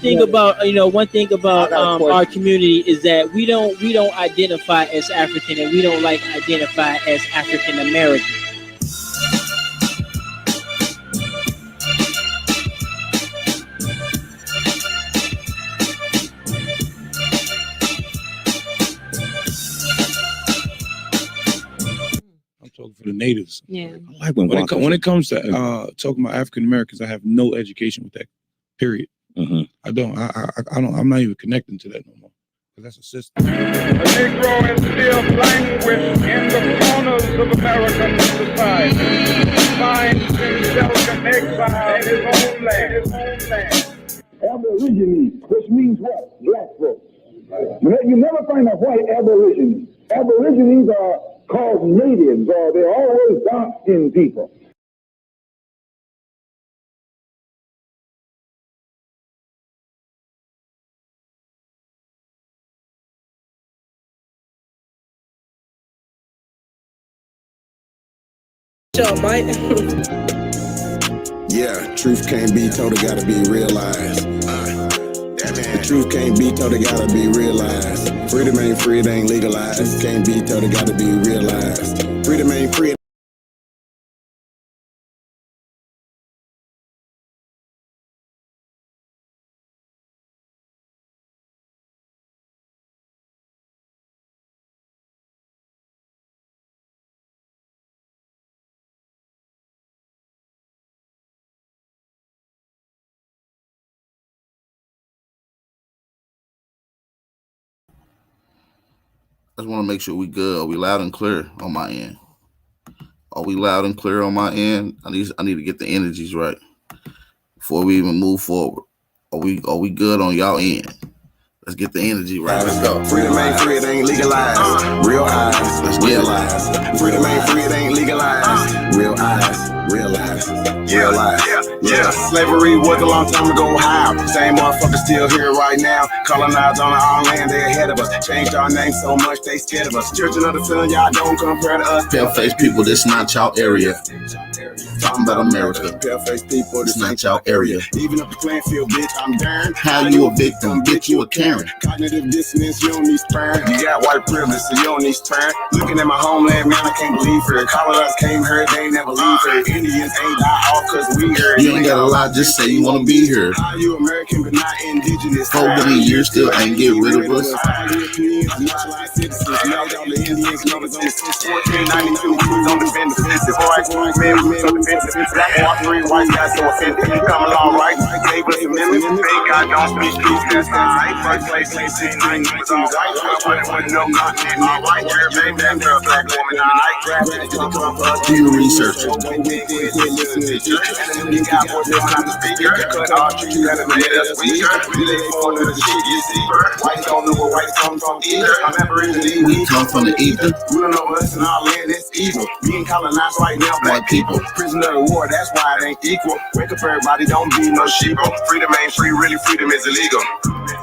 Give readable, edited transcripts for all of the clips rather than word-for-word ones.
one thing about our community is that we don't identify as African, and we don't like identify as African American. Talking for the natives. Yeah. I like when it comes to talking about African Americans, I have no education with that. Period. I don't. I'm not even connecting to that no more. That's a system. A Negro is still languished in the corners of American society. Finds himself in exile in his own land. Aborigines, which means what? Black folks. You never find a white aborigine. Aborigines are called natives, or they're always dark-skinned people. Yeah, truth can't be told, it gotta be realized. The truth can't be told, it gotta be realized. Freedom ain't free, it ain't legalized. Truth can't be told, it gotta be realized. Freedom ain't free. I just want to make sure we good. Are we loud and clear on my end? Are we loud and clear on my end? I need to get the energies right before we even move forward. Are we good on y'all end? Let's get the energy right. Let's go. Freedom ain't free, it ain't legalized. Real eyes, let's realize. Freedom ain't free, it ain't legalized. Real eyes, realize. Realize. Yeah. Slavery was a long time ago. How? Same motherfuckers still here right now. Colonized on our own land, they ahead of us. Changed our name so much, they scared of us. Children of the feeling, y'all don't compare to us. Pale-faced people, this not y'all area. Talking about America. Pale-faced people, this not y'all area. Even up the playing field, bitch, I'm darn. How you a victim? Bitch, you a Karen. Cognitive dissonance, you don't need sperm. You got white privilege, so you don't need sperm. Looking at my homeland, man, I can't believe it. Colonizers came here, they ain't never leave it. Indians ain't die off cause we here. You ain't gotta lie, just say you wanna be here. How you American but not indigenous? Over the years, still ain't get rid of us. Europeans, naturalized citizens. Now all the Indians numbers on the 1492 crews on the defensive. Boys, men, so defensive. Black and three white guys so offended. Come along, right? Gave us amendments. Thank God don't speak peace, that's right. First place, ain't seen nine was all white. I wouldn't know nothing. All white, you're a baby, that girl, black woman in the night. Do your research. You got more than I'm the speaker. Cut off trees, you haven't made us weaker. They fall to the shit, you see. White don't know where white come from either. I'm Aboriginal. We come from the ether. We don't know us in our land, it's evil. Being colonized right now, black people. Prisoner of war, that's why it ain't equal. Wake up everybody, don't be no sheeple. Freedom ain't free, really freedom is illegal.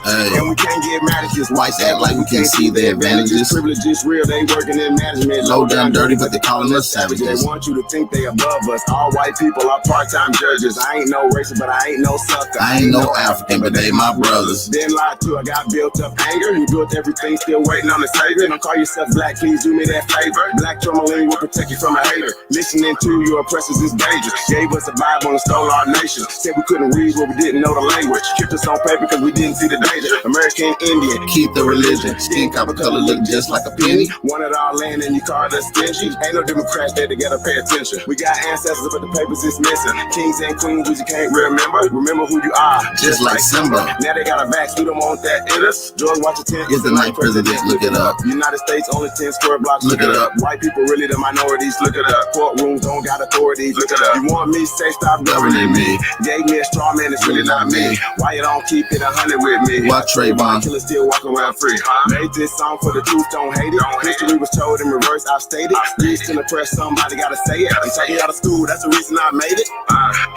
And we can't get mad at this. Whites act like we can't see their advantages. Privilege is real, they working in management. Low down dirty, but they calling us savages. They want you to think they above us. All white people are part-time judges. I ain't no racist, but I ain't no sucker. I ain't no African, but they my brothers. Been lied to, I got built up anger. You built everything, still waiting on the savior. Don't call yourself black, please do me that favor. Black tourmaline will protect you from a hater. Listening to your oppressors is dangerous. Gave us a Bible and stole our nation. Said we couldn't read, but we didn't know the language. Kept us on paper because we didn't see the danger. American Indian, keep the religion. Skin copper color look just like a penny. Wanted our land and you called us stingy. Ain't no Democrats there to gotta pay attention. We got ancestors, but the papers is missing. Kings and queens, we just can't remember. Remember who you are, just like Simba. Now they got a vax, we don't want that in us. George Washington is the ninth president. Look it up. United States only 10 square blocks. Look it up. White people really the minorities. Look it up. Courtrooms don't got authorities. Look it up. You want me say stop governing me? Gave me a straw man, it's really not me. Why you don't keep it 100 with me? Why Trayvon? Killers still walking around free. Made this song for the truth, don't hate it. History was told in reverse, I've stated. Reached in the press, somebody gotta say it. I'm taking you out of school, that's the reason I made it.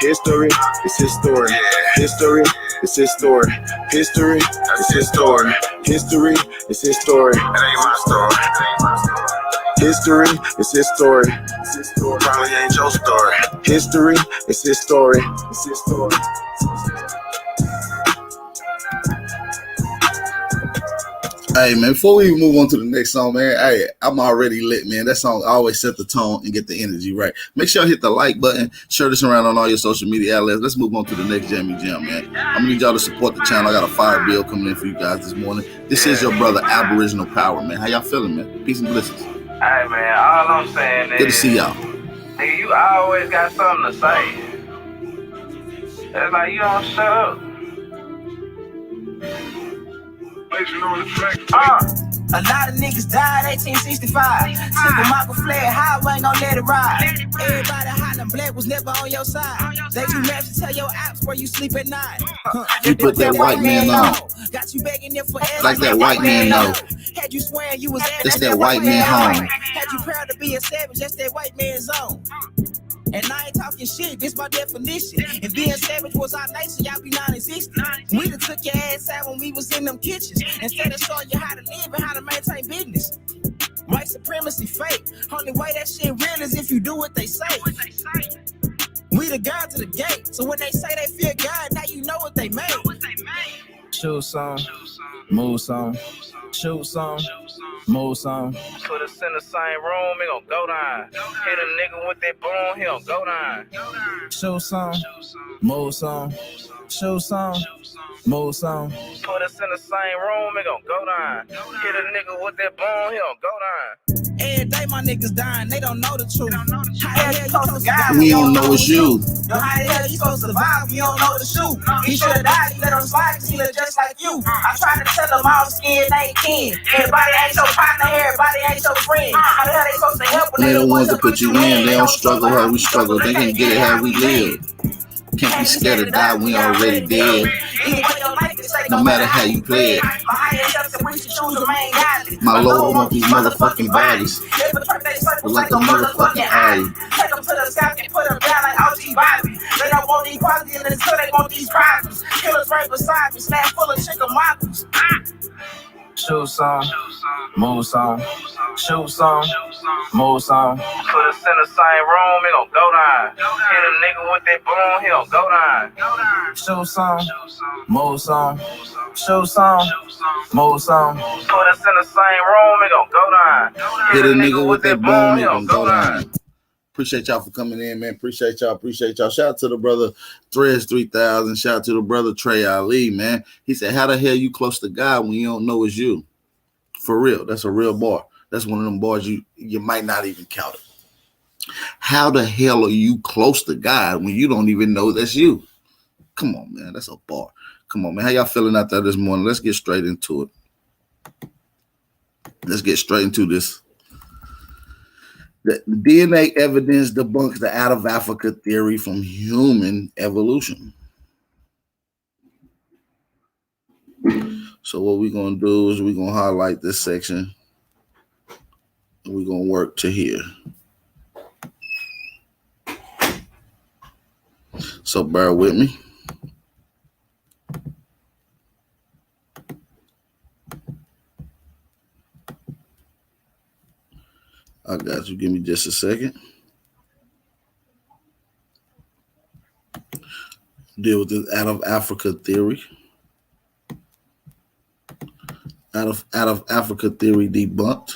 History is his story. History is his story. History is his story. History is his story. That ain't my story. History is his story. Probably ain't your story. History is his story. It's his story. Hey man, before we move on to the next song, man, hey, I'm already lit, man. That song always set the tone and get the energy right. Make sure you hit the like button, share this around on all your social media outlets. Let's move on to the next Jammy Jam, man. I'm gonna need y'all to support the channel. I got a fire bill coming in for you guys this morning. This is your brother Aboriginal Power, man. How y'all feeling, man? Peace and blessings. Hey man, all I'm saying is good to see y'all. Nigga, you always got something to say. It's like you don't shut up. A lot of niggas died 1865. Simple Michael fled, highway gon' let it ride. Everybody hollering, black was never on your side. They do maps to tell your apps where you sleep at night. You put that white man on. Got you begging there for like that white man know. Had you swearing you was that's that white man home. Had you proud to be a savage, that's that white man's zone. And I ain't talking shit, this my definition. If being savage was our nature, y'all be non-existent. We done took your ass out when we was in them kitchens. Instead of showing you how to live and how to maintain business. White supremacy fake. Only way that shit real is if you do what they say. We the God to the gate. So when they say they fear God, now you know what they made. Shoot some, move some, shoot some, move some. Put us in the same room, he gon' go down. Hit a nigga with that boom, he gon' go down. Shoot some, move some, shoot some, move some. Put us in the same room, he gon' go down. Hit a nigga with that boom, he gon' go down. Every day my niggas dying, they don't know the truth. How the hell you supposed to survive? We don't know it's you. Yo, how the hell you supposed to survive? You don't know the shoe. He should've died, you let him slide, cause he look just like you. I tried to tell them all skin ain't kin. Everybody ain't your partner, everybody ain't your friend. How the hell they supposed to help when they the ones that put you in? They don't struggle how we struggle. They can't get it how we live. Can't be scared to die, we already dead. No matter how you play it. My Lord want these motherfucking bodies. Like a motherfucking eye. Take them to the sky and put them down like OG Bobby. They don't want equality until they want these problems. Killers right beside me, snap full of chicken mockers. Shoot some, move some, shoot some, move some. Put us in the same room, he gon' go down. Hit a nigga with that boom, he gon' go down. Shoot some, move some, shoot some, move some. Put us in the same room, he gon' go down. Hit a nigga with that boom, he gon' go down. Appreciate y'all for coming in, man. Appreciate y'all. Shout out to the brother Threads 3000. Shout out to the brother Trey Ali, man. He said, how the hell you close to God when you don't know it's you? For real. That's a real bar. That's one of them bars you might not even count it. How the hell are you close to God when you don't even know that's you? Come on, man. That's a bar. Come on, man. How y'all feeling out there this morning? Let's get straight into it. Let's get straight into this. The DNA evidence debunks the out of Africa theory from human evolution. So what we're going to do is we're going to highlight this section. And we're going to work to here. So bear with me. I got you. Give me just a second. Deal with this out of Africa theory. Out of Africa theory debunked.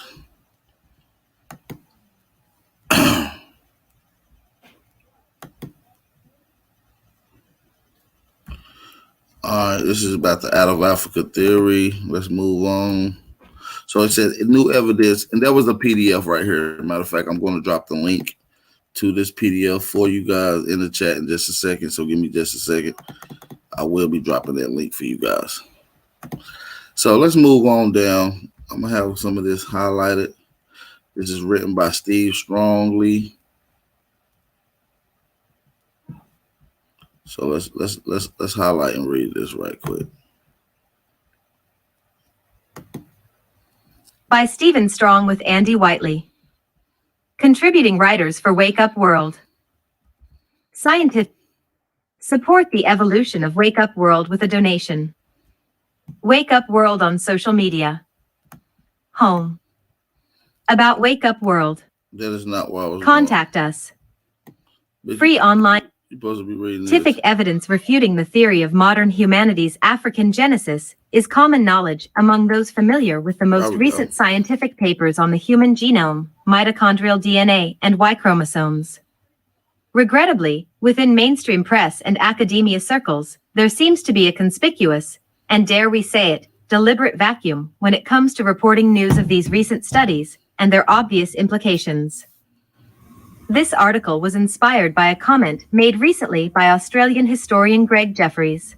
All right, this is about the out of Africa theory. Let's move on. So it says new evidence, and there was a PDF right here. Matter of fact, I'm going to drop the link to this PDF for you guys in the chat in just a second. So give me just a second. I will be dropping that link for you guys. So let's move on down. I'm gonna have some of this highlighted. This is written by Steve Strongley. So let's highlight and read this right quick. By Stephen Strong with Andy Whiteley. Contributing writers for Wake Up World. Scientists support the evolution of Wake Up World with a donation. Wake Up World on social media. Home. About Wake Up World. That is not what I was Contact going. us. Free online. You're supposed to be reading scientific evidence refuting the theory of modern humanity's African genesis is common knowledge among those familiar with the most recent scientific papers on the human genome, mitochondrial DNA, and Y chromosomes. Regrettably, within mainstream press and academia circles, there seems to be a conspicuous, and dare we say it, deliberate vacuum when it comes to reporting news of these recent studies and their obvious implications. This article was inspired by a comment made recently by Australian historian Greg Jeffreys.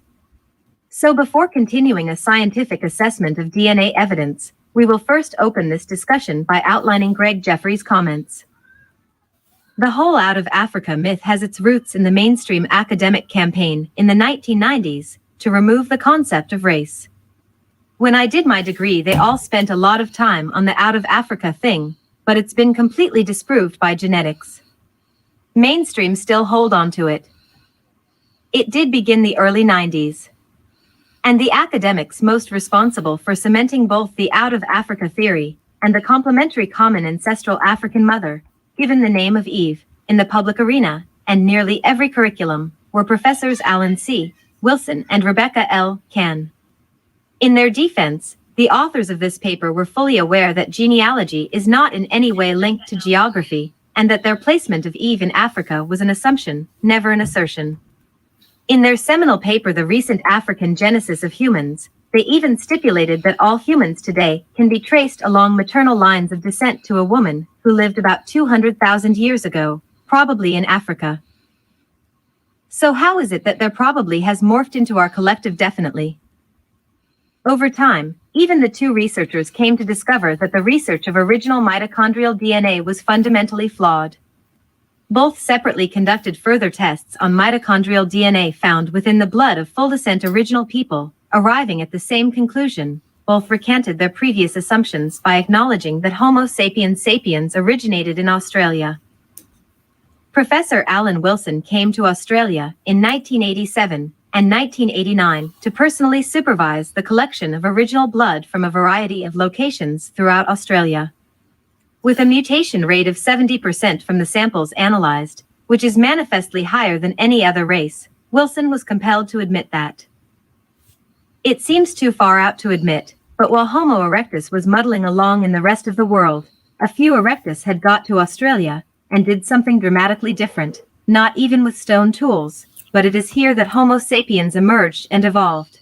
So before continuing a scientific assessment of DNA evidence, we will first open this discussion by outlining Greg Jeffreys' comments. The whole Out of Africa myth has its roots in the mainstream academic campaign in the 1990s to remove the concept of race. When I did my degree, they all spent a lot of time on the Out of Africa thing, but it's been completely disproved by genetics. Mainstream still hold on to it. It did begin the early 90s. And the academics most responsible for cementing both the Out of Africa theory and the complementary common ancestral African mother, given the name of Eve, in the public arena and nearly every curriculum, were Professors Alan C. Wilson and Rebecca L. Cann. In their defense, the authors of this paper were fully aware that genealogy is not in any way linked to geography, and that their placement of Eve in Africa was an assumption, never an assertion. In their seminal paper, The Recent African Genesis of Humans, they even stipulated that all humans today can be traced along maternal lines of descent to a woman who lived about 200,000 years ago, probably in Africa. So how is it that their probably has morphed into our collective definitely? Over time, even the two researchers came to discover that the research of original mitochondrial DNA was fundamentally flawed. Both separately conducted further tests on mitochondrial DNA found within the blood of full descent original people, arriving at the same conclusion. Both recanted their previous assumptions by acknowledging that Homo sapiens sapiens originated in Australia. Professor Alan Wilson came to Australia in 1987 and 1989 to personally supervise the collection of original blood from a variety of locations throughout Australia. With a mutation rate of 70% from the samples analyzed, which is manifestly higher than any other race, Wilson was compelled to admit that. It seems too far out to admit, but while Homo erectus was muddling along in the rest of the world, a few erectus had got to Australia and did something dramatically different, not even with stone tools, but it is here that Homo sapiens emerged and evolved.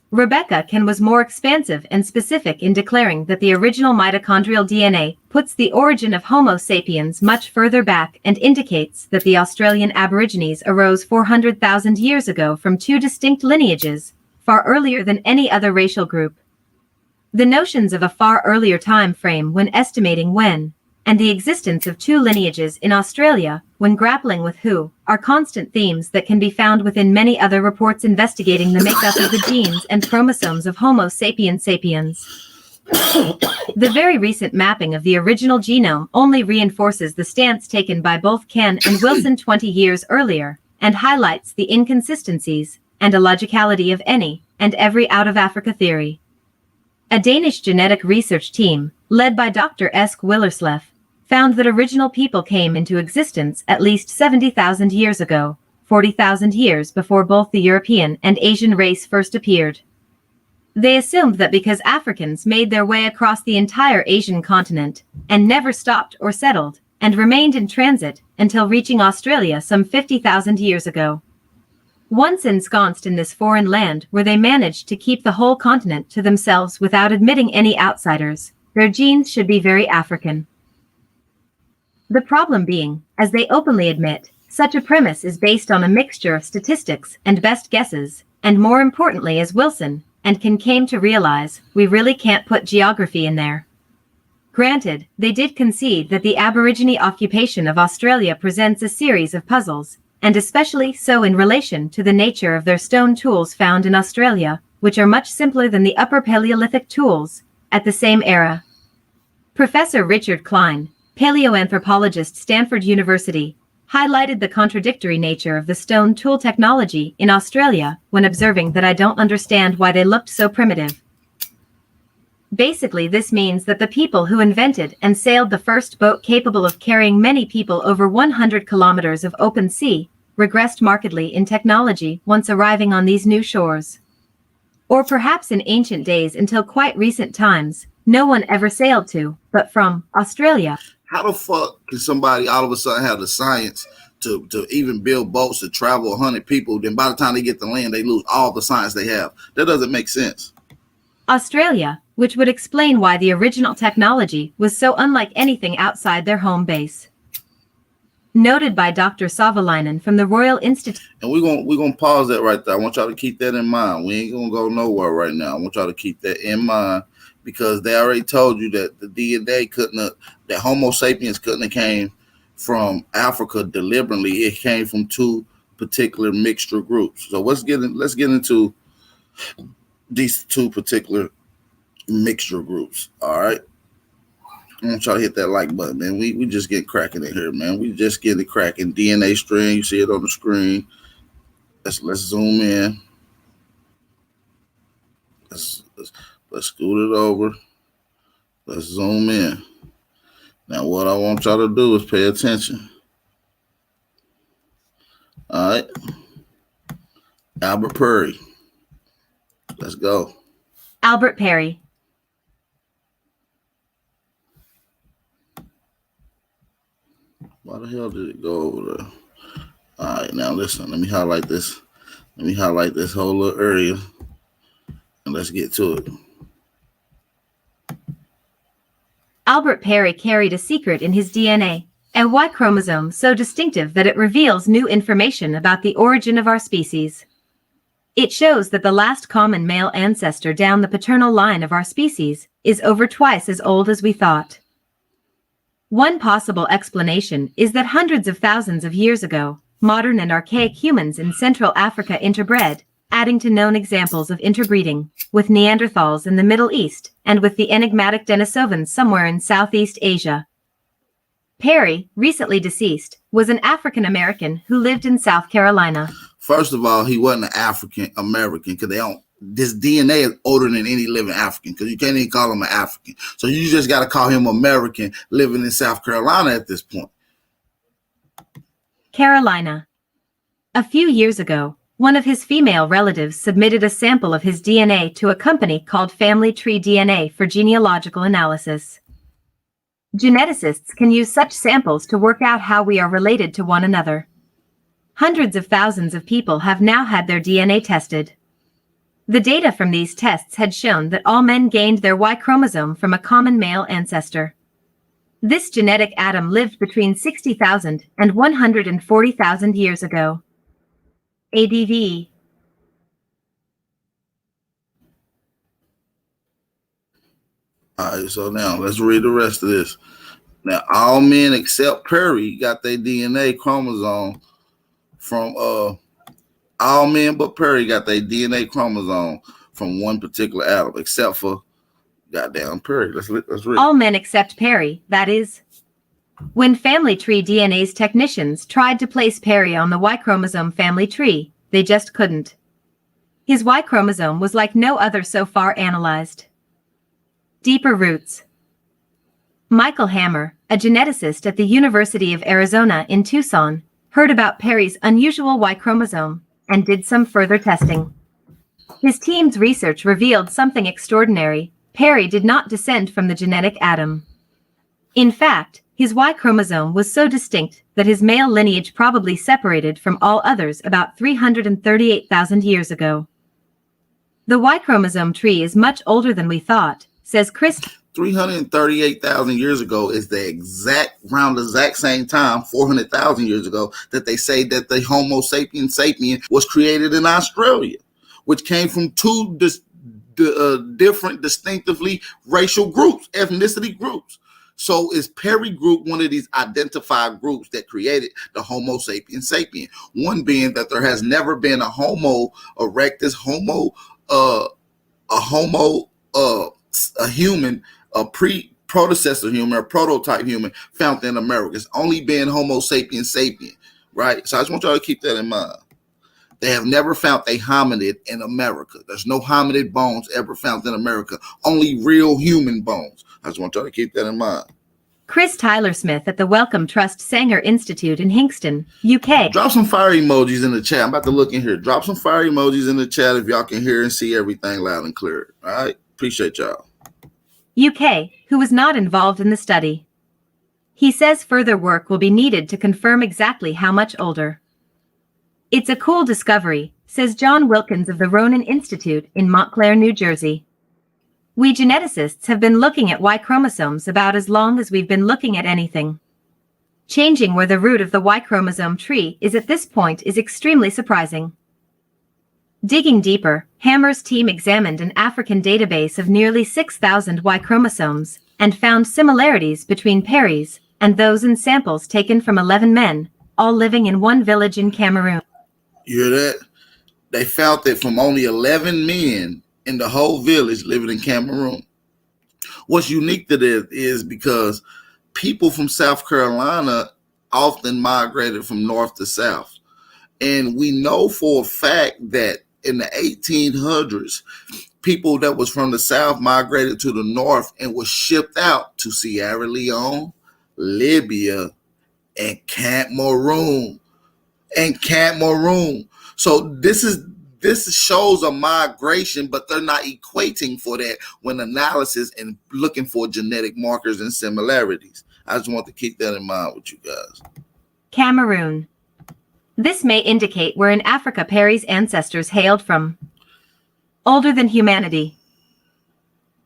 Rebecca Cann was more expansive and specific in declaring that the original mitochondrial DNA puts the origin of Homo sapiens much further back and indicates that the Australian Aborigines arose 400,000 years ago from two distinct lineages, far earlier than any other racial group. The notions of a far earlier time frame when estimating when, and the existence of two lineages in Australia when grappling with who, are constant themes that can be found within many other reports investigating the makeup of the genes and chromosomes of Homo sapiens sapiens. The very recent mapping of the original genome only reinforces the stance taken by both Cann and Wilson 20 years earlier, and highlights the inconsistencies and illogicality of any and every Out of Africa theory. A Danish genetic research team, led by Dr. Eske Willerslev, found that original people came into existence at least 70,000 years ago, 40,000 years before both the European and Asian race first appeared. They assumed that because Africans made their way across the entire Asian continent, and never stopped or settled, and remained in transit until reaching Australia some 50,000 years ago. Once ensconced in this foreign land where they managed to keep the whole continent to themselves without admitting any outsiders, their genes should be very African. The problem being, as they openly admit, such a premise is based on a mixture of statistics and best guesses, and more importantly, as Wilson and Cann came to realize, we really can't put geography in there. Granted, they did concede that the Aborigine occupation of Australia presents a series of puzzles, and especially so in relation to the nature of their stone tools found in Australia, which are much simpler than the Upper Paleolithic tools at the same era. Professor Richard Klein, paleoanthropologist, Stanford University, highlighted the contradictory nature of the stone tool technology in Australia when observing that I don't understand why they looked so primitive. Basically, this means that the people who invented and sailed the first boat capable of carrying many people over 100 kilometers of open sea regressed markedly in technology once arriving on these new shores. Or perhaps in ancient days until quite recent times, no one ever sailed to, but from Australia. How the fuck can somebody all of a sudden have the science to even build boats to travel 100 people? Then by the time they get to land, they lose all the science they have. That doesn't make sense. Australia, which would explain why the original technology was so unlike anything outside their home base. Noted by Dr. Savalainen from the Royal Institute. And we're gonna pause that right there. I want y'all to keep that in mind. We ain't gonna go nowhere right now. I want y'all to keep that in mind because they already told you that the DNA that Homo sapiens couldn't have came from Africa deliberately. It came from two particular mixture groups. So let's get into these two particular mixture groups. All right. I want y'all to hit that like button, man. We just get cracking in here, man. We just get it cracking. DNA string, you see it on the screen. Let's zoom in. Let's scoot it over. Let's zoom in. Now, what I want y'all to do is pay attention. All right. Albert Perry. Let's go. Albert Perry. Why the hell did it go over there? All right, now listen. Let me highlight this. Let me highlight this whole little area, and let's get to it. Albert Perry carried a secret in his DNA, a Y chromosome so distinctive that it reveals new information about the origin of our species. It shows that the last common male ancestor down the paternal line of our species is over twice as old as we thought. One possible explanation is that hundreds of thousands of years ago, modern and archaic humans in Central Africa interbred, adding to known examples of interbreeding, with Neanderthals in the Middle East and with the enigmatic Denisovans somewhere in Southeast Asia. Perry, recently deceased, was an African American who lived in South Carolina. First of all, he wasn't an African American because this DNA is older than any living African because you can't even call him an African. So you just got to call him American living in South Carolina at this point. Carolina. A few years ago, one of his female relatives submitted a sample of his DNA to a company called Family Tree DNA for genealogical analysis. Geneticists can use such samples to work out how we are related to one another. Hundreds of thousands of people have now had their DNA tested. The data from these tests had shown that all men gained their Y chromosome from a common male ancestor. This genetic atom lived between 60,000 and 140,000 years ago. ADV. All right, so now let's read the rest of this. Now, all men except Perry got their DNA chromosome from all men but Perry got their DNA chromosome from one particular atom, except for goddamn Perry. Let's read. All men except Perry, that is. When Family Tree DNA's technicians tried to place Perry on the Y chromosome family tree, they just couldn't. His Y chromosome was like no other so far analyzed. Deeper roots. Michael Hammer, a geneticist at the University of Arizona in Tucson, heard about Perry's unusual Y chromosome and did some further testing. His team's research revealed something extraordinary. Perry did not descend from the genetic atom. In fact, his Y chromosome was so distinct that his male lineage probably separated from all others about 338,000 years ago. The Y chromosome tree is much older than we thought, says Chris. 338,000 years ago is around the exact same time, 400,000 years ago, that they say that the Homo sapiens sapien was created in Australia, which came from two different, distinctively racial groups, ethnicity groups. So is Perry group one of these identified groups that created the Homo sapiens sapien? One being that there has never been a Homo erectus, a human, a predecessor human, a prototype human found in America. It's only been Homo sapiens sapien, right? So I just want y'all to keep that in mind. They have never found a hominid in America. There's no hominid bones ever found in America. Only real human bones. I just want y'all to keep that in mind. Chris Tyler Smith at the Wellcome Trust Sanger Institute in Hingston, UK. Drop some fire emojis in the chat. I'm about to look in here. Drop some fire emojis in the chat if y'all can hear and see everything loud and clear. All right? Appreciate y'all. UK, who was not involved in the study. He says further work will be needed to confirm exactly how much older. It's a cool discovery, says John Wilkins of the Ronan Institute in Montclair, New Jersey. We geneticists have been looking at Y chromosomes about as long as we've been looking at anything. Changing where the root of the Y chromosome tree is at this point is extremely surprising. Digging deeper, Hammer's team examined an African database of nearly 6,000 Y chromosomes and found similarities between Perry's and those in samples taken from 11 men, all living in one village in Cameroon. You hear that? They found it from only 11 men in the whole village living in Cameroon. What's unique to this is because people from South Carolina often migrated from north to south. And we know for a fact that in the 1800s, people that was from the south migrated to the north and was shipped out to Sierra Leone, Libya, and Cameroon. So this shows a migration, but they're not equating for that when analysis and looking for genetic markers and similarities. I just want to keep that in mind with you guys. Cameroon. This may indicate where in Africa Perry's ancestors hailed from. Older than humanity.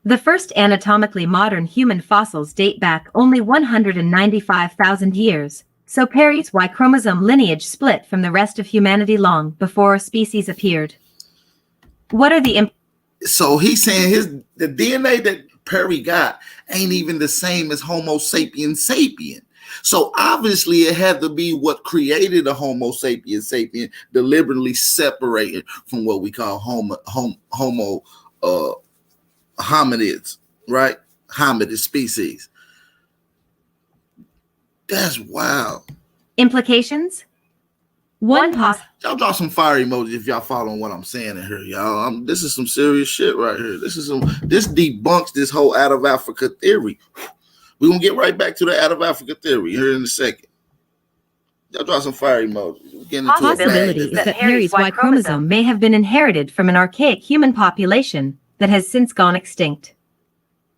The first anatomically modern human fossils date back only 195,000 years, so Perry's Y chromosome lineage split from the rest of humanity long before a species appeared. What are the So he's saying the DNA that Perry got ain't even the same as Homo sapiens sapien. So obviously it had to be what created a Homo sapiens sapien deliberately separated from what we call homo hominids, right? Hominid species. That's wild. implications? Y'all drop some fire emojis if y'all following what I'm saying in here, y'all. This is some serious shit right here. This debunks this whole out of Africa theory. We're gonna get right back to the out of Africa theory here in a second. Y'all drop some fire emojis. Possibility is that Perry's Y chromosome may have been inherited from an archaic human population that has since gone extinct.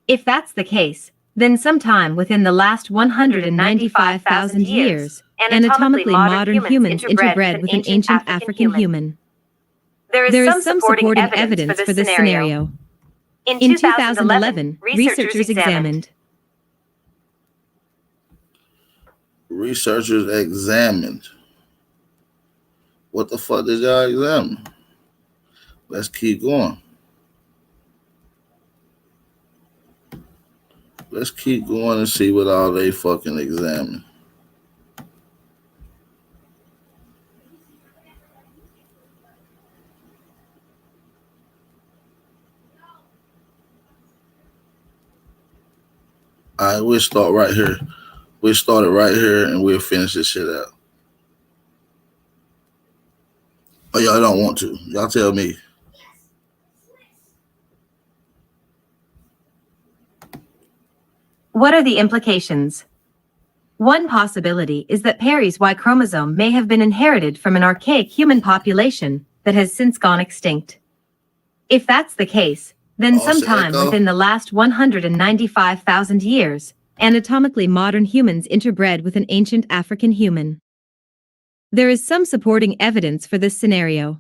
If that's the case, then sometime within the last 195,000 years, anatomically modern humans interbred with an ancient African human. There is some supporting evidence for this scenario. In 2011, researchers examined. What the fuck did y'all examine? Let's keep going. Let's keep going and see what all they fucking examine. All right, we'll start right here. We'll start it right here and we'll finish this shit out. Oh, y'all don't want to. Y'all tell me. What are the implications? One possibility is that Perry's Y chromosome may have been inherited from an archaic human population that has since gone extinct. If that's the case, then sometime within the last 195,000 years, anatomically modern humans interbred with an ancient African human. There is some supporting evidence for this scenario.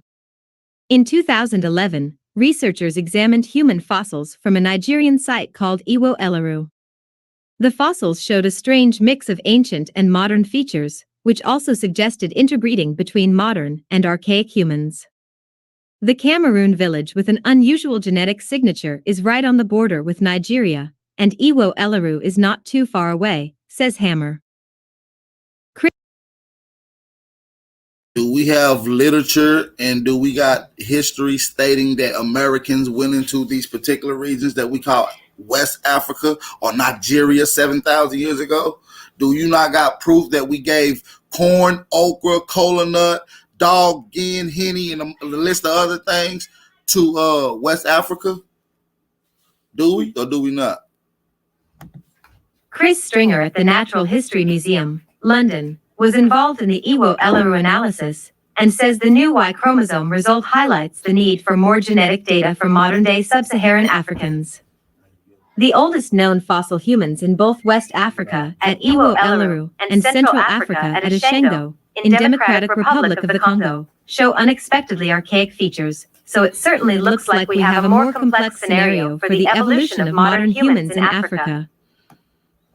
In 2011, researchers examined human fossils from a Nigerian site called Iwo Eleru. The fossils showed a strange mix of ancient and modern features, which also suggested interbreeding between modern and archaic humans. The Cameroon village with an unusual genetic signature is right on the border with Nigeria, and Iwo Eleru is not too far away, says Hammer. Do we have literature and do we got history stating that Americans went into these particular regions that we call West Africa or Nigeria 7,000 years ago? Do you not got proof that we gave corn, okra, cola nut, dog, gin, henny, and a list of other things to West Africa? Do we or do we not? Chris Stringer at the Natural History Museum, London, was involved in the Iwo-Elaru analysis and says the new Y chromosome result highlights the need for more genetic data from modern-day sub-Saharan Africans. The oldest known fossil humans in both West Africa at Iwo-Elaru and Central Africa at Ashendo, in Democratic Republic of the Congo, show unexpectedly archaic features, so it certainly looks like we have a more complex scenario for the evolution of modern humans in Africa.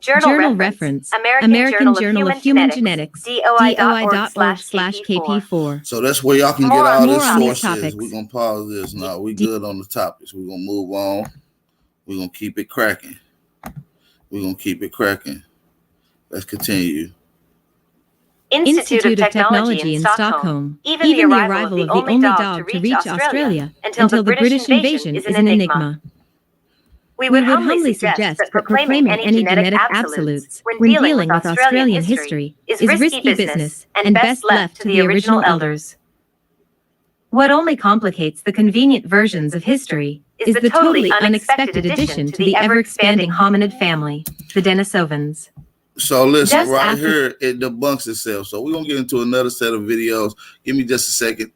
Journal reference, American Journal of Human Genetics, DOI.org/KP4. So that's where y'all can get all More this on these sources. topics. We're going to pause this now. We good on the topics. We're going to move on. We're going to keep it cracking. Let's continue. Institute of Technology in Stockholm. Even the arrival of the only dog to reach Australia until the British invasion is an enigma. We would humbly suggest that proclaiming any genetic absolutes when dealing with Australian history is risky business and best left to the original elders. What only complicates the convenient versions of history is the totally unexpected addition to the ever-expanding hominid family, the Denisovans. So listen, Just right after- here, it debunks itself. So we're going to get into another set of videos. Give me just a second.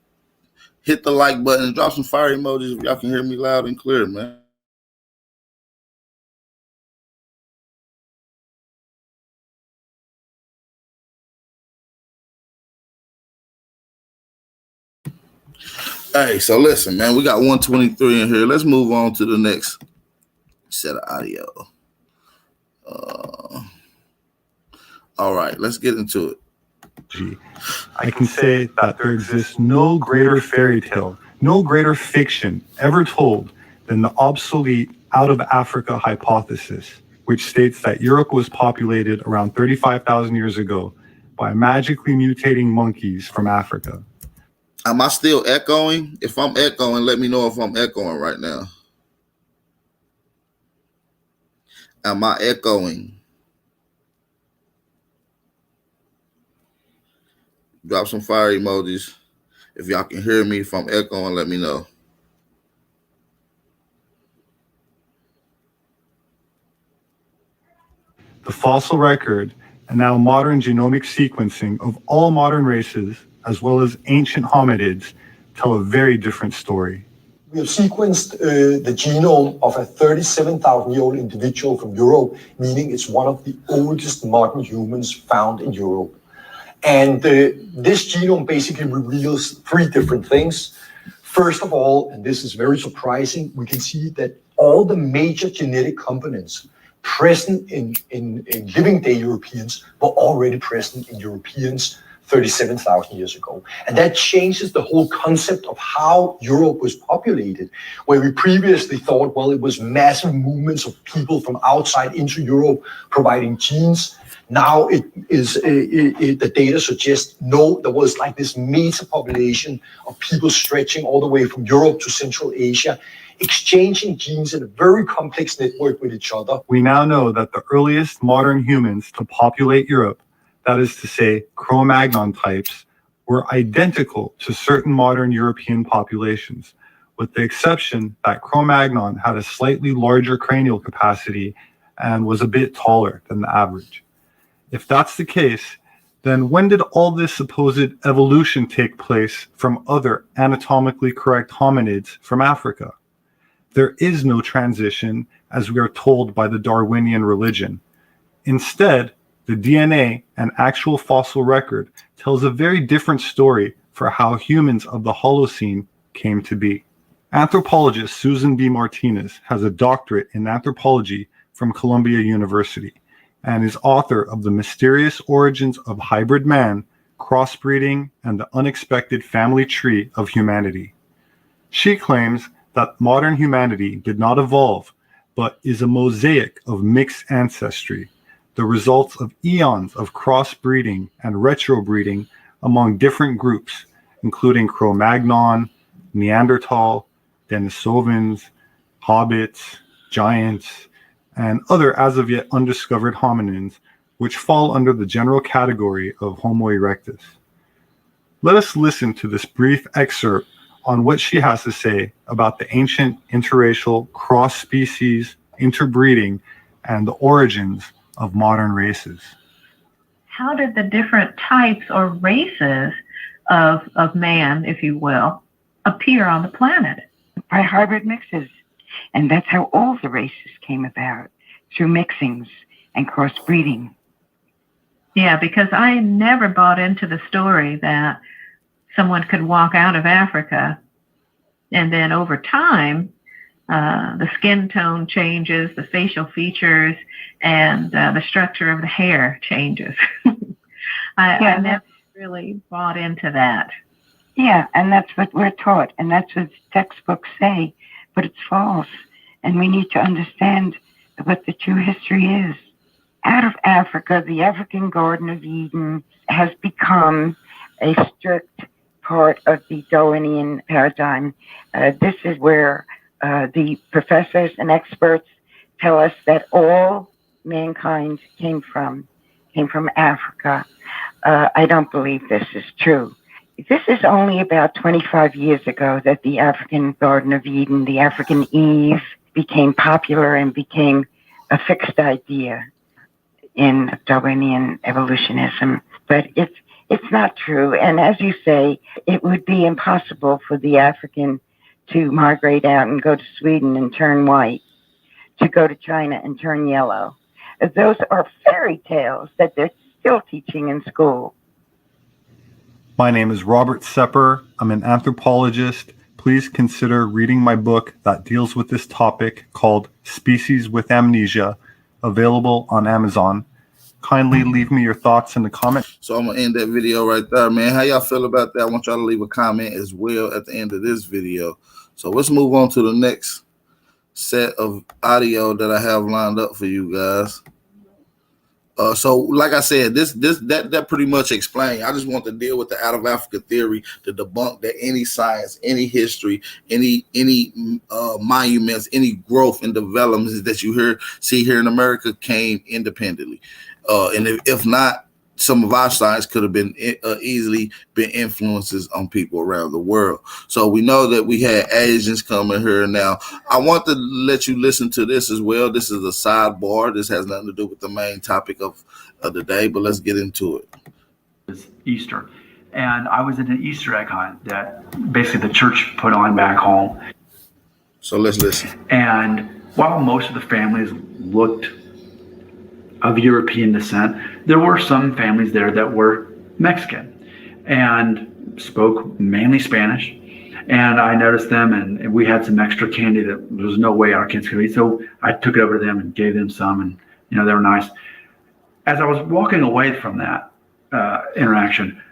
Hit the like button and drop some fire emojis if y'all can hear me loud and clear, man. Hey, so listen, man, we got 123 in here. Let's move on to the next set of audio. All right, let's get into it. I can say that there exists no greater fairy tale, no greater fiction ever told than the obsolete out of Africa hypothesis, which states that Europe was populated around 35,000 years ago by magically mutating monkeys from Africa. Am I still echoing? If I'm echoing, let me know if I'm echoing right now. Am I echoing? Drop some fire emojis. If y'all can hear me, if I'm echoing, let me know. The fossil record and now modern genomic sequencing of all modern races, as well as ancient hominids, tell a very different story. We have sequenced the genome of a 37,000-year-old individual from Europe, meaning it's one of the oldest modern humans found in Europe. And this genome basically reveals three different things. First of all, and this is very surprising, we can see that all the major genetic components present in living day Europeans were already present in Europeans 37,000 years ago. And that changes the whole concept of how Europe was populated, where we previously thought, well, it was massive movements of people from outside into Europe providing genes. Now the data suggests, no, there was like this meta population of people stretching all the way from Europe to Central Asia, exchanging genes in a very complex network with each other. We now know that the earliest modern humans to populate Europe, that is to say, Cro-Magnon types, were identical to certain modern European populations, with the exception that Cro-Magnon had a slightly larger cranial capacity and was a bit taller than the average. If that's the case, then when did all this supposed evolution take place from other anatomically correct hominids from Africa? There is no transition, as we are told by the Darwinian religion. Instead, the DNA and actual fossil record tells a very different story for how humans of the Holocene came to be. Anthropologist Susan B. Martinez has a doctorate in anthropology from Columbia University and is author of The Mysterious Origins of Hybrid Man, Crossbreeding, and the Unexpected Family Tree of Humanity. She claims that modern humanity did not evolve, but is a mosaic of mixed ancestry, the results of eons of crossbreeding and retrobreeding among different groups, including Cro-Magnon, Neanderthal, Denisovans, hobbits, giants, and other as of yet undiscovered hominins, which fall under the general category of Homo erectus. Let us listen to this brief excerpt on what she has to say about the ancient interracial cross-species interbreeding and the origins of modern races. How did the different types or races of man, if you will, appear on the planet? By hybrid mixes. And that's how all the races came about, through mixings and crossbreeding. Yeah, because I never bought into the story that someone could walk out of Africa and then over time, the skin tone changes, the facial features, and the structure of the hair changes. I never really bought into that. Yeah, and that's what we're taught, and that's what textbooks say, but it's false. And we need to understand what the true history is. Out of Africa, the African Garden of Eden has become a strict part of the Darwinian paradigm. This is where the professors and experts tell us that all mankind came from Africa. I don't believe this is true. This is only about 25 years ago that the African Garden of Eden, the African Eve, became popular and became a fixed idea in Darwinian evolutionism. But it's not true. And as you say, it would be impossible for the African to migrate out and go to Sweden and turn white, to go to China and turn yellow. Those are fairy tales that they're still teaching in school. My name is Robert Sepper. I'm an anthropologist. Please consider reading my book that deals with this topic called Species with Amnesia, available on Amazon. Kindly leave me your thoughts in the comments. So I'm going to end that video right there, man. How y'all feel about that? I want y'all to leave a comment as well at the end of this video. So let's move on to the next set of audio that I have lined up for you guys. So like I said, that pretty much explained. I just want to deal with the out of Africa theory to debunk that any science, any history, any monuments, any growth and developments that you see here in America came independently. And if not, some of our science could have been easily been influences on people around the world. So we know that we had Asians coming here. Now, I want to let you listen to this as well. This is a sidebar. This has nothing to do with the main topic of the day, but let's get into it. It's Easter. And I was in an Easter egg hunt that basically the church put on back home. So let's listen. And while most of the families looked of European descent, there were some families there that were Mexican and spoke mainly Spanish. And I noticed them, and we had some extra candy that there was no way our kids could eat. So I took it over to them and gave them some, and they were nice. As I was walking away from that interaction,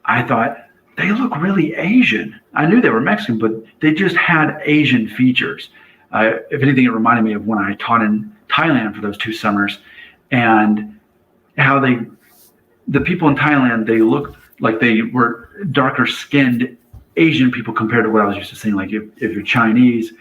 I thought, they look really Asian. I knew they were Mexican, but they just had Asian features. If anything, it reminded me of when I taught in Thailand for those 2 summers, and how the people in Thailand, they looked like they were darker skinned Asian people compared to what I was used to seeing. Like if you're Chinese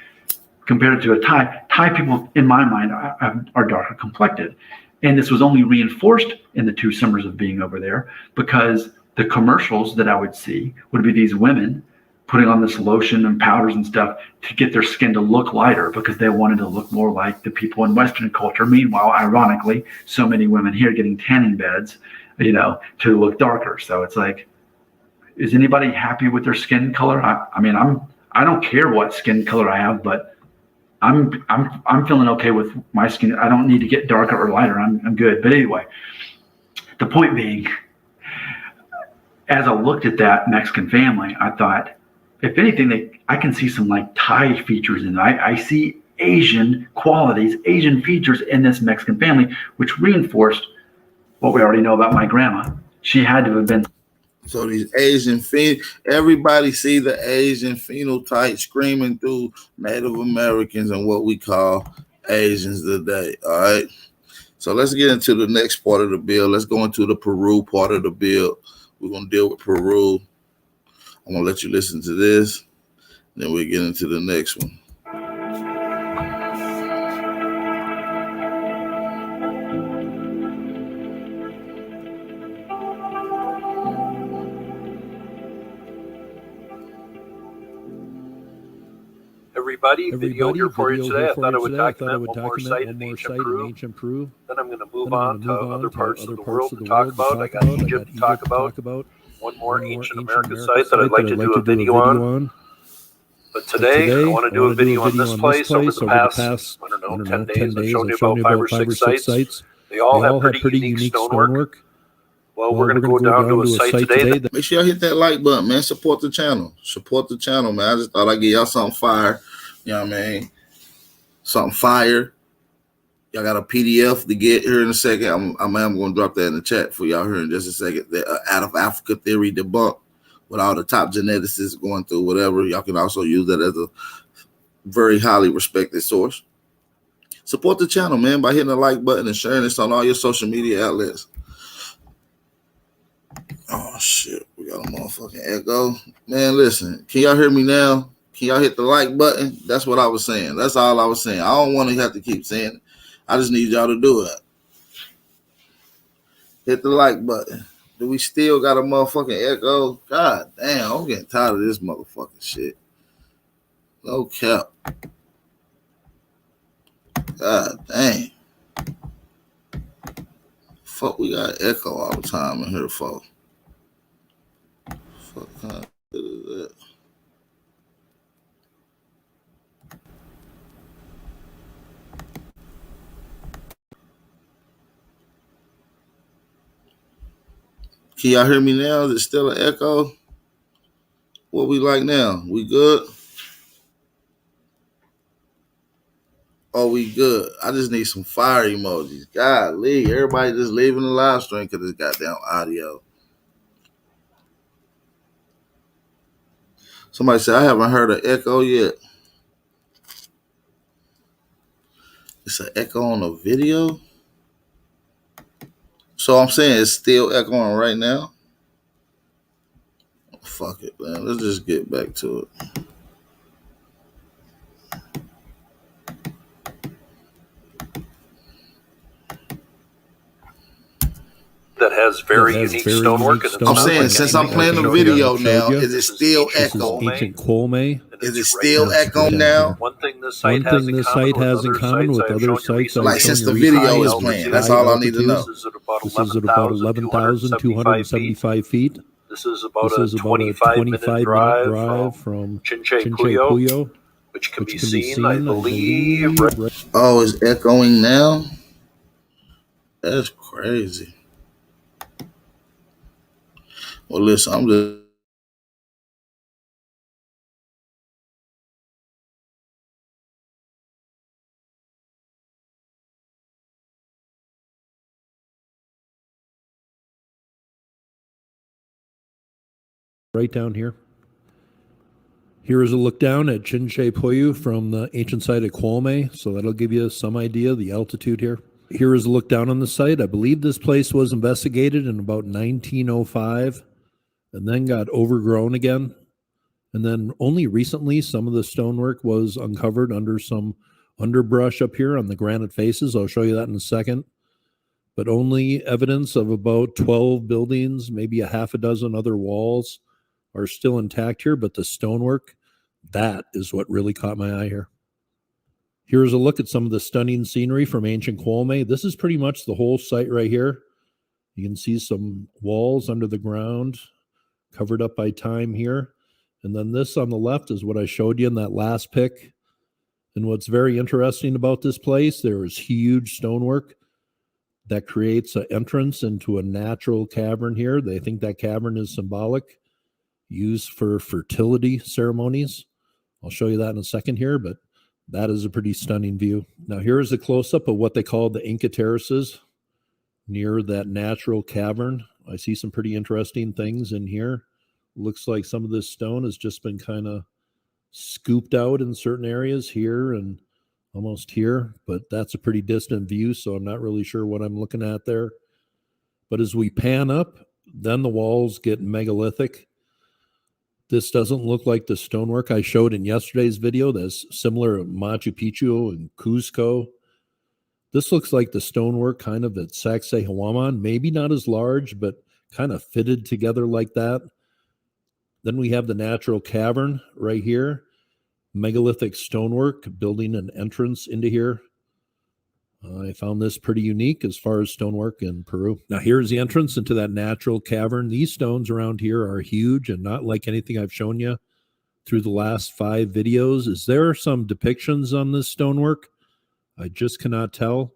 compared to a Thai people in my mind are darker complected. And this was only reinforced in the 2 summers of being over there, because the commercials that I would see would be these women putting on this lotion and powders and stuff to get their skin to look lighter, because they wanted to look more like the people in Western culture. Meanwhile, ironically, so many women here getting tanning beds, to look darker. So it's like, is anybody happy with their skin color? I don't care what skin color I have, but I'm feeling okay with my skin. I don't need to get darker or lighter. I'm good. But anyway, the point being, as I looked at that Mexican family, I thought, if anything, I can see some like Thai features in it. I see Asian qualities, Asian features in this Mexican family, which reinforced what we already know about my grandma. She had to have been. So these Asian everybody see the Asian phenotype screaming through Native Americans and what we call Asians today. All right. So let's get into the next part of the bill. Let's go into the Peru part of the bill. We're going to deal with Peru. I'm going to let you listen to this. Then we'll get into the next one. Every everybody. Video here for you today. I thought I would document one more site in ancient Peru. Then I'm going to move on to other parts of the world to talk about. I got Egypt to talk about. One more ancient American site that I'd like to do a video on. But today, I want to do a video on this place over the past, I don't know, 10 days. I've shown you about 5 or 6 sites. They all have pretty unique stonework. Well, we're going to go down to a site today. Make sure y'all hit that like button, man. Support the channel. Support the channel, man. I just thought I'd give y'all something fire. You know what I mean? Something fire. Y'all got a PDF to get here in a second. I'm going to drop that in the chat for y'all here in just a second. The Out of Africa Theory Debunked, with all the top geneticists going through whatever. Y'all can also use that as a very highly respected source. Support the channel, man, by hitting the like button and sharing this on all your social media outlets. Oh, shit. We got a motherfucking echo. Man, listen. Can y'all hear me now? Can y'all hit the like button? That's what I was saying. That's all I was saying. I don't want to have to keep saying it. I just need y'all to do it. Hit the like button. Do we still got a motherfucking echo? God damn, I'm getting tired of this motherfucking shit. No cap. God dang. Fuck, we got echo all the time in here, folks. Fuck kind of shit is that? Can y'all hear me now? Is it still an echo? What we like now? We good? Oh, we good. I just need some fire emojis. Golly, everybody just leaving the live stream because it's goddamn audio. Somebody said, I haven't heard an echo yet. It's an echo on a video? So I'm saying it's still echoing right now? Fuck it, man. Let's just get back to it. That has very unique stonework. I'm saying, since I'm playing the video now, is it still echoing? Ancient Colme. Is it still echoing now? One thing this site has in common with other sites, like since the video is playing, that's all I need to know. This is at about 11,275 feet. This is about a 25-minute drive from Chinchaypuyo, which can be seen, I believe. Oh, it's echoing now? That's crazy. Well, listen, I'm just... Right down here. Here is a look down at Chinchaypuyo from the ancient site of Colme, so that'll give you some idea of the altitude here. Here is a look down on the site. I believe this place was investigated in about 1905 and then got overgrown again. And then only recently some of the stonework was uncovered under some underbrush up here on the granite faces. I'll show you that in a second. But only evidence of about 12 buildings, maybe a half a dozen other walls are still intact here, but the stonework, that is what really caught my eye here. Here's a look at some of the stunning scenery from ancient Colme. This is pretty much the whole site right here. You can see some walls under the ground, covered up by time here. And then this on the left is what I showed you in that last pic. And what's very interesting about this place, there is huge stonework that creates an entrance into a natural cavern here. They think that cavern is symbolic, used for fertility ceremonies. I'll show you that in a second here, but that is a pretty stunning view. Now here's a close-up of what they call the Inca terraces near that natural cavern. I see some pretty interesting things in here. Looks like some of this stone has just been kind of scooped out in certain areas here and almost here, but that's a pretty distant view, so I'm not really sure what I'm looking at there. But as we pan up, then the walls get megalithic. This doesn't look like the stonework I showed in yesterday's video that's similar to Machu Picchu and Cusco. This looks like the stonework kind of at Sacsayhuaman, maybe not as large, but kind of fitted together like that. Then we have the natural cavern right here. megalithic stonework building an entrance into here. I found this pretty unique as far as stonework in Peru. Now here's the entrance into that natural cavern. These stones around here are huge and not like anything I've shown you through the last 5 videos. Is there some depictions on this stonework? I just cannot tell,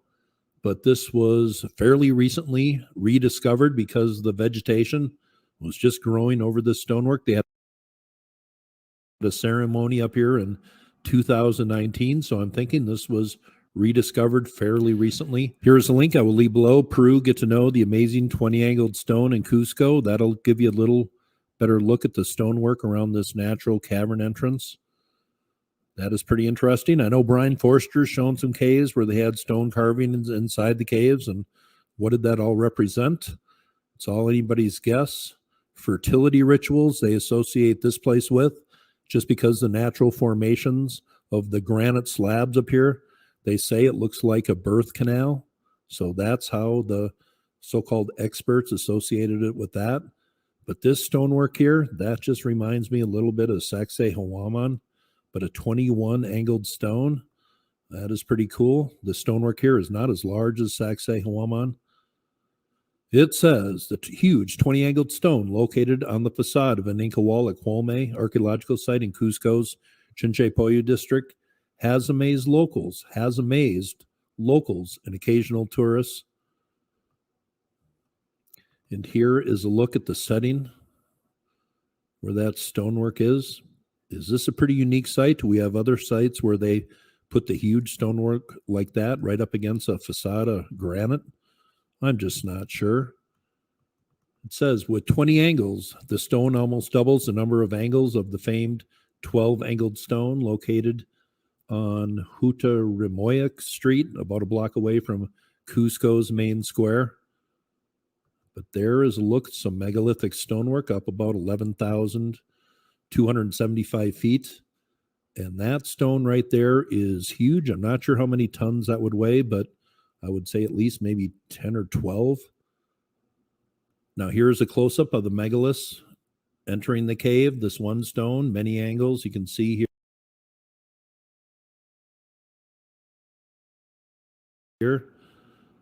but this was fairly recently rediscovered because the vegetation was just growing over this stonework. They had a ceremony up here in 2019, so I'm thinking this was rediscovered fairly recently. Here's a link I will leave below. Peru, get to know the amazing 20-angled stone in Cusco. That'll give you a little better look at the stonework around this natural cavern entrance. That is pretty interesting. I know Brian Forster's shown some caves where they had stone carvings inside the caves, and what did that all represent? It's all anybody's guess. Fertility rituals they associate this place with, just because the natural formations of the granite slabs up here, they say it looks like a birth canal. So that's how the so-called experts associated it with that. But this stonework here, that just reminds me a little bit of Sacsayhuaman, but a 21-angled stone. That is pretty cool. The stonework here is not as large as Sacsayhuaman. It says the huge 20-angled stone located on the facade of an Inca wall at Cuolme archaeological site in Cusco's Chinchaypoyo district has amazed locals and occasional tourists. And here is a look at the setting where that stonework is. Is this a pretty unique site? Do we have other sites where they put the huge stonework like that right up against a facade of granite? I'm just not sure. It says with 20 angles, the stone almost doubles the number of angles of the famed 12-angled stone located on Hutarimoyak Street, about a block away from Cusco's main square. But there is a look at some megalithic stonework up about 11,275 feet. And that stone right there is huge. I'm not sure how many tons that would weigh, but I would say at least maybe 10 or 12. Now here's a close-up of the megaliths entering the cave. This one stone, many angles. You can see here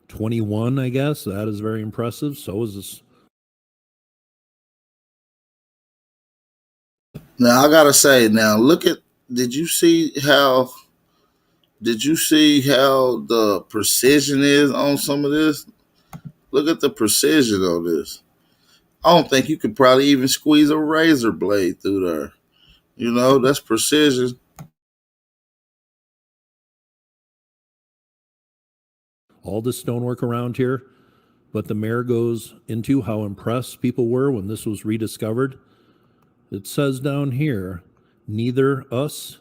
21, I guess. That is very impressive. So is this. Now I gotta say, now look at, did you see how the precision is on some of this? Look at the precision on this. I don't think you could probably even squeeze a razor blade through there. You know, that's precision. All the stonework around here, but the mayor goes into how impressed people were when this was rediscovered. It says down here, neither us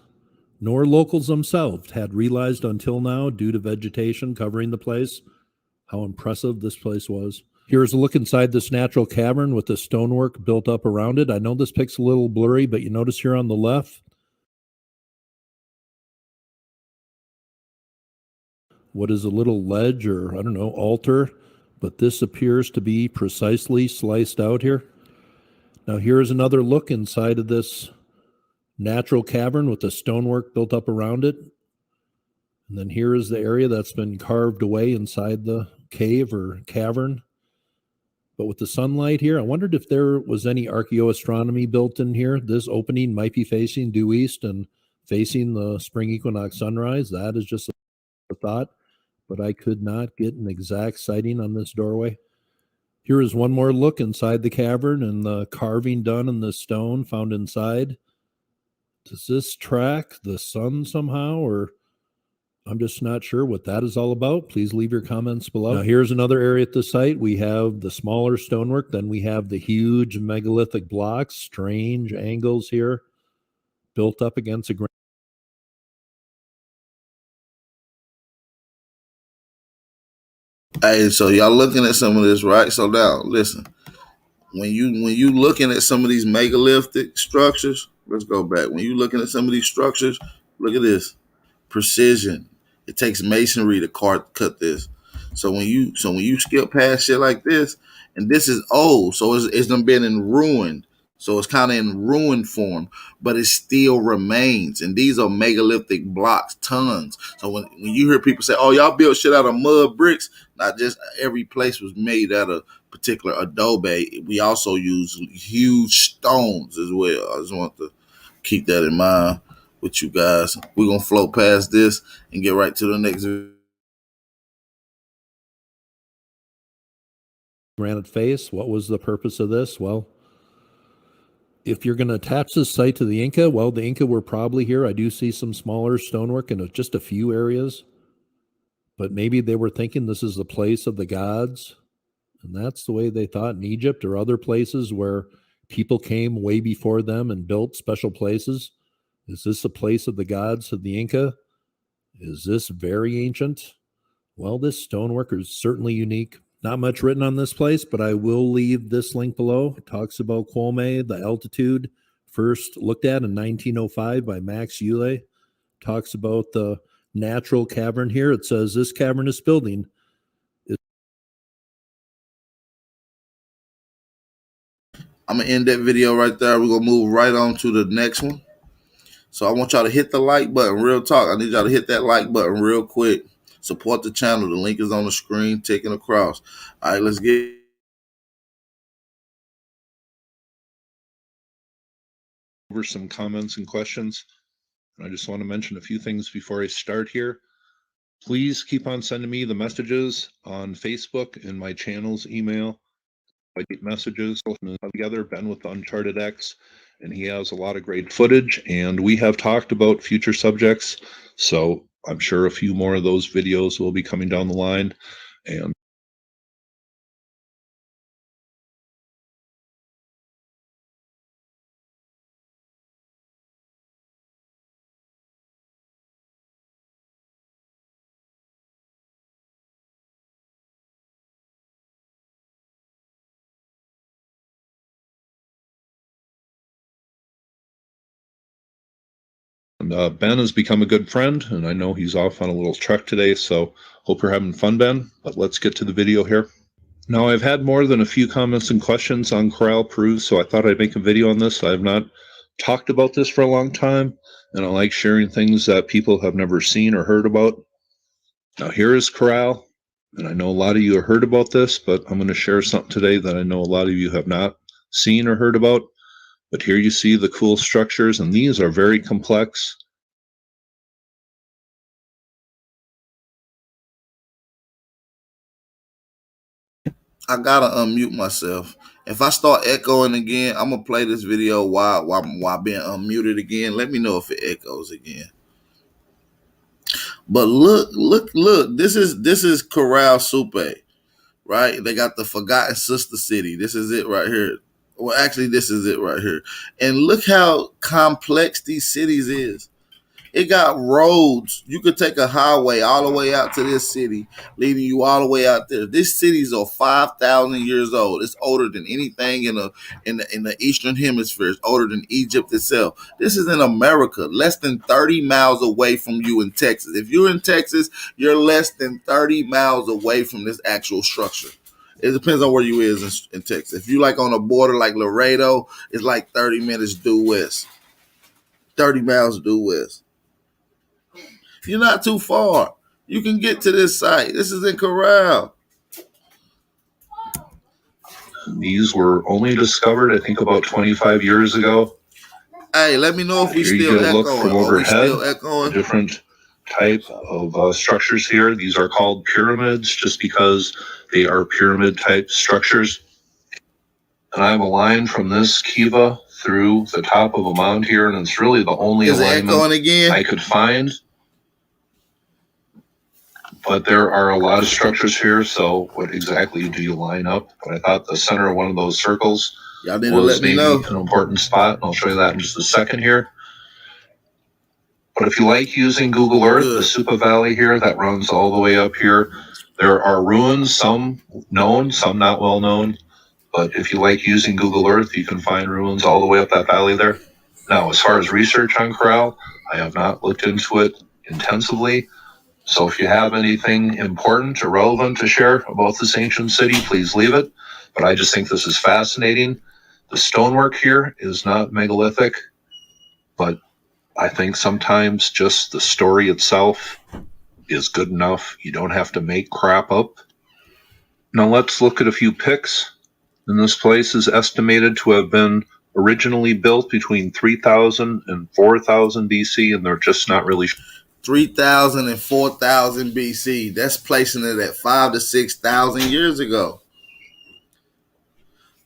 nor locals themselves had realized until now, due to vegetation covering the place, how impressive this place was. Here's a look inside this natural cavern with the stonework built up around it. I know this pic's a little blurry, but you notice here on the left, what is a little ledge or, I don't know, altar, but this appears to be precisely sliced out here. Now here's another look inside of this natural cavern with the stonework built up around it. And then here is the area that's been carved away inside the cave or cavern. But with the sunlight here, I wondered if there was any archaeoastronomy built in here. This opening might be facing due east and facing the spring equinox sunrise. That is just a thought, but I could not get an exact sighting on this doorway. Here is one more look inside the cavern and the carving done in the stone found inside. Does this track the sun somehow, or I'm just not sure what that is all about. Please leave your comments below. Now here's another area at the site. We have the smaller stonework, then we have the huge megalithic blocks, strange angles here, built up against a granite. Hey, so y'all looking at some of this, right? So now, listen. When you looking at some of these megalithic structures, let's go back. When you looking at some of these structures, look at this precision. It takes masonry to cut this. So when you skip past shit like this, and this is old, so it's done been in ruined. So it's kind of in ruin form, but it still remains. And these are megalithic blocks, tons. So when you hear people say, oh, y'all built shit out of mud bricks, not just every place was made out of particular adobe. We also use huge stones as well. I just want to keep that in mind with you guys. We're going to float past this and get right to the next video. Granite face. What was the purpose of this? Well, if you're going to attach this site to the Inca, well, the Inca were probably here. I do see some smaller stonework in just a few areas, but maybe they were thinking this is the place of the gods, and that's the way they thought in Egypt or other places where people came way before them and built special places. Is this a place of the gods of the Inca? Is this very ancient? Well, this stonework is certainly unique. Not much written on this place, but I will leave this link below. It talks about Kwame, the altitude, first looked at in 1905 by Max Euler. Talks about the natural cavern here. It says this cavernous building is... I'm going to end that video right there. We're going to move right on to the next one. So I want y'all to hit the like button. Real talk. I need y'all to hit that like button real quick. Support the channel. The link is on the screen, ticking across. All right, let's get over some comments and questions. And I just want to mention a few things before I start here. Please keep on sending me the messages on Facebook and my channel's email. I get messages together, Ben with the Uncharted X, and he has a lot of great footage, and we have talked about future subjects, so I'm sure a few more of those videos will be coming down the line. And Ben has become a good friend, and I know he's off on a little trek today, so hope you're having fun, Ben. But let's get to the video here. Now, I've had more than a few comments and questions on Corral, Peru, so I thought I'd make a video on this. I have not talked about this for a long time, and I like sharing things that people have never seen or heard about. Now, here is Corral, and I know a lot of you have heard about this, but I'm going to share something today that I know a lot of you have not seen or heard about. But here you see the cool structures, and these are very complex. I gotta unmute myself. If I start echoing again, I'm gonna play this video while being unmuted again. Let me know if it echoes again. But look! This is Corral Supe, right? They got the Forgotten Sister City. This is it right here. Well, actually, this is it right here. And look how complex these cities is. It got roads. You could take a highway all the way out to this city, leading you all the way out there. This cities are 5,000 years old. It's older than anything in the Eastern Hemisphere. It's older than Egypt itself. This is in America, less than 30 miles away from you in Texas. If you're in Texas, you're less than 30 miles away from this actual structure. It depends on where you is in Texas. If you like on a border like Laredo, it's like 30 minutes due west. 30 miles due west. You're not too far. You can get to this site. This is in Corral. These were only discovered, I think, about 25 years ago. Hey, let me know if we still echoing. Look from overhead, different type of structures here. These are called pyramids just because they are pyramid type structures. And I have a line from this kiva through the top of a mound here, and it's really the only alignment I could find. But there are a lot of structures here, so what exactly do you line up? But I thought the center of one of those circles was maybe an important spot. I'll show you that in just a second here. But if you like using Google Earth, the Supa Valley here that runs all the way up here, there are ruins, some known, some not well known. But if you like using Google Earth, you can find ruins all the way up that valley there. Now, as far as research on Corral, I have not looked into it intensively. So if you have anything important or relevant to share about this ancient city, please leave it. But I just think this is fascinating The stonework here is not megalithic, but I think sometimes just the story itself is good enough. You don't have to make crap up. Now let's look at a few pics. And this place is estimated to have been originally built between 3000 and 4000 BC, and they're just not really 3000 and 4000 BC. That's placing it at 5,000 to 6,000 years ago.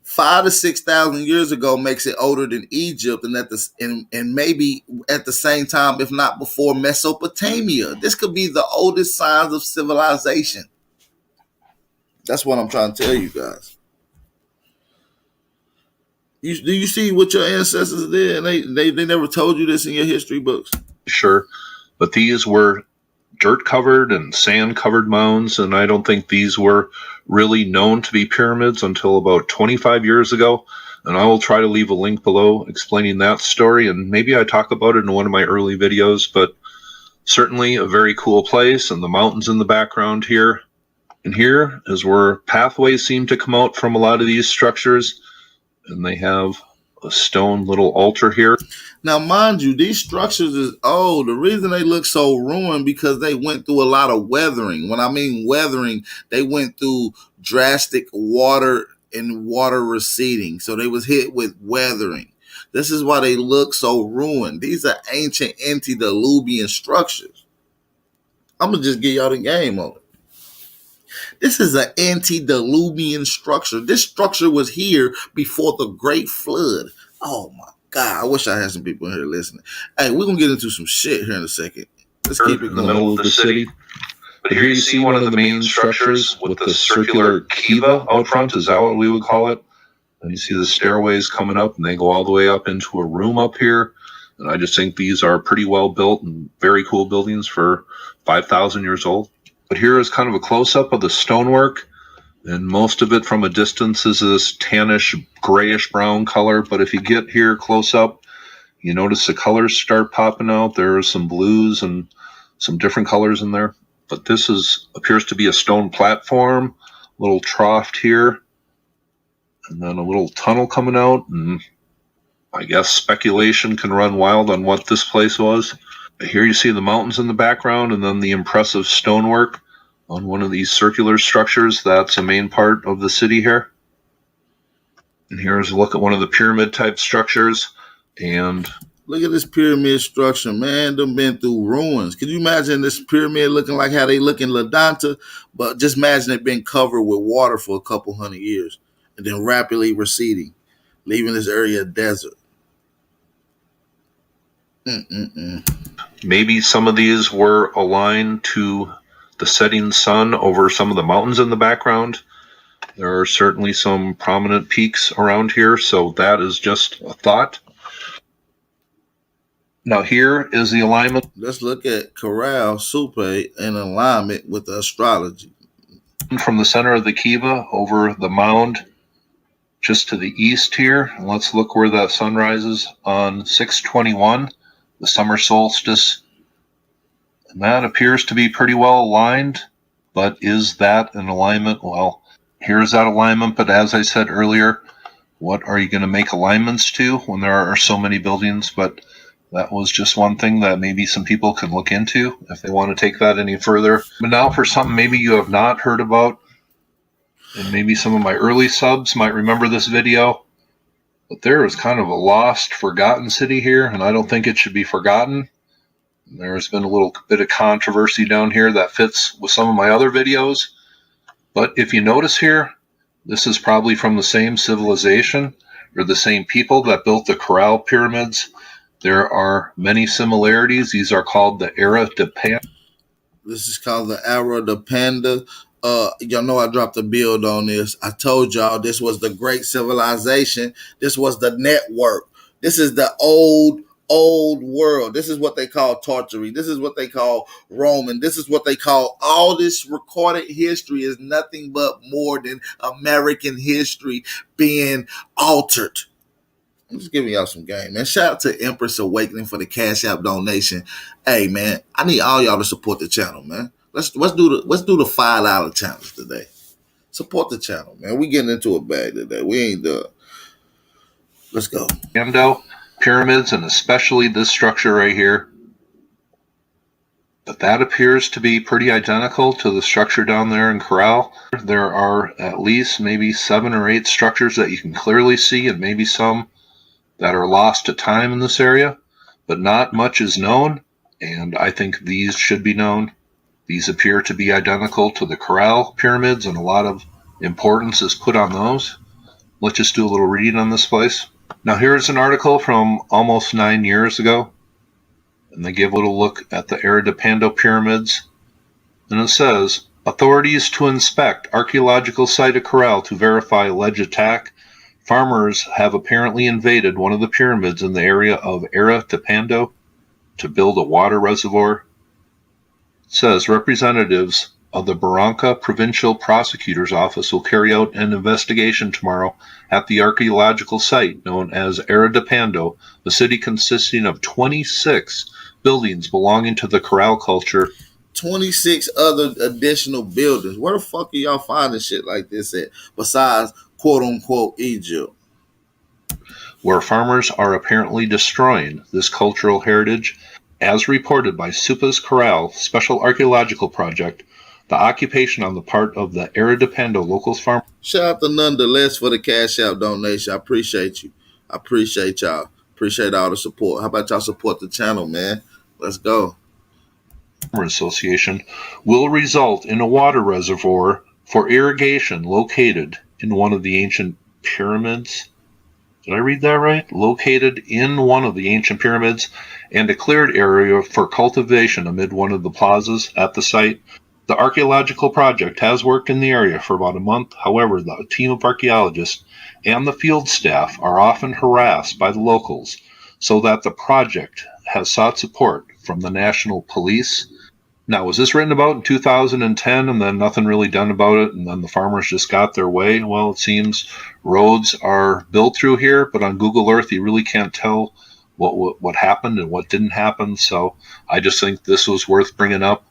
5,000 to 6,000 years ago makes it older than Egypt, and maybe at the same time, if not before, Mesopotamia. This could be the oldest signs of civilization. That's what I'm trying to tell you guys. Do you see what your ancestors did? And they never told you this in your history books. sure, but these were dirt covered and sand covered mounds, and I don't think these were really known to be pyramids until about 25 years ago. And I will try to leave a link below explaining that story, and maybe I talk about it in one of my early videos, but certainly a very cool place, and the mountains in the background here. And here is where pathways seem to come out from a lot of these structures, and they have a stone little altar here. Now, mind you, these structures is old. The reason they look so ruined because they went through a lot of weathering. When I mean weathering, they went through drastic water and water receding. So they was hit with weathering. This is why they look so ruined. These are ancient antediluvian structures. I'm going to just give y'all the game on it. This is an antediluvian structure. This structure was here before the Great Flood. Oh my God, I wish I had some people in here listening. Hey, we're going to get into some shit here in a second. Let's keep it going. In the middle of the city. But here you see one of the main structures with the circular kiva out front. Is that what we would call it? And you see the stairways coming up, and they go all the way up into a room up here. And I just think these are pretty well built and very cool buildings for 5,000 years old. But here is kind of a close-up of the stonework, and most of it from a distance is this tannish, grayish brown color. But if you get here close up, you notice the colors start popping out. There are some blues and some different colors in there. But this appears to be a stone platform, little trough here, and then a little tunnel coming out. And I guess speculation can run wild on what this place was. Here you see the mountains in the background, and then the impressive stonework on one of these circular structures. That's a main part of the city here. And here's a look at one of the pyramid type structures. And look at this pyramid structure, man. They've been through ruins. Could you imagine this pyramid looking like how they look in Ladanta? But just imagine it being covered with water for a couple hundred years and then rapidly receding, leaving this area a desert. Maybe some of these were aligned to the setting sun over some of the mountains in the background. There are certainly some prominent peaks around here, so that is just a thought. Now here is the alignment. Let's look at Corral Supe in alignment with the astrology. From the center of the kiva over the mound just to the east here. And let's look where that sun rises on 6/21, the summer solstice. And that appears to be pretty well aligned, but is that an alignment? Well, here's that alignment, but as I said earlier, what are you going to make alignments to when there are so many buildings? But that was just one thing that maybe some people can look into if they want to take that any further. But now for something maybe you have not heard about, and maybe some of my early subs might remember this video, but there is kind of a lost, forgotten city here, and I don't think it should be forgotten. There's been a little bit of controversy down here that fits with some of my other videos. But if you notice here, this is probably from the same civilization or the same people that built the Corral pyramids. There are many similarities. These are called the Era de Panda. This is called the Era de Panda. Y'all know I dropped a build on this. I told y'all this was the great civilization. This was the network. This is the old world. This is what they call Tartary. This is what they call Roman. This is what they call all this recorded history is nothing but more than American history being altered. I'm just giving y'all some game, man. Shout out to Empress Awakening for the Cash App donation. Hey, man, I need all y'all to support the channel, man. Let's do the $5 challenge today. Support the channel, man. We getting into a bag today. We ain't done. Let's go. Ando pyramids, and especially this structure right here. But that appears to be pretty identical to the structure down there in Corral. There are at least maybe 7 or 8 structures that you can clearly see, and maybe some that are lost to time in this area, but not much is known, and I think these should be known. These appear to be identical to the Corral pyramids, and a lot of importance is put on those. Let's just do a little reading on this place. Now here's an article from almost 9 years ago, and they give a little look at the Aridapando pyramids, and it says, authorities to inspect archaeological site of Corral to verify alleged attack. Farmers have apparently invaded one of the pyramids in the area of Aridapando to build a water reservoir. It says representatives of the Barranca Provincial Prosecutor's Office will carry out an investigation tomorrow at the archaeological site known as Aridapando, a city consisting of 26 buildings belonging to the Corral culture. 26 other additional buildings. Where the fuck are y'all finding shit like this at? Besides, quote unquote, Egypt. Where farmers are apparently destroying this cultural heritage. As reported by SUPA's Corral Special Archaeological Project, the occupation on the part of the Aridapando locals farm. Shout out to Nonetheless for the Cash App donation. I appreciate you. I appreciate y'all. Appreciate all the support. How about y'all support the channel, man? Let's go. Association will result in a water reservoir for irrigation located in one of the ancient pyramids. Did I read that right? Located in one of the ancient pyramids, and a cleared area for cultivation amid one of the plazas at the site. The archaeological project has worked in the area for about a month. However, the team of archaeologists and the field staff are often harassed by the locals, so that the project has sought support from the National Police. Now, was this written about in 2010 and then nothing really done about it, and then the farmers just got their way? Well, it seems roads are built through here, but on Google Earth you really can't tell what happened and what didn't happen. So I just think this was worth bringing up,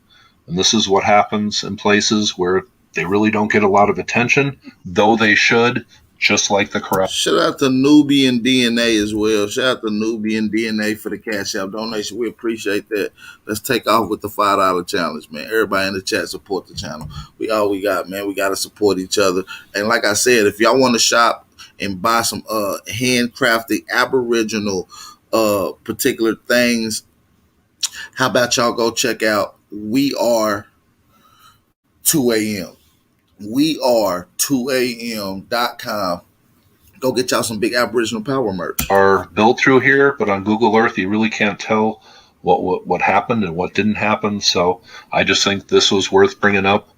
and this is what happens in places where they really don't get a lot of attention, though they should, just like the Corral. Shout out to Nubian DNA as well. Shout out to Nubian DNA for the Cash App donation. We appreciate that. Let's take off with the $5 challenge, man. Everybody in the chat support the channel. We all we got, man. We got to support each other. And like I said, if y'all want to shop and buy some handcrafted Aboriginal particular things, how about y'all go check out We Are 2 a.m. We Are 2am.com. Go get y'all some big Aboriginal Power merch. Are built through here, but on Google Earth you really can't tell what happened and what didn't happen. So I just think this was worth bringing up,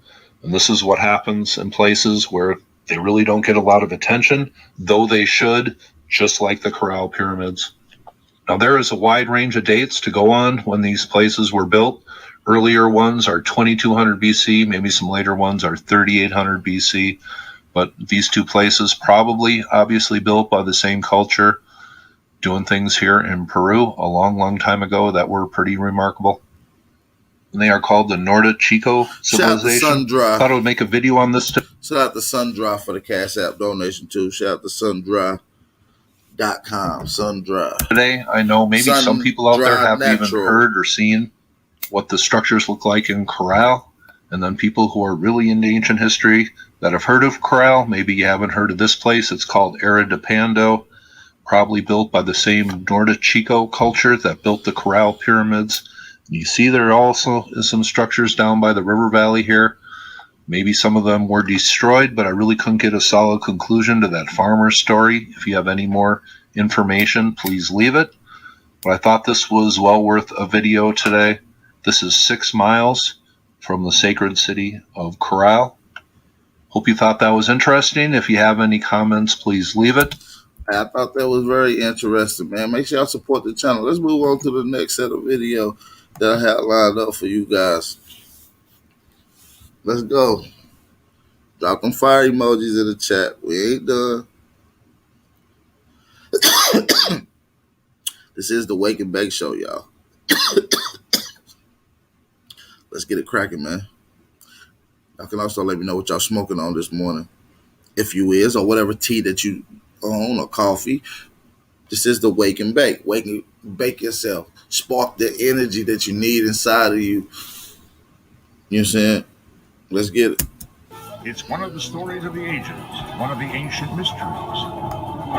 and this is what happens in places where they really don't get a lot of attention, though they should, just like the Corral pyramids. Now there is a wide range of dates to go on when these places were built. Earlier ones are 2200 BC, maybe some later ones are 3800 BC. But these two places probably obviously built by the same culture, doing things here in Peru a long, long time ago that were pretty remarkable. And they are called the Norte Chico civilization. I thought I would make a video on this too. Shout out to Sundry for the Cash App donation too. Shout out to Sundry.com. Sundry. Today, I know maybe some people out there haven't even heard or seen what the structures look like in Corral. And then people who are really into ancient history that have heard of Corral, maybe you haven't heard of this place. It's called Aridapando, probably built by the same Norte Chico culture that built the Corral pyramids. And you see there also is some structures down by the river valley here. Maybe some of them were destroyed, but I really couldn't get a solid conclusion to that farmer's story. If you have any more information, please leave it. But I thought this was well worth a video today. This is 6 miles from the sacred city of Corral. Hope you thought that was interesting. If you have any comments, please leave it. I thought that was very interesting, man. Make sure y'all support the channel. Let's move on to the next set of video that I had lined up for you guys. Let's go. Drop them fire emojis in the chat. We ain't done. This is the Wake and Bake Show, y'all. Let's get it cracking, man. Y'all can also let me know what y'all smoking on this morning, if you is, or whatever tea that you own, or coffee. This is the wake and bake. Wake and bake yourself. Spark the energy that you need inside of you. You know what I'm saying? Let's get it. It's one of the stories of the ages, one of the ancient mysteries.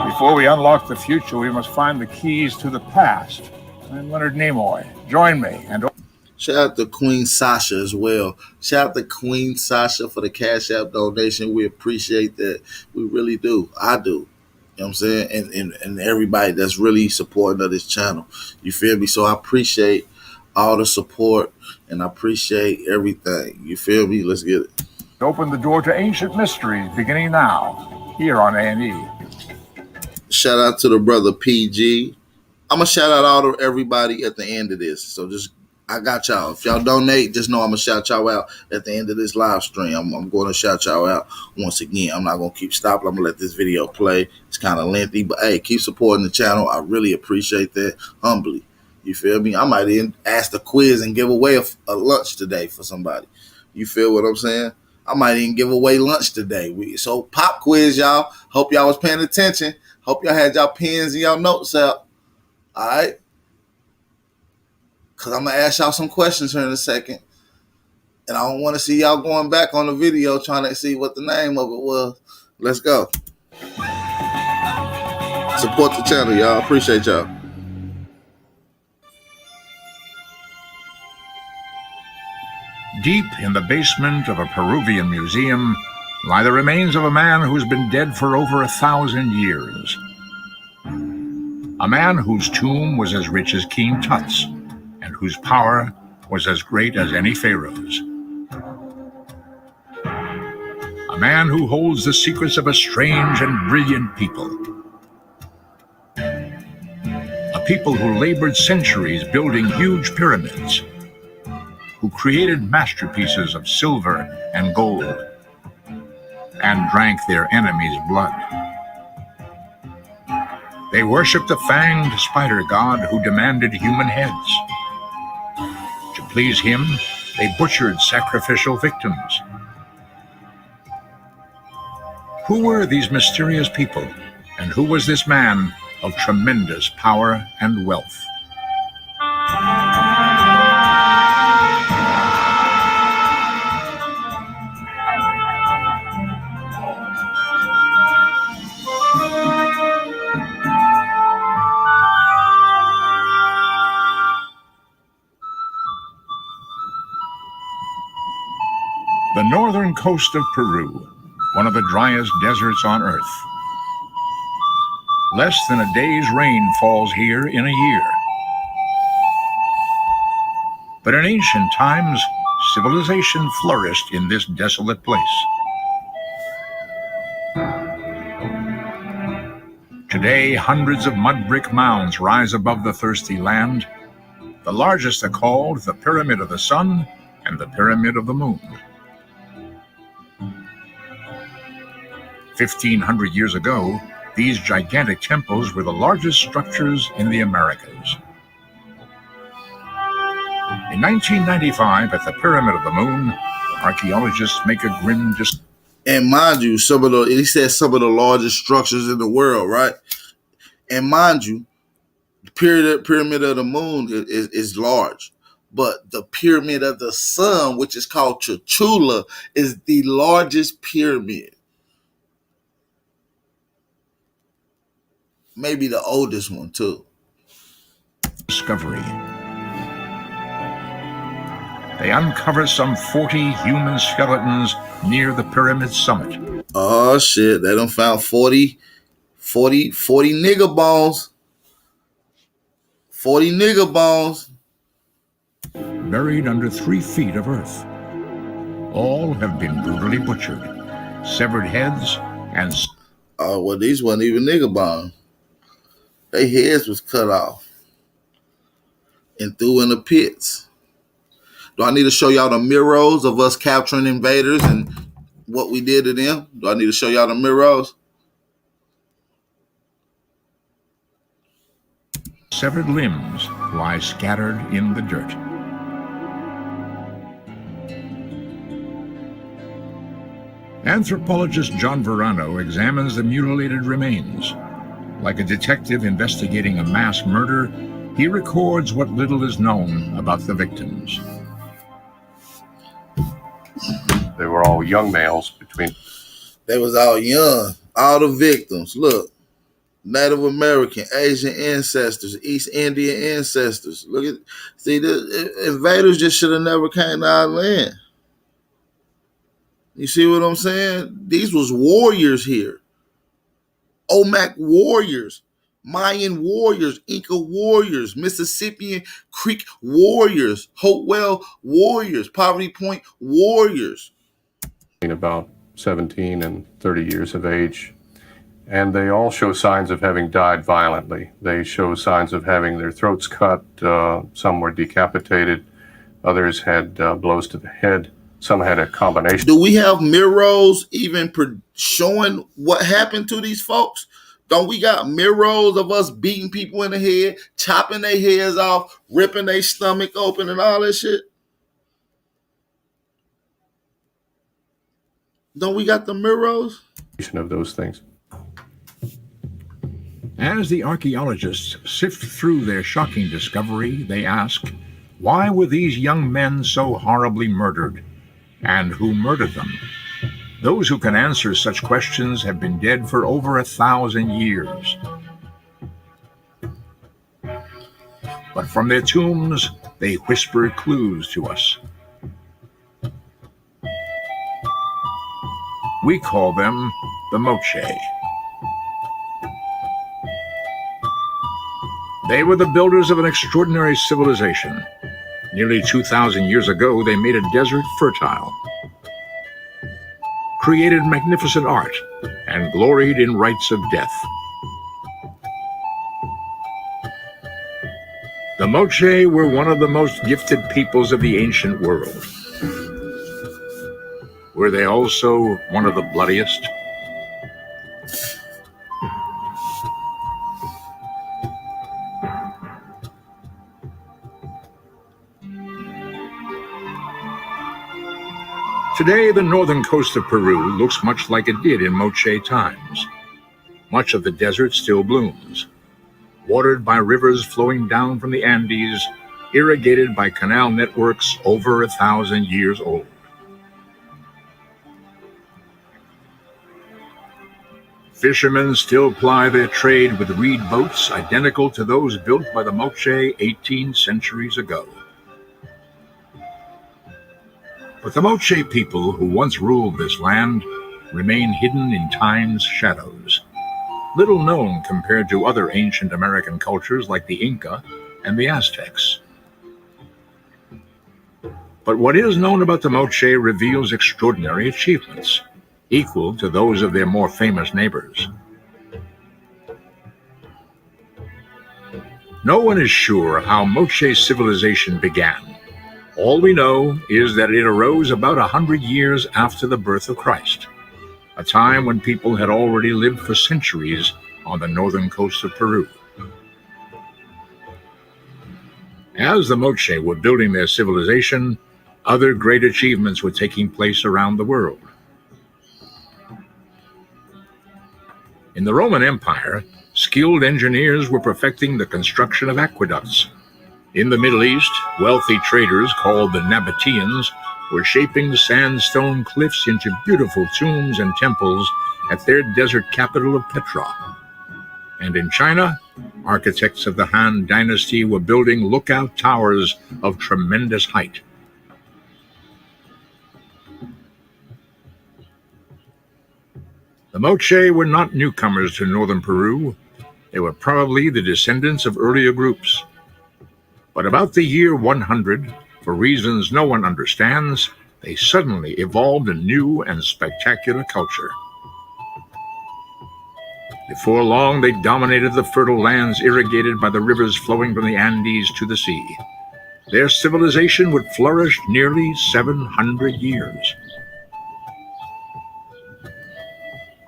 Before we unlock the future, we must find the keys to the past. I'm Leonard Nimoy. Join me and... Shout out to Queen Sasha as well. Shout out to Queen Sasha for the Cash App donation. We appreciate that. We really do. I do. You know what I'm saying? And everybody that's really supporting of this channel. You feel me? So I appreciate all the support and I appreciate everything. You feel me? Let's get it. Open the door to ancient mysteries beginning now here on A&E. Shout out to the brother PG. I'm going to shout out all of everybody at the end of this. So just, I got y'all. If y'all donate, just know I'm going to shout y'all out at the end of this live stream. I'm going to shout y'all out once again. I'm not going to keep stopping. I'm going to let this video play. It's kind of lengthy, but hey, keep supporting the channel. I really appreciate that humbly. You feel me? I might even ask the quiz and give away a lunch today for somebody. You feel what I'm saying? I might even give away lunch today. So pop quiz, y'all. Hope y'all was paying attention. Hope y'all had y'all pens and y'all notes out. All right? Because I'm going to ask y'all some questions here in a second. And I don't want to see y'all going back on the video trying to see what the name of it was. Let's go. Support the channel, y'all. Appreciate y'all. Deep in the basement of a Peruvian museum lie the remains of a man who's been dead for over 1,000 years. A man whose tomb was as rich as King Tut's and whose power was as great as any pharaoh's. A man who holds the secrets of a strange and brilliant people. A people who labored centuries building huge pyramids, who created masterpieces of silver and gold and drank their enemies' blood. They worshipped the fanged spider god who demanded human heads. To please him, they butchered sacrificial victims. Who were these mysterious people, and who was this man of tremendous power and wealth? The northern coast of Peru, one of the driest deserts on Earth. Less than a day's rain falls here in a year. But in ancient times, civilization flourished in this desolate place. Today, hundreds of mud brick mounds rise above the thirsty land. The largest are called the Pyramid of the Sun and the Pyramid of the Moon. 1,500 years ago, these gigantic temples were the largest structures in the Americas. In 1995, at the Pyramid of the Moon, archaeologists make a grim discovery. And mind you, he said some of the largest structures in the world, right? And mind you, the Pyramid of the Moon is large. But the Pyramid of the Sun, which is called Chula, is the largest pyramid. Maybe the oldest one, too. Discovery. They uncover some 40 human skeletons near the pyramid summit. Oh, shit. They done found 40 nigger bones. 40 nigger bones. Buried under 3 feet of earth. All have been brutally butchered. Severed heads and... Oh, well, these weren't even nigger bones. Their heads was cut off and threw in the pits. Do I need to show y'all the mirrors of us capturing invaders and what we did to them? Do I need to show y'all the mirrors? Severed limbs lie scattered in the dirt. Anthropologist John Verano examines the mutilated remains. Like a detective investigating a mass murder, he records what little is known about the victims. They were all young males between. They was all young. All the victims. Look, Native American, Asian ancestors, East Indian ancestors. Look at, see, the invaders just should have never came to our land. You see what I'm saying? These was warriors here. Olmec warriors, Mayan warriors, Inca warriors, Mississippian Creek warriors, Hopewell warriors, Poverty Point warriors. About 17 and 30 years of age. And they all show signs of having died violently. They show signs of having their throats cut. Some were decapitated. Others had blows to the head. Some had a combination. Do we have mirrors even showing what happened to these folks? Don't we got mirrors of us beating people in the head, chopping their heads off, ripping their stomach open and all that shit? Don't we got the mirrors? Of those things. As the archaeologists sift through their shocking discovery, they ask, why were these young men so horribly murdered? And who murdered them? Those who can answer such questions have been dead for over 1,000 years. But from their tombs, they whisper clues to us. We call them the Moche. They were the builders of an extraordinary civilization. Nearly 2,000 years ago, they made a desert fertile, created magnificent art, and gloried in rites of death. The Moche were one of the most gifted peoples of the ancient world. Were they also one of the bloodiest? Today, the northern coast of Peru looks much like it did in Moche times. Much of the desert still blooms, watered by rivers flowing down from the Andes, irrigated by canal networks over 1,000 years old. Fishermen still ply their trade with reed boats identical to those built by the Moche 18 centuries ago. But the Moche people who once ruled this land remain hidden in time's shadows, little known compared to other ancient American cultures like the Inca and the Aztecs. But what is known about the Moche reveals extraordinary achievements, equal to those of their more famous neighbors. No one is sure how Moche civilization began. All we know is that it arose about 100 years after the birth of Christ, a time when people had already lived for centuries on the northern coast of Peru. As the Moche were building their civilization, other great achievements were taking place around the world. In the Roman Empire, skilled engineers were perfecting the construction of aqueducts. In the Middle East, wealthy traders called the Nabateans were shaping sandstone cliffs into beautiful tombs and temples at their desert capital of Petra. And in China, architects of the Han Dynasty were building lookout towers of tremendous height. The Moche were not newcomers to northern Peru. They were probably the descendants of earlier groups. But about the year 100, for reasons no one understands, they suddenly evolved a new and spectacular culture. Before long, they dominated the fertile lands irrigated by the rivers flowing from the Andes to the sea. Their civilization would flourish nearly 700 years.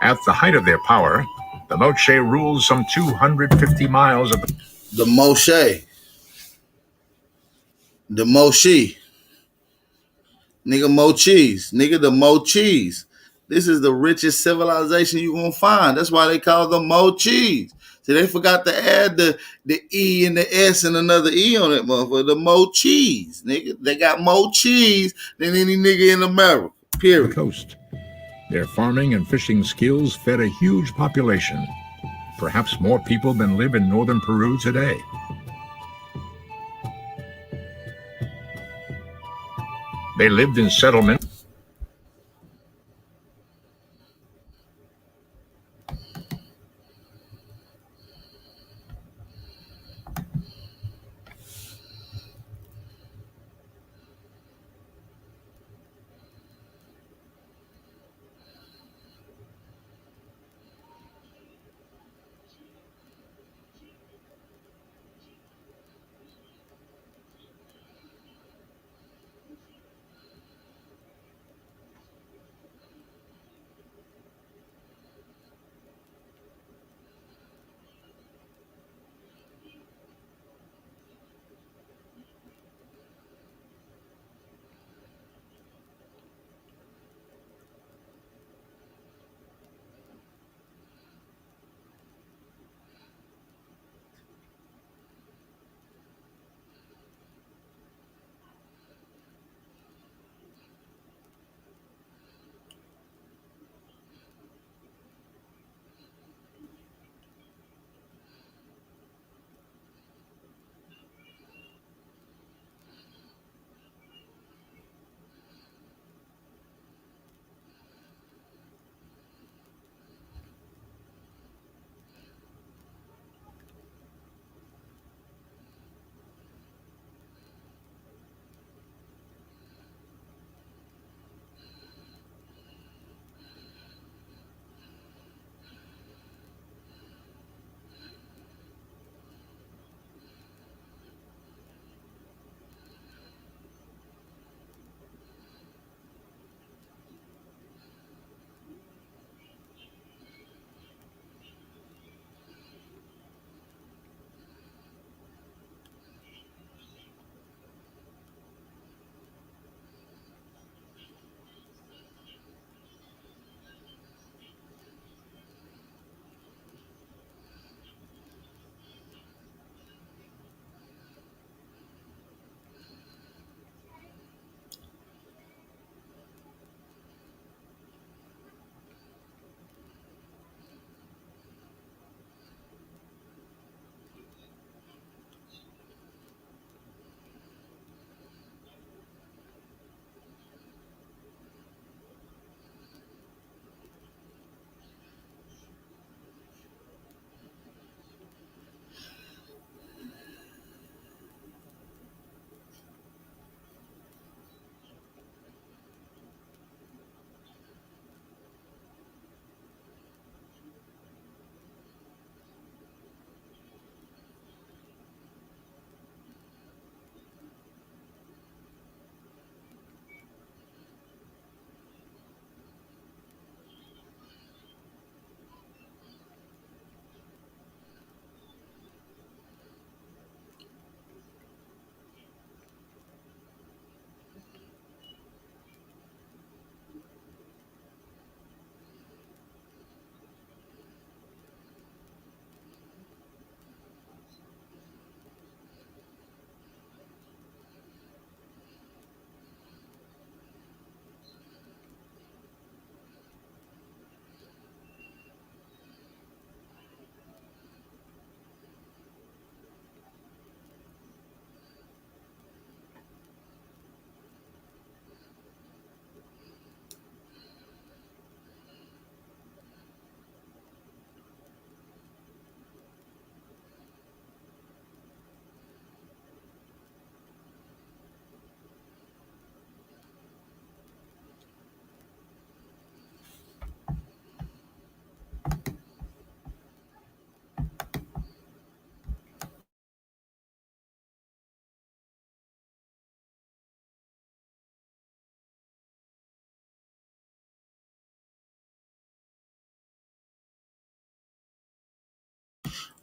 At the height of their power, the Moche ruled some 250 miles of the Moche. The Moche. Nigga, Mochis. Nigga, the Mochis. This is the richest civilization you're going to find. That's why they call them Mochis. See, they forgot to add the E and the S and another E on it, motherfucker. The more cheese, nigga. They got more cheese than any nigga in America, period. The coast. Their farming and fishing skills fed a huge population, perhaps more people than live in northern Peru today. They lived in settlements.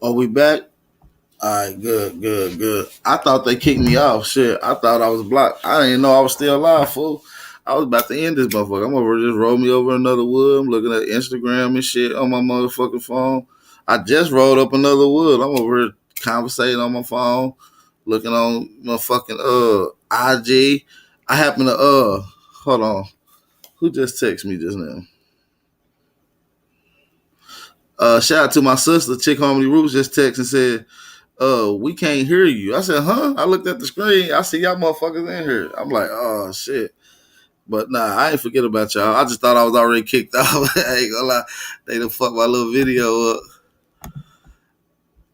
Are we back? All right, good. I thought they kicked me off. Shit, I thought I was blocked. I didn't know I was still alive, fool. I was about to end this motherfucker. I'm over just roll me over another wood. I'm looking at Instagram and shit on my motherfucking phone. I just rolled up another wood. I'm over here conversating on my phone, looking on my fucking IG. I happen to hold on. Who just texted me just now? Shout out to my sister, Chick Harmony Roots, just texted and said, we can't hear you. I said, huh? I looked at the screen. I see y'all motherfuckers in here. I'm like, oh shit. But nah, I ain't forget about y'all. I just thought I was already kicked off. I ain't gonna lie. They done fucked my little video up.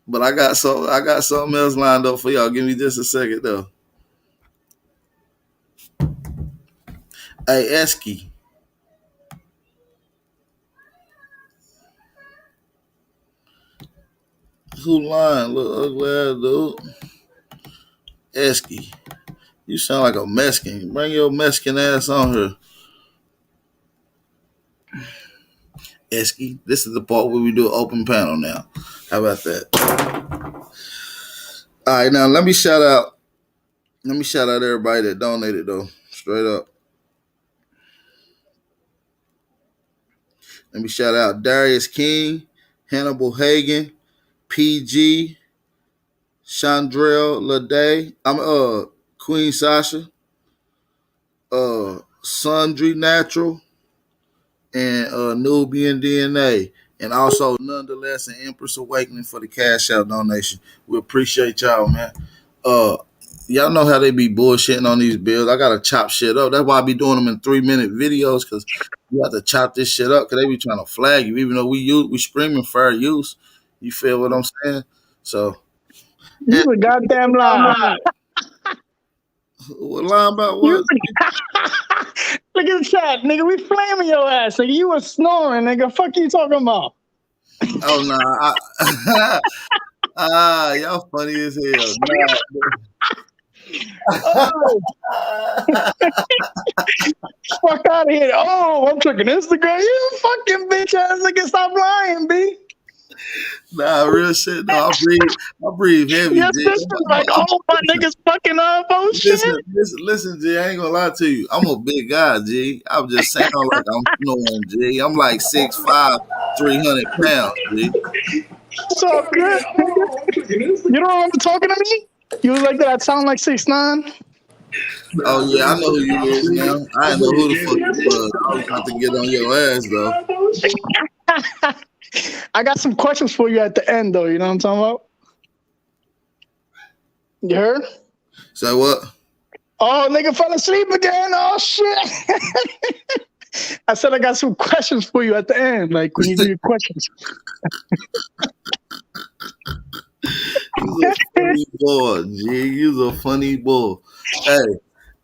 But I got something else lined up for y'all. Give me just a second though. Hey, Esky. Who lying, little ugly ass dude? Esky. You sound like a Mexican. Bring your Mexican ass on here. Esky, this is the part where we do an open panel now. How about that? All right, now let me shout out everybody that donated though. Straight up. Let me shout out Darius King, Hannibal Hagan, PG, Chandrell Lede, Queen Sasha, Sundry Natural, and Nubian DNA. And also, nonetheless, an Empress Awakening for the cash out donation. We appreciate y'all, man. Y'all know how they be bullshitting on these bills. I gotta chop shit up. That's why I be doing them in 3-minute videos, because you have to chop this shit up, because they be trying to flag you, even though we screaming fair use. You feel what I'm saying? So you a goddamn lie. What lying about what? Look at the chat, nigga. We flaming your ass, nigga. You was snoring, nigga. Fuck you talking about? Oh nah. Y'all funny as hell. Nah. Oh. Fuck out of here. Oh, I'm checking Instagram. You fucking bitch ass nigga. Stop lying, B. Nah, real shit. No, I breathe heavy, Your G. sister's like, oh, my niggas fucking up. Oh, shit. Listen, G. I ain't gonna lie to you. I'm a big guy, G. I'm just sound like I'm snoring, G. I'm like 6'5", 300 pounds, G. So good. You don't remember talking to me? You was like that. I sound like 6'9". Oh yeah, I know who you is now. I didn't know who the fuck you was. I was about to get on your ass though. I got some questions for you at the end though. You know what I'm talking about? You heard? Say what? Oh, nigga fell asleep again. Oh shit. I said I got some questions for you at the end, like when you do your questions. You's a funny boy, G. You's a funny boy. Hey,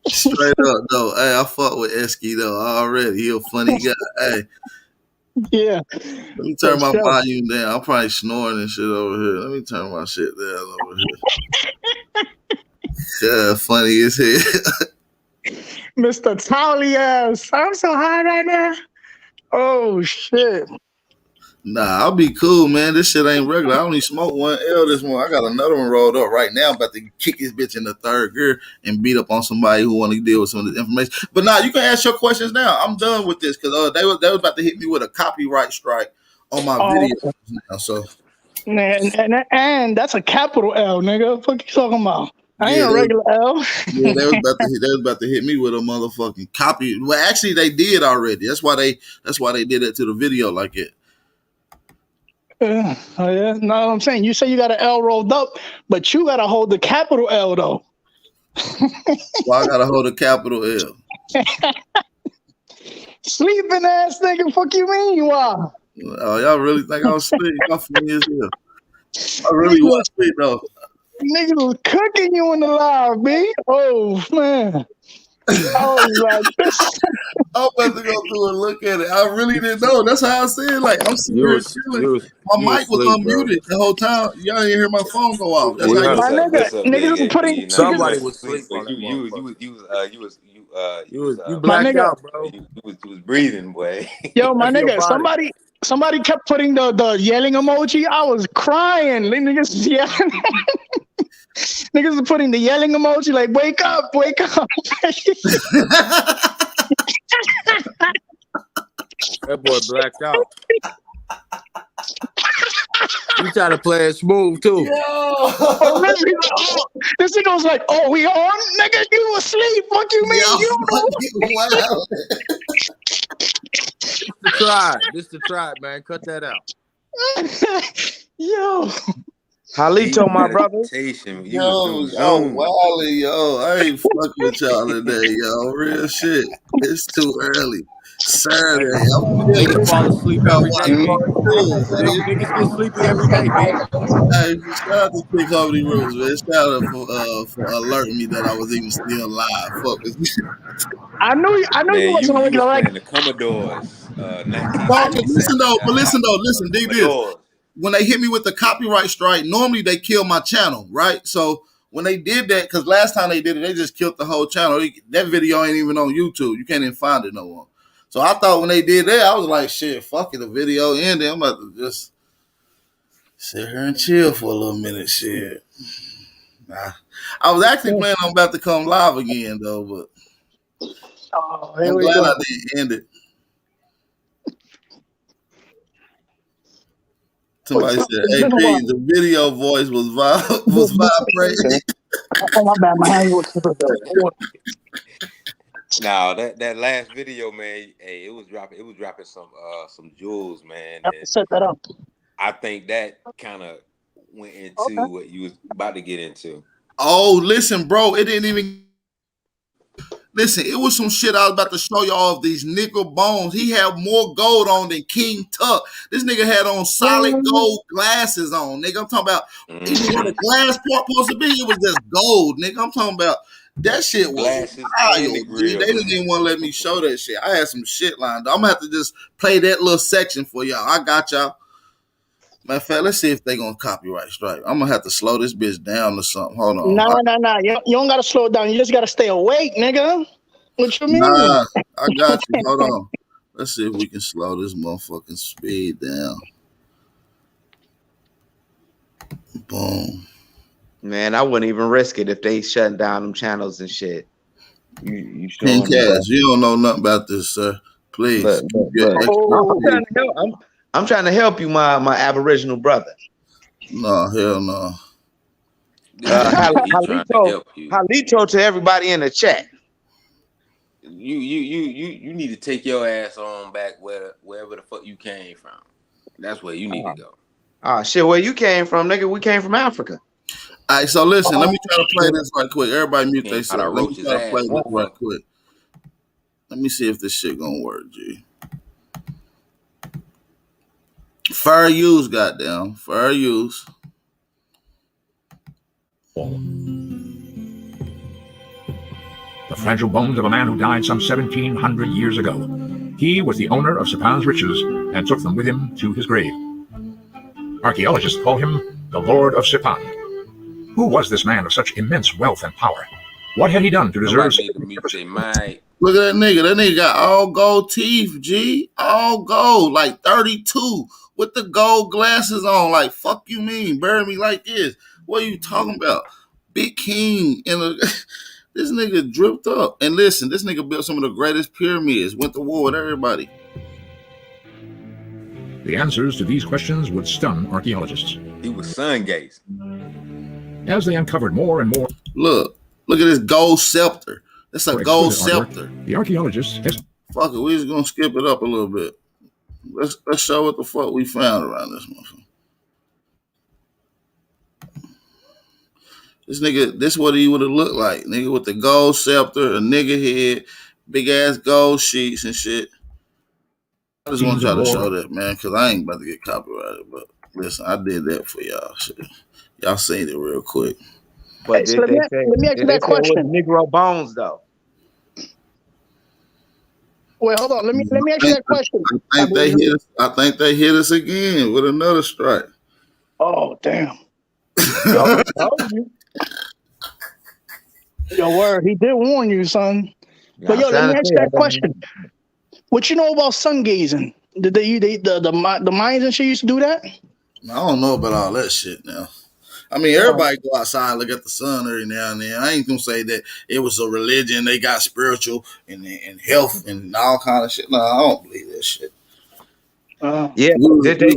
straight up though. Hey, I fuck with Esky though already. He a funny guy. Hey. Yeah. Let me turn my volume down. I'm probably snoring and shit over here. Let me turn my shit down over here. Yeah, funny as hell. Mr. Towley ass. I'm so high right now. Oh shit. Nah, I'll be cool, man. This shit ain't regular. I only smoked one L this morning. I got another one rolled up right now. I'm about to kick this bitch in the third gear and beat up on somebody who want to deal with some of this information. But nah, you can ask your questions now. I'm done with this because they was about to hit me with a copyright strike on my video now. So and that's a capital L, nigga. What the fuck you talking about? I ain't a regular L. Yeah, they was about to hit me with a motherfucking copy. Well, actually, they did already. That's why they did it to the video like it. Oh yeah, no, what I'm saying. You say you got an L rolled up, but you gotta hold the capital L though. Well, I gotta hold a capital L. Sleeping ass nigga, fuck you mean you are? Oh, y'all really think I'm sleep? Y'all funny as hell. I really was sleep though. Niggas was cooking you in the live, B. Oh man. I was like, I'm about to go through and look at it. I really didn't know. That's how I said. Like I'm sitting here chilling. My mic was unmuted the whole time. Y'all didn't hear my phone go off. That's how my niggas was putting somebody was asleep on that you blacked out, bro. You was breathing, boy. Yo, my nigga, somebody kept putting the yelling emoji. I was crying. Niggas yelling. Niggas were putting the yelling emoji like wake up, wake up. That boy blacked out. You try to play it smooth too. Oh, this nigga was like, "Oh, we on, nigga? You asleep? What you mean? You don't know?" This the tribe, man. Cut that out. Yo. Halito, my brother. Yo, Wally, yo. I ain't fucking with y'all today, yo. Real shit. It's too early. Saturday. I'm Niggas fall asleep every day, B. Niggas get sleepy every day, B. Hey, shout out to Big Comedy Rules, man. Shout out for alerting me that I was even still live. Fuck this. I knew you wasn't you gonna was like. playing the Commodores, No, 1977. listen, dig this. When they hit me with the copyright strike, normally they kill my channel, right? So when they did that, because last time they did it, they just killed the whole channel. That video ain't even on YouTube. You can't even find it no more. So I thought when they did that, I was like, shit, fuck it, the video ended. I'm about to just sit here and chill for a little minute, shit. Nah. I was actually planning on about to come live again, though, but I'm glad I didn't end it. Somebody said, "Hey, P, the video voice was vibrating." Oh my bad, my hand was. Now that last video, man, hey, it was dropping some jewels, man. I have to set that up. I think that kind of went into what you was about to get into. Oh, listen, bro, it didn't even. Listen, it was some shit I was about to show y'all of these nickel bones. He had more gold on than King Tut. This nigga had on solid gold glasses on, nigga. I'm talking about even where the glass part supposed to be, it was just gold, nigga. I'm talking about that shit was wild, G. They didn't even want to let me show that shit. I had some shit lined up. I'm gonna have to just play that little section for y'all. I got y'all. Matter of fact, let's see if they gonna copyright strike. I'm gonna have to slow this bitch down or something. Hold on. Nah. You don't gotta slow it down. You just gotta stay awake, nigga. What you mean? Nah, I got you. Hold on. Let's see if we can slow this motherfucking speed down. Boom. Man, I wouldn't even risk it if they shutting down them channels and shit. You King Cash, you don't know nothing about this, sir. Please. I'm trying to help you, my Aboriginal brother. No, hell no. Halito to everybody in the chat. You need to take your ass on back wherever the fuck you came from. That's where you need to go. Ah, shit, where you came from, nigga? We came from Africa. All right, so listen, let me try to play this right quick. Everybody mute themselves. Let me try to play this right quick. Let me see if this shit gonna work, G. Fair use, goddamn. Fair use. The fragile bones of a man who died some 1,700 years ago. He was the owner of Sipan's riches and took them with him to his grave. Archaeologists call him the Lord of Sipan. Who was this man of such immense wealth and power? What had he done to deserve? Look at that nigga. That nigga got all gold teeth, G. All gold, like 32, with the gold glasses on. Like, fuck you mean? Bury me like this. What are you talking about? Big king in a... This nigga dripped up. And listen, this nigga built some of the greatest pyramids. Went to war with everybody. The answers to these questions would stun archaeologists. He was sun gazing. As they uncovered more and more... Look at this gold scepter. That's a gold scepter. The archaeologists... Fuck it, we just gonna skip it up a little bit. Let's show what the fuck we found around this motherfucker. This nigga, this what he would have looked like. Nigga with the gold scepter, a nigga head, big ass gold sheets and shit. I just want to try to show that, man, because I ain't about to get copyrighted. But listen, I did that for y'all. Shit. Y'all seen it real quick. But let me ask you that question. Negro bones, though. Wait, hold on. Let me ask you that question. I think they hit us again with another strike. Oh, damn. Yo, word. He did warn you, son. But yo, let me ask you that question. What you know about sun gazing? Did the Mayans and shit used to do that? I don't know about all that shit now. I mean, everybody go outside and look at the sun every now and then. I ain't gonna say that it was a religion. They got spiritual and health and all kind of shit. No, I don't believe that shit. Yeah, did they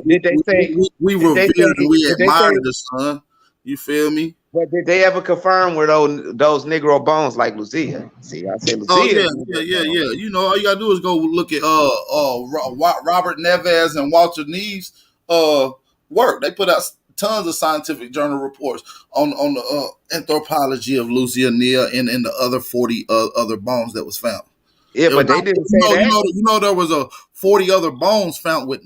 say we did they revered and we say did they say admired the son. You feel me? but did they ever confirm were those Negro bones like Lucia? See, I say Oh Lucia. yeah. You know, all you gotta do is go look at Robert Neves and Walter Neve's work. They put out tons of scientific journal reports on the anthropology of Louisiana and the other 40 other bones that was found. Yeah, but they didn't say that. You know, there was 40 other bones found with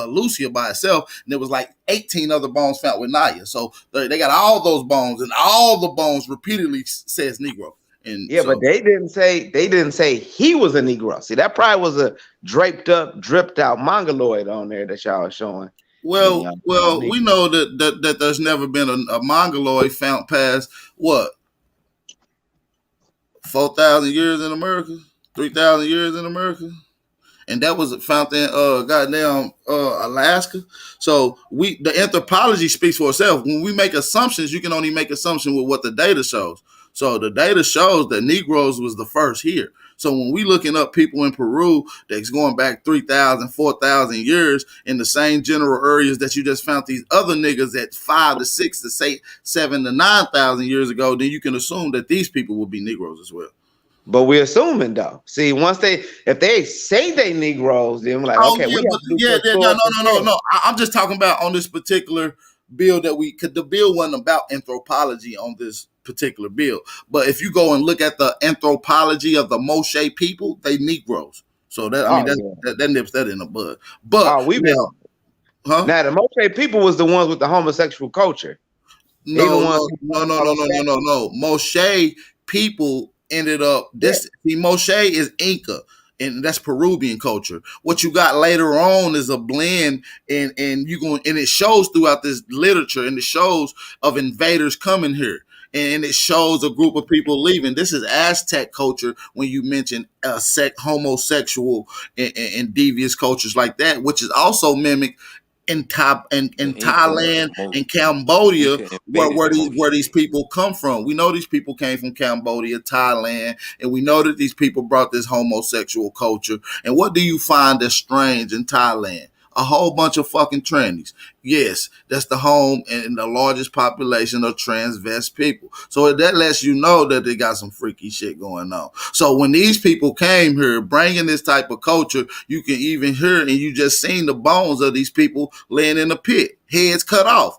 Lucia by itself, and there was like 18 other bones found with Naya. So they got all those bones, and all the bones repeatedly says Negro. And Yeah, so, but they didn't say he was a Negro. See, that probably was a dripped out mongoloid on there that y'all are showing. well, we know that there's never been a mongoloid found past what 4,000 years in America, 3,000 years in America. And that was found in Alaska. So the anthropology speaks for itself. When we make assumptions, you can only make assumptions with what the data shows. So the data shows that Negroes was the first here. So when we looking up people in Peru that's going back 3,000, 4,000 years in the same general areas that you just found these other niggas at 5 to 6 to 7 to 9,000 years ago, then you can assume that these people will be Negroes as well. But we're assuming though. See, if they say they Negroes, then we're like, okay, no. I'm just talking about on this particular bill the bill wasn't about anthropology on this particular bill. But if you go and look at the anthropology of the Moshe people, they Negroes. So that nips that in the bud. But now the Moshe people was the ones with the homosexual culture. No. Moshe people ended up Moshe is Inca, and that's Peruvian culture. What you got later on is a blend, and it shows throughout this literature, and it shows of invaders coming here, and it shows a group of people leaving. This is Aztec culture when you mention homosexual and devious cultures like that, which is also mimicked in Thailand and Cambodia, where these people come from. We know these people came from Cambodia, Thailand, and we know that these people brought this homosexual culture. And what do you find that's strange in Thailand? A whole bunch of fucking trannies. Yes, that's the home and the largest population of transvest people. So that lets you know that they got some freaky shit going on. So when these people came here bringing this type of culture, you can even hear and you just seen the bones of these people laying in a pit, heads cut off,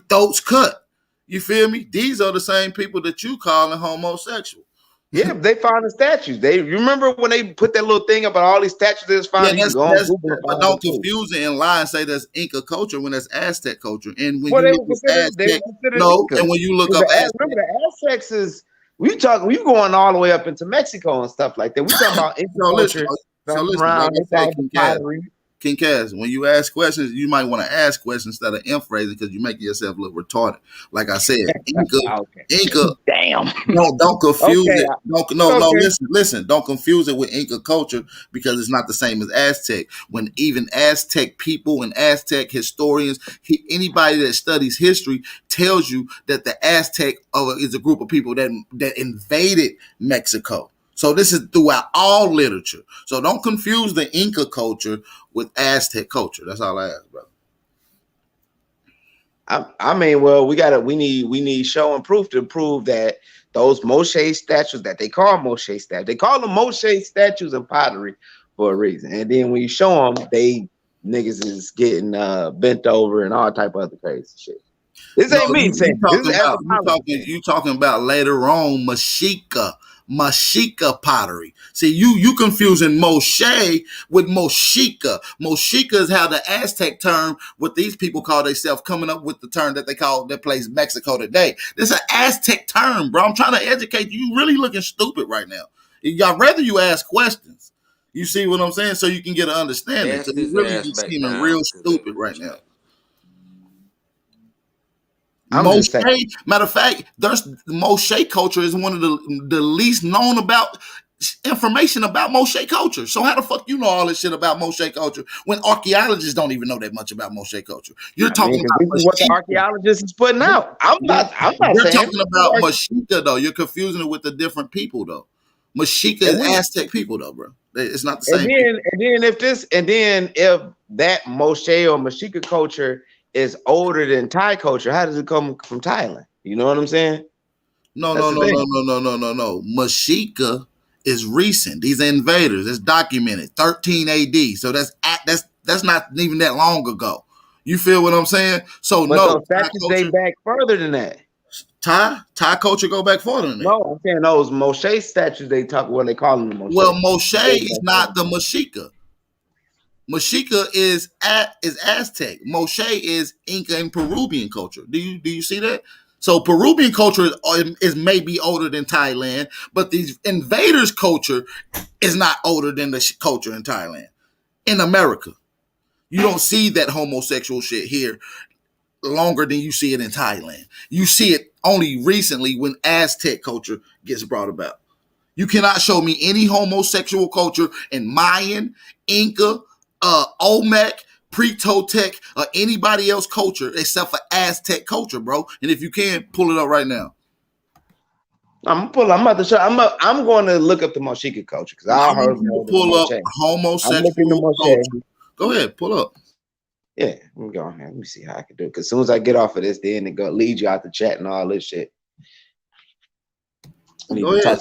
throats cut. You feel me? These are the same people that you calling homosexual. Yeah, they found the statues. You remember when they put that little thing about all these statues that's found? But don't confuse it and lie and say that's Inca culture when that's Aztec culture. And when you look at Aztec, and when you look up Aztec, remember the Aztecs is we going all the way up into Mexico and stuff like that. We talking about Inca culture. King Cass, when you ask questions, you might want to ask questions instead of phrasing because you make yourself look retarded. Like I said, Inca. Damn. No, don't confuse it. Listen. Don't confuse it with Inca culture because it's not the same as Aztec. When even Aztec people and Aztec historians, anybody that studies history tells you that the Aztec is a group of people that invaded Mexico. So this is throughout all literature. So don't confuse the Inca culture with Aztec culture. That's all I ask, brother. I mean, well, we need show and proof to prove that those Moshe statues that they call Moshe statues, they call them Moshe statues and pottery for a reason. And then when you show them, they niggas is getting bent over and all type of other crazy shit. This ain't me saying. You talking about later on Mashika pottery. See, you confusing Moshe with Moshika. Moshika is how the Aztec term, what these people call themselves, coming up with the term that they call that place Mexico today. This is an Aztec term, bro. I'm trying to educate you. You really looking stupid right now. I'd rather you ask questions. You see what I'm saying? So you can get an understanding. So you really seeming real stupid right now. Moshe, matter of fact, Moshe culture is one of the least known about information about Moshe culture. So how the fuck you know all this shit about Moshe culture when archaeologists don't even know that much about Moshe culture? You're talking about what the archaeologists is putting out. I'm not You're talking about Mashika though. You're confusing it with the different people though. Mashika is Aztec people though, bro. It's not the same. And then if that Moshe or Mashika culture is older than Thai culture, how does it come from Thailand? You know what I'm saying? No. Mashika is recent. These are invaders. It's documented 13 AD. So that's not even that long ago. You feel what I'm saying? So but those statues date back further than that. Thai culture go back further than that. No, I'm saying those Moshe statues they call them Moshe. Well, Moshe is not the Mashika. Mashika is Aztec. Moshe is Inca and Peruvian culture. Do you see that? So Peruvian culture is maybe older than Thailand, but these invaders' culture is not older than the culture in Thailand. In America, you don't see that homosexual shit here longer than you see it in Thailand. You see it only recently when Aztec culture gets brought about. You cannot show me any homosexual culture in Mayan, Inca, Olmec, pre-Toltec, or anybody else culture except for Aztec culture, bro. And if you can, pull it up right now. I'm about to show. I'm going to look up the Moshika culture because I heard pull up homosexual culture. Go ahead, pull up. Yeah, let me go on here. Let me see how I can do it. Because as soon as I get off of this, then it go lead you out the chat and all this shit. Go ahead.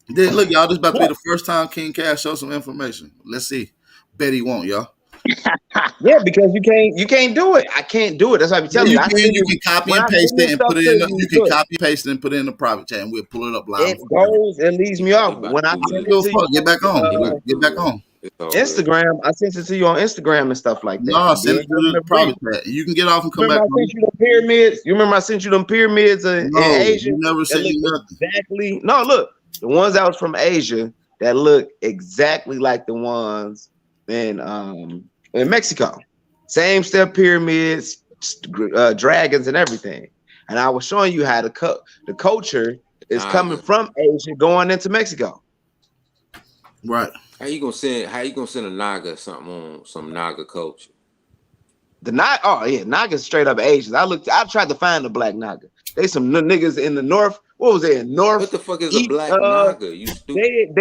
Look, y'all, this is about to be the first time King Cash shows some information. Let's see. Bet he won't, y'all. Yeah, because you can't do it. I can't do it. That's what I'm telling you. You can copy and paste it and put it in. You can copy and paste it and put it in the private chat, and we'll pull it up live. It leaves me off when I send it to you. Get back on. Get back on. Instagram. I sent it to you on Instagram and stuff like that. No, send it to the private chat. You can get off and come back. I sent you the pyramids. You remember I sent you them pyramids in Asia? You never sent you nothing. Exactly. No, look, the ones that was from Asia that look exactly like the ones in Mexico. Same step pyramids, dragons, and everything. And I was showing you how the culture is coming from Asia going into Mexico. Right. How you gonna send a Naga something on some Naga culture? The Naga, oh yeah, Naga's straight up Asians. I tried to find the black Naga. They some niggas in the north. What was it? North. What the fuck is a black Naga? You stupid.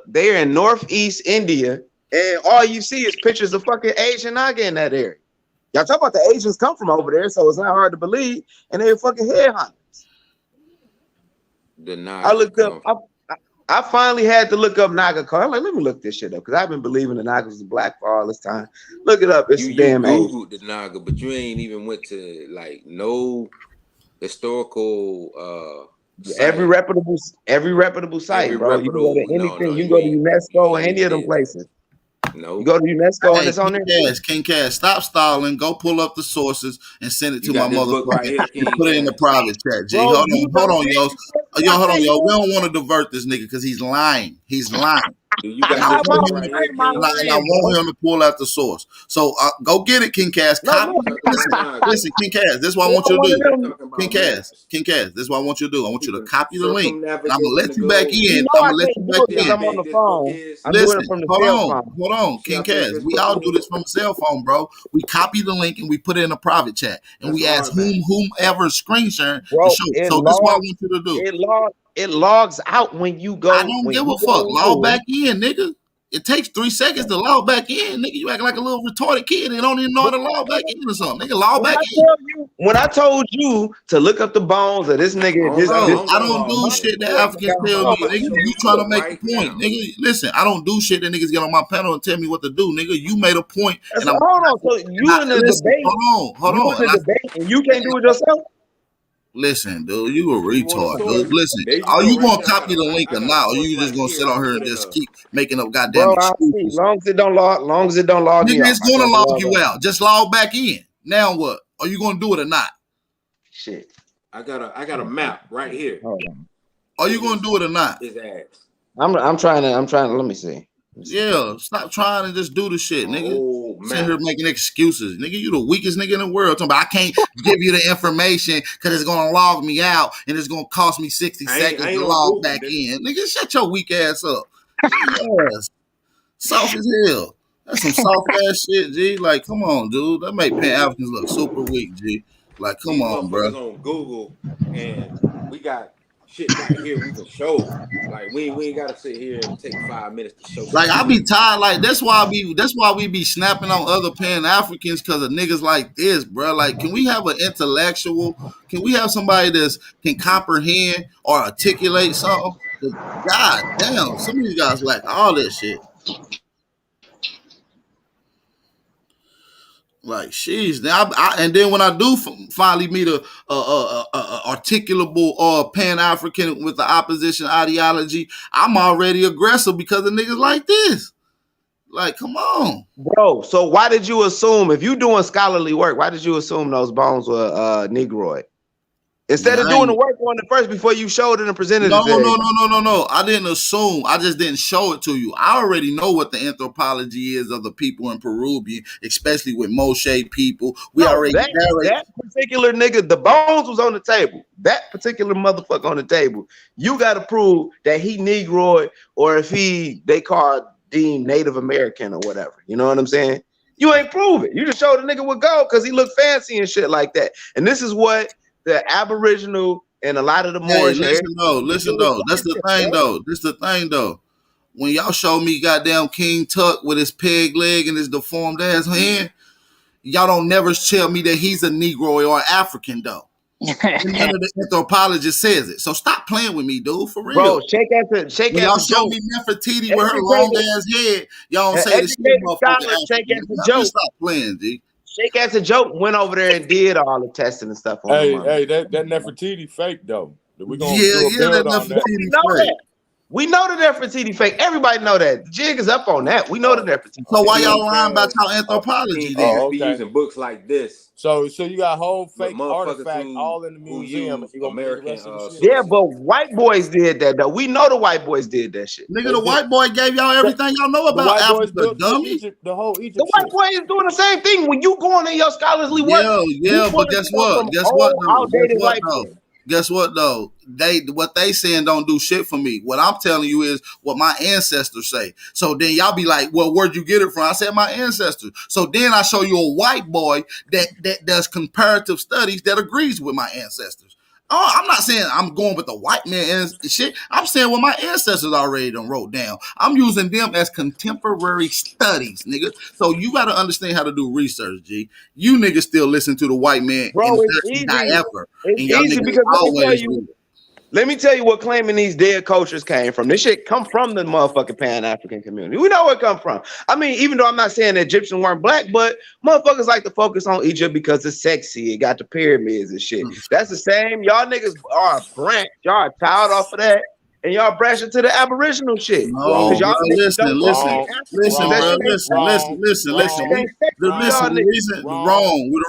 They're in northeast India, and all you see is pictures of fucking Asian Naga in that area. Y'all talk about the Asians come from over there, so it's not hard to believe, and they're fucking headhunters. The Naga. I looked up. I finally had to look up Naga culture. I'm like, let me look this shit up because I've been believing the Naga was black for all this time. Look it up. It's damn Googled the Naga, but you ain't even went to like no historical every reputable site, bro. You can go to anything. You can go to UNESCO or any of them places. No, you go to UNESCO and it's on there. King Cash, stop stalling. Go pull up the sources and send it to my motherfucker. Right and put it in the private chat. G, hold on, yo. Hold on, yo. We don't want to divert this nigga because he's lying. He's lying. You got I want him to pull out the source. So go get it, King Cash. Listen, King Cash. This is what I want you to do. King Cash. This is what I want you to do. I want you to copy the link, and I'm gonna let you back in. I'm gonna let you back in. I'm on the phone. Listen, hold on, King Cash. We all do this from a cell phone, bro. We copy the link and we put it in a private chat, and we ask whomever screen sharing to show. So this is what I want you to do. It logs out when you go. I don't give a fuck. Log back in, nigga. It takes 3 seconds to log back in, nigga. You acting like a little retarded kid and don't even know how to log back in or something. Nigga, log back in. When I told you to look up the bones of this nigga, I don't do shit that Africans tell me, nigga. You trying to make a point, nigga. Listen, I don't do shit that niggas get on my panel and tell me what to do, nigga. You made a point. And hold on, so you in the debate? Hold on. And you can't do it yourself. Listen, dude, you a retard, dude. Listen, are you gonna copy the link or not? Or you just gonna sit on here and just keep making up goddamn excuses? Long as it don't log you out. It's gonna log you out. Just log back in. Now what? Are you gonna do it or not? Shit. I got a map right here. Hold on. Are you gonna do it or not? His ass. I'm trying to let me see. Yeah, stop trying to just do the shit, nigga. Sitting here making excuses. Nigga, you the weakest nigga in the world. Talking about I can't give you the information because it's gonna log me out and it's gonna cost me 60 seconds to log back in. Nigga, shut your weak ass up. Yes. Soft as hell. That's some soft ass shit, G. Like, come on, dude. That make Pan-Africans look super weak, G. Like, come on, bro. On Google, and we got shit right here we can show. Like we ain't gotta sit here and take 5 minutes to show. Like I be tired. Like that's why we be snapping on other Pan Africans because of niggas like this, bro. Like, can we have an intellectual? Can we have somebody that can comprehend or articulate something? God damn, some of these guys lack all this shit. Like, sheesh. And then when I do finally meet a articulable Pan African with the opposition ideology, I'm already aggressive because of niggas like this. Like, come on, bro. So why did you assume, if you doing scholarly work, why did you assume those bones were Negroid? Instead of doing the work on it first before you showed it and presented it. No. I didn't assume. I just didn't show it to you. I already know what the anthropology is of the people in Peruvian, especially with Moshe people. That particular nigga, the bones was on the table. That particular motherfucker on the table. You got to prove that he Negroid or if they deemed Native American or whatever. You know what I'm saying? You ain't prove it. You just showed the nigga with gold because he looked fancy and shit like that. And this is what the Aboriginal and a lot of the Moors. Listen though. That's the thing though. When y'all show me goddamn King Tut with his peg leg and his deformed ass hand, y'all don't never tell me that he's a Negro or African though. None of the anthropologist says it. So stop playing with me, dude. For real. Bro, shake when y'all show me Nefertiti with her long ass head, y'all don't say this shit, motherfucker. Y'all stop playing, G. Shake as a joke went over there and did all the testing and stuff. Hey, that Nefertiti fake though. We gonna do a build on that. We know the Nefertiti fake. Everybody know that. The jig is up on that. We know the Nefertiti. So why y'all lying about y'all anthropology then? Be using books like this. So you got whole fake artifacts all in the museum. American, yeah, but white boys did that though. We know the white boys did that shit. Nigga, the white boy gave y'all everything y'all know about Africa, dummy. The whole Egypt. The white boy is doing the same thing when you going in your scholarly work. Yeah, but guess what? Guess what though? What they saying don't do shit for me. What I'm telling you is what my ancestors say. So then y'all be like, well, where'd you get it from? I said my ancestors. So then I show you a white boy that does comparative studies that agrees with my ancestors. Oh, I'm not saying I'm going with the white man and shit. I'm saying what my ancestors already done wrote down. I'm using them as contemporary studies, nigga. So you got to understand how to do research, G. You niggas still listen to the white man. Bro, it's easy because let me tell you what claiming these dead cultures came from. This shit come from the motherfucking Pan-African community. We know where it come from. I mean, even though I'm not saying the Egyptians weren't black, but motherfuckers like to focus on Egypt because it's sexy. It got the pyramids and shit. That's the same. Y'all niggas are a branch. Y'all are tired off of that. And y'all branch into the Aboriginal shit. No, y'all listen. The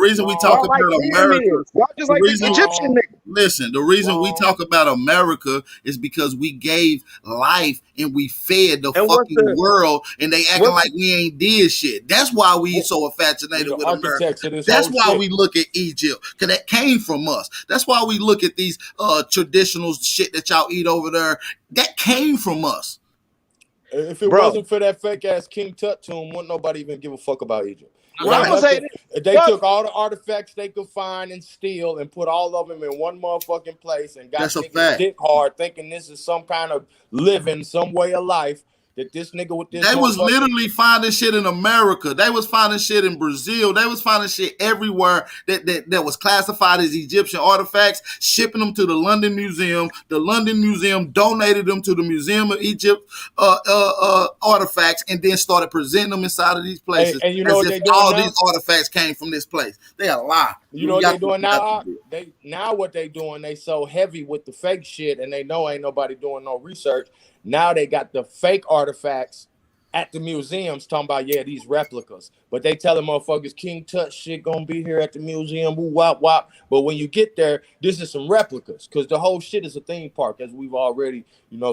reason we talk about America. Just like the Egyptian niggas. Listen, the reason we talk about America is because we gave life and we fed the fucking world, and they acting like we ain't did shit. That's why we so fascinated with America. That's why we look at Egypt, because that came from us. That's why we look at these traditional shit that y'all eat over there. That came from us. If it wasn't for that fake ass King Tut tomb, wouldn't nobody even give a fuck about Egypt. They took all the artifacts they could find and steal and put all of them in one motherfucking place and got niggas dick hard thinking this is some kind of living, some way of life. That this nigga with this. They was literally finding shit in America. They was finding shit in Brazil. They was finding shit everywhere that was classified as Egyptian artifacts, shipping them to the London Museum. The London Museum donated them to the Museum of Egypt artifacts, and then started presenting them inside of these places. And you know what they doing all now? These artifacts came from this place. They a lie. You know what they doing now? What they doing? They so heavy with the fake shit, and they know ain't nobody doing no research. Now they got the fake artifacts at the museums talking about, yeah, these replicas. But they telling motherfuckers King Tut shit gonna be here at the museum, woo wop wop. But when you get there, this is some replicas, because the whole shit is a theme park, as we've already,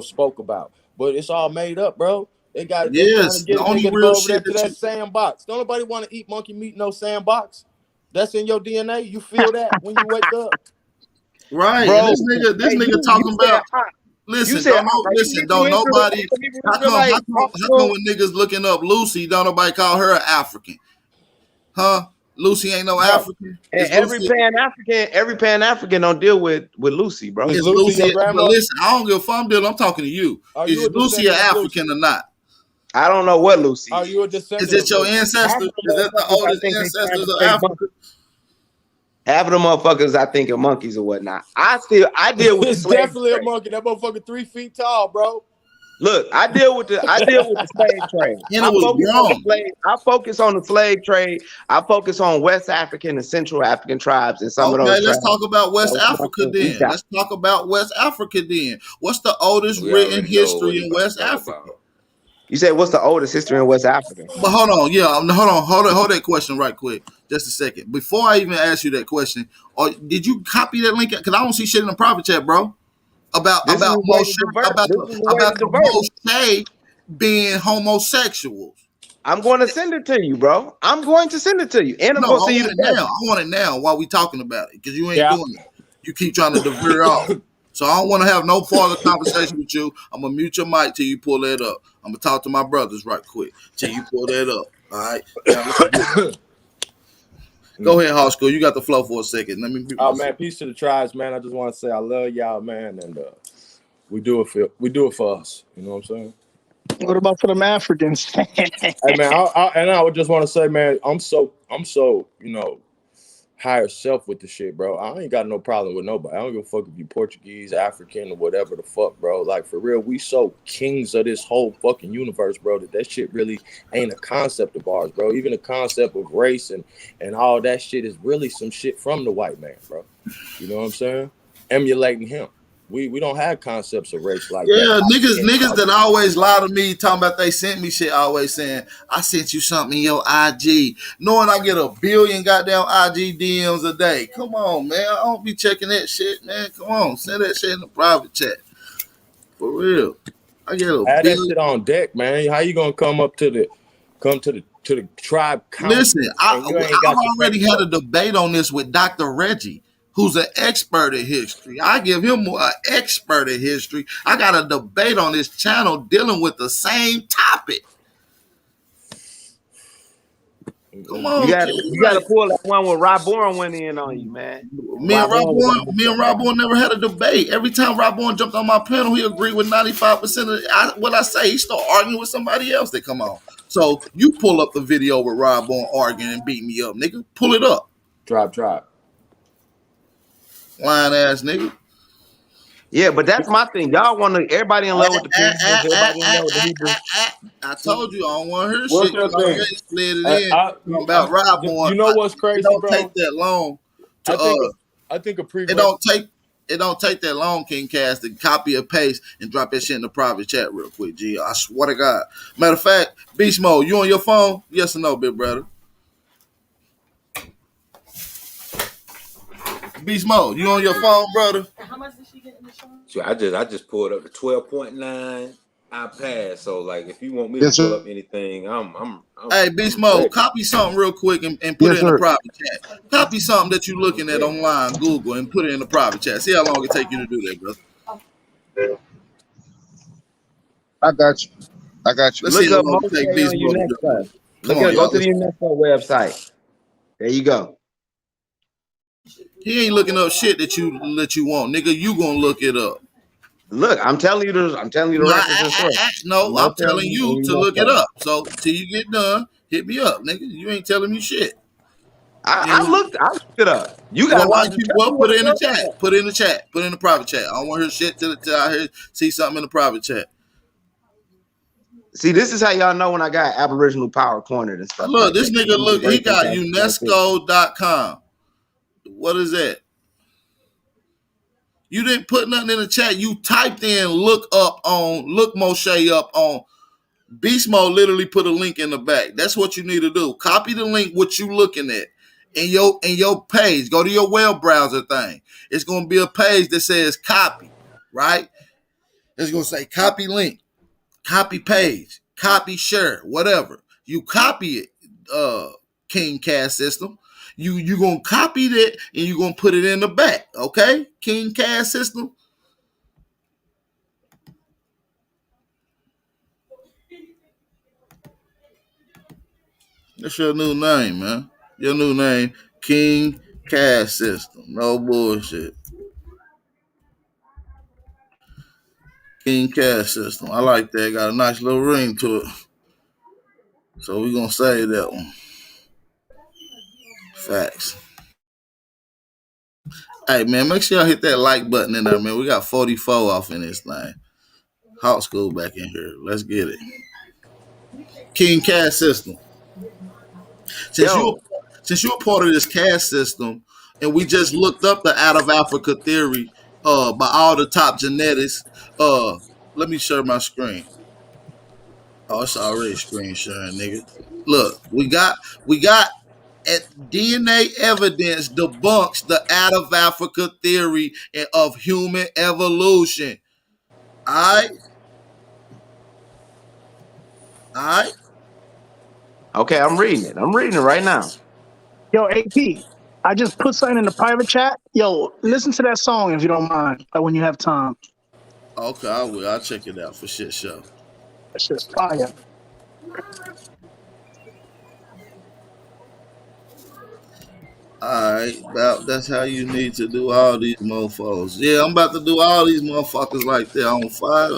spoke about. But it's all made up, bro. They got the only real shit to that sandbox. Don't nobody want to eat monkey meat in no sandbox. That's in your DNA. You feel that when you wake up. Right. Bro, this nigga talking about. Listen, don't nobody. How come when niggas looking up Lucy, don't nobody call her an African? Huh? Lucy ain't no Bro, African. and Is Lucy? every Pan African don't deal with Lucy, bro. Is Is Lucy your Lucy? But grandma? listen, I don't give a fuck. I'm talking to you. Are you a Is Lucy an descendant of Lucy? African or not? I don't know what Lucy Are is. you a Is descendant it of your Lucy? Half ancestor? of Is the that the motherfuckers I oldest think they trying ancestors to of say Africa? half of the motherfuckers I think are monkeys or whatnot. I deal with the It's slave definitely a trade. monkey. That motherfucker 3 feet tall, bro. Look, I deal with the slave trade. And it was grown. I focus on the slave trade. I focus on West African and Central African tribes and some of Okay, those let's tribes. talk about West Those Africa motherfuckers we then. got. Let's talk about West Africa then. What's the oldest We written already know what history he in about to West talk Africa? about. You said what's the oldest history in West Africa? But hold on, hold that question right quick, just a second. Before I even ask you that question, or did you copy that link? Because I don't see shit in the private chat, bro. About This is a way to divert. This is a way to divert it. Moshe being homosexuals. I'm going to send it to you, bro. I'm going to send it to you, and I'm No, going I to send you want the it now. text. I want it now while we talking about it, because you ain't Yeah. doing it. You keep trying to divert off. So I don't want to have no further conversation with you. I'm gonna mute your mic till you pull that up. I'm gonna talk to my brothers right quick till you pull that up. All right. Now, go ahead, High School. You got the flow for a second. Let me mute Oh myself. man, peace to the tribes, man. I just want to say I love y'all, man, and we do it for us. You know what I'm saying? What about for them Africans? Hey man, I would just want to say, man, I'm so higher self with the shit, bro. I ain't got no problem with nobody. I don't give a fuck if you Portuguese, African, or whatever the fuck, bro. Like for real, we so kings of this whole fucking universe, bro, that shit really ain't a concept of ours, bro. Even the concept of race and all that shit is really some shit from the white man, bro. You know what I'm saying? Emulating him. We don't have concepts of race like that. Yeah, niggas that always lie to me, talking about they sent me shit, always saying, I sent you something in your IG, knowing I get a billion goddamn IG DMs a day. Come on, man. I don't be checking that shit, man. Come on, send that shit in the private chat. For real. I get a Add that billion. shit on deck, man. How you gonna come to the tribe council? Listen, and you ain't got I've your already had a debate on this with Dr. Reggie, who's an expert in history. I give him an expert in history. I got a debate on this channel dealing with the same topic. Come on, You got to pull that one where Rob Bourne went in on you, man. Me and Rob Bourne never had a debate. Every time Rob Bourne jumped on my panel, he agreed with 95% of what I say. He start arguing with somebody else that come on. So you pull up the video with Rob Bourne arguing and beat me up, nigga. Pull it up. Tribe. Lying ass nigga. Yeah, but that's my thing. Y'all want to everybody in love with the Pilgrims, everybody in love with the Hebrews. I told you I don't want to hear What's shit. your You already thing? slid it in. About Rob Bourne. You know what's crazy, it don't bro? take that long to I think a it don't take that long, King Cass, to copy or paste and drop that shit in the private chat real quick, G. I swear to God. Matter of fact, Beast Mode, you on your phone? Yes or no, big brother? Beast Mode, you on your phone, brother? How much did she get in the show? So I just pulled up the 12.9. I passed. So like, if you want me to pull up anything, I'm Hey, Beast Mode, copy something real quick and put it in the private chat. Copy something that you're looking at online, Google, and put it in the private chat. See how long it take you to do that, brother. I got you. Let's see see how up long it take Moshe Beast on Mode to do UNESCO. it. Come on, Go y'all. to the UNESCO website. There you go. He ain't looking up shit that you want, nigga. You gonna look it up. Look, I'm telling you the records and sources. No, I'm telling you to look it up. So till you get done, hit me up, nigga. You ain't telling me shit. I looked it up. You gotta watch it. Well, put it in the chat. Put it in the chat. Put it in the private chat. I don't want to hear shit till I hear see something in the private chat. See, this is how y'all know when I got Aboriginal Power cornered and stuff. Look, like this that. nigga look, he got UNESCO.com. What is that? You didn't put nothing in the chat. You typed in look Moshe up on Beast Mode. Literally put a link in the back. That's what you need to do. Copy the link, what you looking at. In your page, go to your web browser thing. It's gonna be a page that says copy, right? It's gonna say copy link, copy page, copy share, whatever. You copy it, King Cast System. You gonna copy that and you gonna put it in the back, okay? King Cast System. That's your new name, man. Your new name, King Cash System. No bullshit. King Cash System. I like that. Got a nice little ring to it. So we're gonna say that one. Facts. Hey man, make sure y'all hit that like button in there, man. We got 44 off in this thing. Hot school back in here. Let's get it. King Cash System. Since you're a part of this caste system, and we just looked up the out of Africa theory by all the top genetics. Let me share my screen. Oh, it's already screen sharing, nigga. Look, we got DNA evidence debunks the out of Africa theory of human evolution. All right. Okay, I'm reading it. I'm reading it right now. Yo, AP, I just put something in the private chat. Yo, listen to that song if you don't mind, when you have time. Okay, I will. I'll check it out for shit show. That's just fire. All right, that's how you need to do all these mofos. Yeah, I'm about to do all these motherfuckers like that on fire,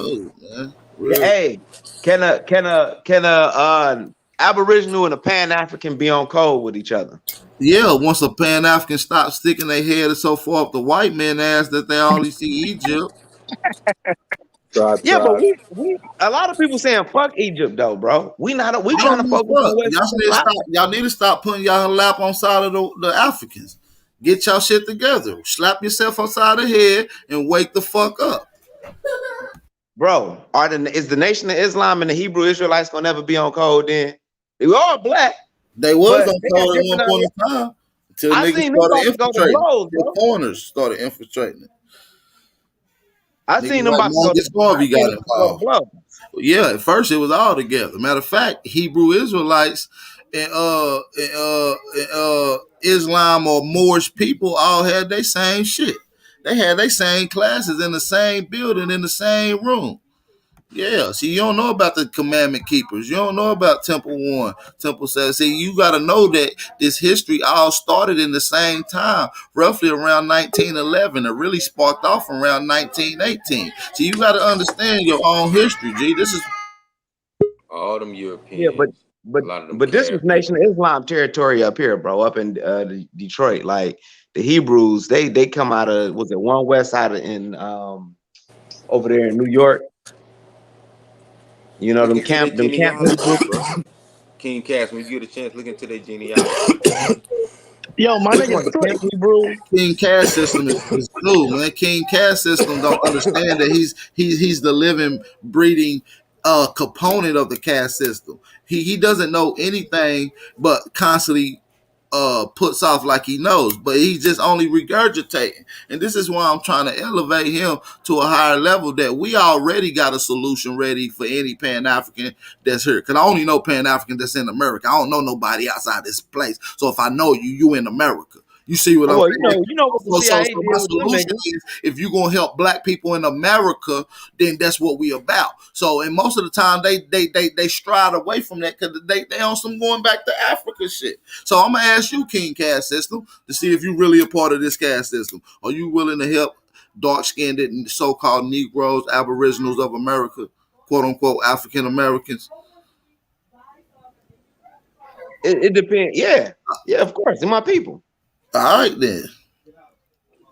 man. Real. Hey, can a Aboriginal and a Pan African be on code with each other? Yeah, once a Pan African stops sticking their head and so forth, the white men ask that they only see Egypt. Yeah, but we a lot of people saying fuck Egypt though, bro. We trying to focus on West y'all need to stop putting y'all lap on side of the Africans. Get y'all shit together. Slap yourself upside the head and wake the fuck up. Bro, is the Nation of Islam and the Hebrew Israelites gonna never be on code then? They were all black. They was on code at one point in time. Until niggas started infiltrating. The corners started infiltrating it. I seen them about to go got involved. Yeah, at first it was all together. Matter of fact, Hebrew Israelites and Islam or Moorish people all had their same shit. They had their same classes in the same building in the same room. Yeah, see, you don't know about the commandment keepers. You don't know about Temple 1, Temple 7. See, you got to know that this history all started in the same time, roughly around 1911. It really sparked off around 1918. So you got to understand your own history, G. This is all them Europeans. Yeah, but this was Nation of Islam territory up here, bro, up in Detroit. Like the Hebrews, they come out of, was it one west side in over there in New York? You know, them camp King Cash, when you get a chance, look into their genealogy. Yo, my nigga, King Cash System is cool, man. King Cash System don't understand that he's the living, breathing component of the caste system. He doesn't know anything but constantly puts off like he knows, but he's just only regurgitating. And this is why I'm trying to elevate him to a higher level, that we already got a solution ready for any Pan-African that's here. Because I only know Pan-African that's in America. I don't know nobody outside this place. So if I know you in America. You see what I'm saying? You know what the CIA so my solution is, if you're gonna help black people in America, then that's what we about. So, and most of the time they stride away from that because they on some going back to Africa shit. So I'm gonna ask you, King Caste System, to see if you really a part of this caste system. Are you willing to help dark-skinned and so-called Negroes, Aboriginals of America, quote unquote African Americans? It depends. Yeah, of course, they're my people. All right then.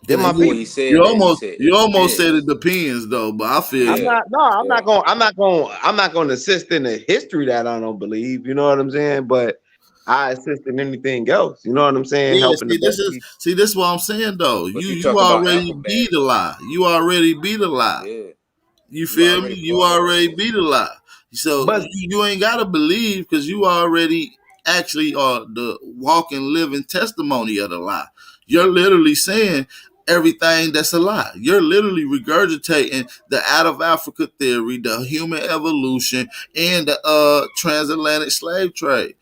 You almost said it depends though, but I feel I'm not going to assist in the history that I don't believe. You know what I'm saying? But I assist in anything else. You know what I'm saying? Yeah, helping. This is what I'm saying though. You already be the lie. You already be the lie. Yeah. You feel me? You already be the lie. So you ain't gotta believe because you already actually are the walking, living testimony of the lie. You're literally saying everything that's a lie. You're literally regurgitating the out of Africa theory, the human evolution, and the transatlantic slave trade.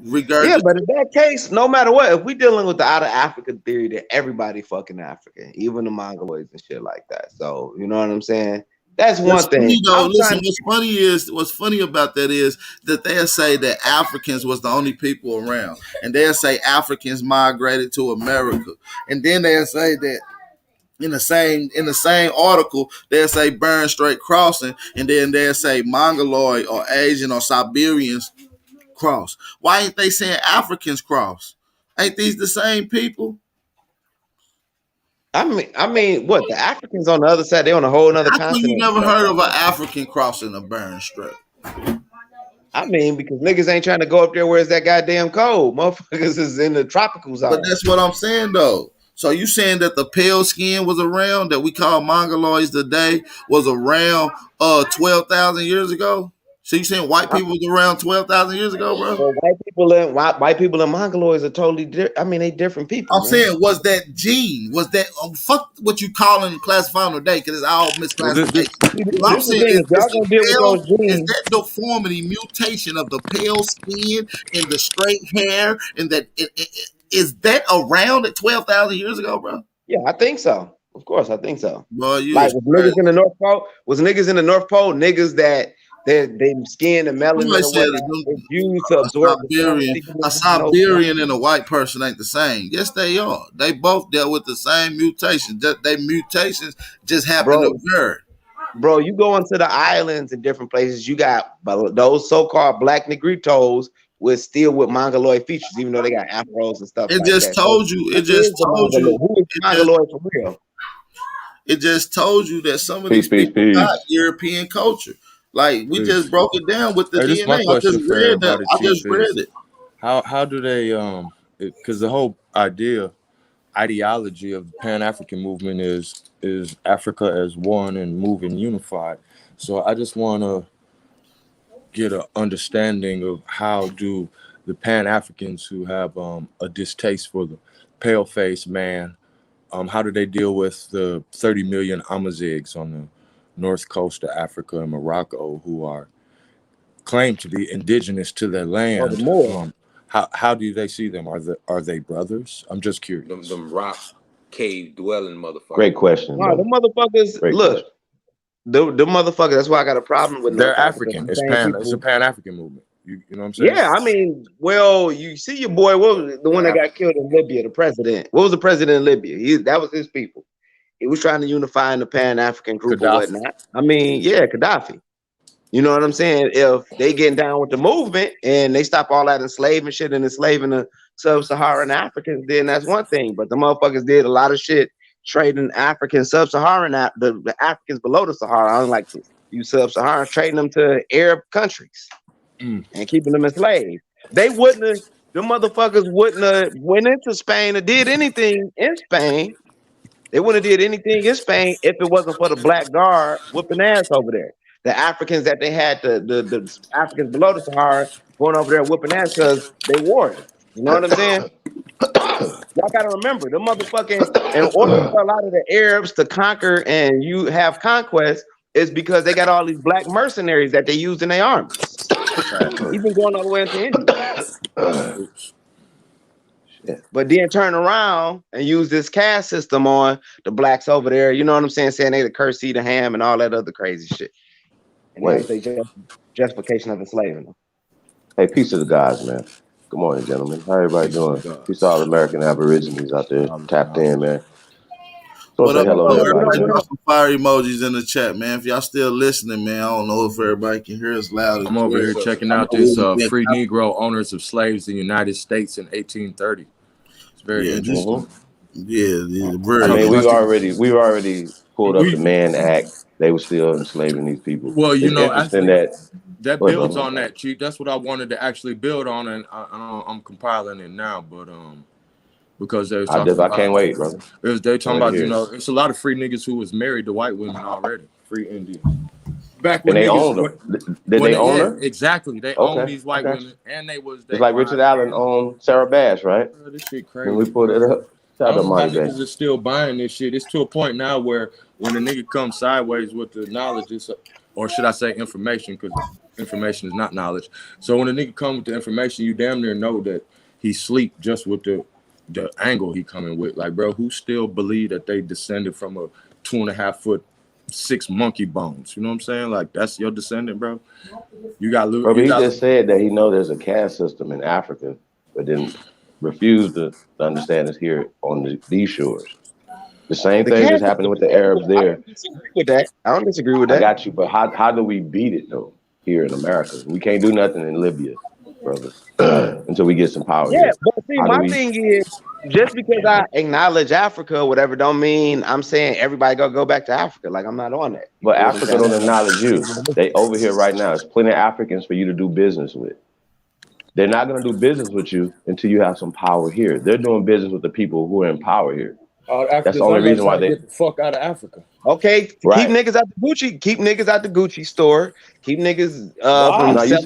Yeah, but in that case, no matter what, if we dealing with the out of Africa theory, that everybody fucking African, even the Mongoloids and shit like that. So you know what I'm saying? That's one thing. Funny, though. I'm Listen, trying. what's funny about that is that they'll say that Africans was the only people around, and they'll say Africans migrated to America, and then they'll say that in the same article they'll say Bering Strait crossing, and then they'll say Mongoloid or Asian or Siberians cross. Why ain't they saying Africans cross? Ain't these the same people? I mean, what the Africans on the other side? They on a whole other How come you continent. never heard of an African crossing the Bering Strait? I mean, because niggas ain't trying to go up there where it's that goddamn cold. Motherfuckers is in the tropical zone. But that's what I'm saying, though. So you saying that the pale skin was around, that we call Mongoloids today, was around 12,000 years ago? So you saying white people was around 12,000 years ago, bro? Well, white people in Mongoloids are totally different. I mean, they different people. I'm saying, was that gene? Was that fuck what you calling and classifying today? Because it's all misclassification. What I'm saying is, is that deformity, mutation of the pale skin and the straight hair, and that is that around at 12,000 years ago, bro? Yeah, I think so. Of course, I think so. Boy, like was niggas in the North Pole? Was niggas in the North Pole niggas that they skin and melanin or whatnot used to absorb a Siberian and a white person ain't the same. Yes, they are. They both dealt with the same mutation. They mutations just happen to occur. Bro, you go into the islands in different places, you got those so-called black Negritos with Mongoloid features, even though they got afros and stuff. It just told you. It just told you. Who is Mongoloid for real? It just told you that some of these people got European culture. Like we just broke it down with the DNA. I just read it. How do they because the whole ideology of the Pan-African movement is Africa as one and moving unified. So I just want to get an understanding of how do the Pan-Africans who have a distaste for the pale-faced man, how do they deal with the 30 million Amazighs on the north coast of Africa and Morocco who are claimed to be indigenous to their land? How do they see them? Are they brothers? I'm just curious. Them rock cave dwelling motherfuckers. Great question. No, the motherfuckers. Look, the motherfuckers. That's why I got a problem with. They're African. It's a Pan-African movement. You know what I'm saying? Yeah, I mean, well, you see your boy. What was the one that got killed in Libya? The president. What was the president in Libya? That was his people. He was trying to unify in the Pan-African group or whatnot. I mean, yeah, Gaddafi. You know what I'm saying? If they getting down with the movement and they stop all that enslaving shit and enslaving the sub-Saharan Africans, then that's one thing. But the motherfuckers did a lot of shit trading African sub-Saharan, the Africans below the Sahara. I don't like to use sub-Saharan, trading them to Arab countries and keeping them enslaved. They wouldn't have, the motherfuckers wouldn't have went into Spain or did anything in Spain. They wouldn't have did anything in Spain if it wasn't for the black guard whooping ass over there. The Africans that they had, the Africans below the Sahara going over there whooping ass because they warriors. You know what I'm saying? Y'all gotta remember, the motherfucking, in order for a lot of the Arabs to conquer and you have conquest, is because they got all these black mercenaries that they used in their armies. Even going all the way into India. But then turn around and use this caste system on the blacks over there. You know what I'm saying? Saying they the curse, eat the ham, and all that other crazy shit. And that's the justification of enslaving them. Hey, peace to the guys, man. Good morning, gentlemen. How everybody doing? Peace to all the American Aborigines out there tapped in, man. So say hello to everybody. Drop some fire emojis in the chat, man. If y'all still listening, man, I don't know if everybody can hear us loud. I'm over here checking out this free Negro owners of slaves in the United States in 1830. It's very interesting. Yeah, I mean, we've already pulled up the Mann Act. They were still enslaving these people. Well, you know, actually, that builds on that, Chief. That's what I wanted to actually build on, and I'm compiling it now. But because they was talking about, I can't wait, brother. They're talking about, you know, it's a lot of free niggas who was married to white women already, free Indians. Back when they owned them. Did they own her? Exactly. They own these white women, and they was. It's like Richard Allen owned Sarah Bass, right? This shit crazy. When we put it up. I don't know how niggas are still buying this shit. It's to a point now where when a nigga comes sideways with the knowledge, or should I say information, because information is not knowledge. So when a nigga comes with the information, you damn near know that he sleep just with the angle he coming with. Like, bro, who still believe that they descended from a 2.5 foot 6 monkey bones. You know what I'm saying? Like that's your descendant, bro. You got Bro, but he just said that he know there's a caste system in Africa, but then refused to understand it's here on these shores. The same thing is happening with the Arabs there. I don't disagree with that. I don't disagree with that. I got you, but how do we beat it though here in America? We can't do nothing in Libya, brother, until we get some power Yeah, here. but see, How do my we- thing is, just because I acknowledge Africa or whatever, don't mean I'm saying everybody go back to Africa. Like, I'm not on that. But Africa don't acknowledge you. They over here right now. There's plenty of Africans for you to do business with. They're not going to do business with you until you have some power here. They're doing business with the people who are in power here. That's the only reason why they get the fuck out of Africa. Okay, Right. keep niggas out the Gucci. Keep niggas out the Gucci store. Keep niggas from. No, you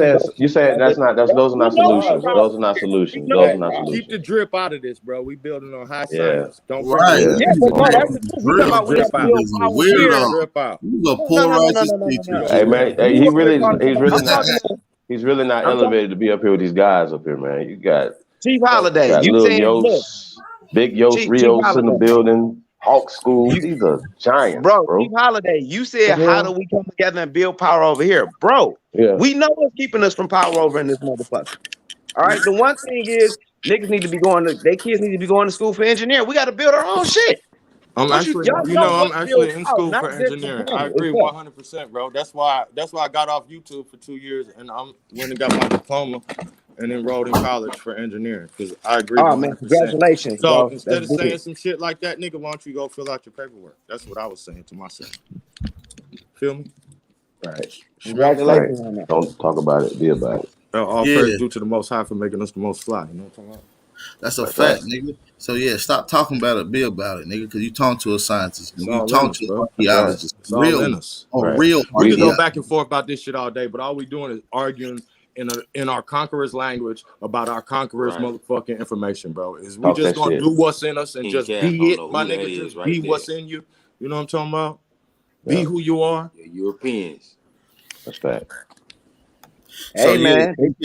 said those are not solutions. bro. Those are not solutions. Those are not solutions. Keep the drip out of this, bro. We building on high Yeah. science. Don't Right. forget. Yeah, but no, that's the truth. We talking about we have to build Is a power weirdo. here. Drip out. You a poor righteous teacher. Hey man, hey, You are he's really not I'm elevated to be up here with these guys up here, man. You got Chief Holiday. got You Lil saying look, Yos, Big Yos, Chief Rios in the Holiday. building, Hawk School. These are giants, bro. bro. Chief Holiday. You said how do we come together and build power over here, bro? Yeah. We know what's keeping us from power over in this motherfucker. All right. The one thing is niggas need to be going to their kids need to be going to school for engineering. We got to build our own shit. I'm What actually, y'all you know know, I'm what actually builds in power, school not for just the engineering. money I agree itself. 100%, bro. That's why I got off YouTube for 2 years and I went and got my diploma and enrolled in college for engineering because I agree. Oh 100%. man, congratulations, So bro. instead That's of saying good. some shit like that, nigga, why don't you go fill out your paperwork? That's what I was saying to myself. Feel me? Right. Congratulations on that. Don't talk about it. Be about it. All Yeah. praise due to the Most High for making us the most fly. You know what I'm talking about? That's a fact, nigga. So yeah, stop talking about it, be about it, nigga, because you talking to a scientist. It's You all in talking us, to bro. an archaeologist. It's all in us. Real We can go archaeologist. back and forth about this shit all day, but all we doing is arguing in our conqueror's language about our conqueror's motherfucking information, bro. Is we Talk just that gonna shit. do what's in us and King just Cat, be I don't it, know my who that nigga. is Just right be there. what's in you. You know what I'm talking about? Be Yeah. who you are. The Europeans. That's fact. So Hey yeah, man, King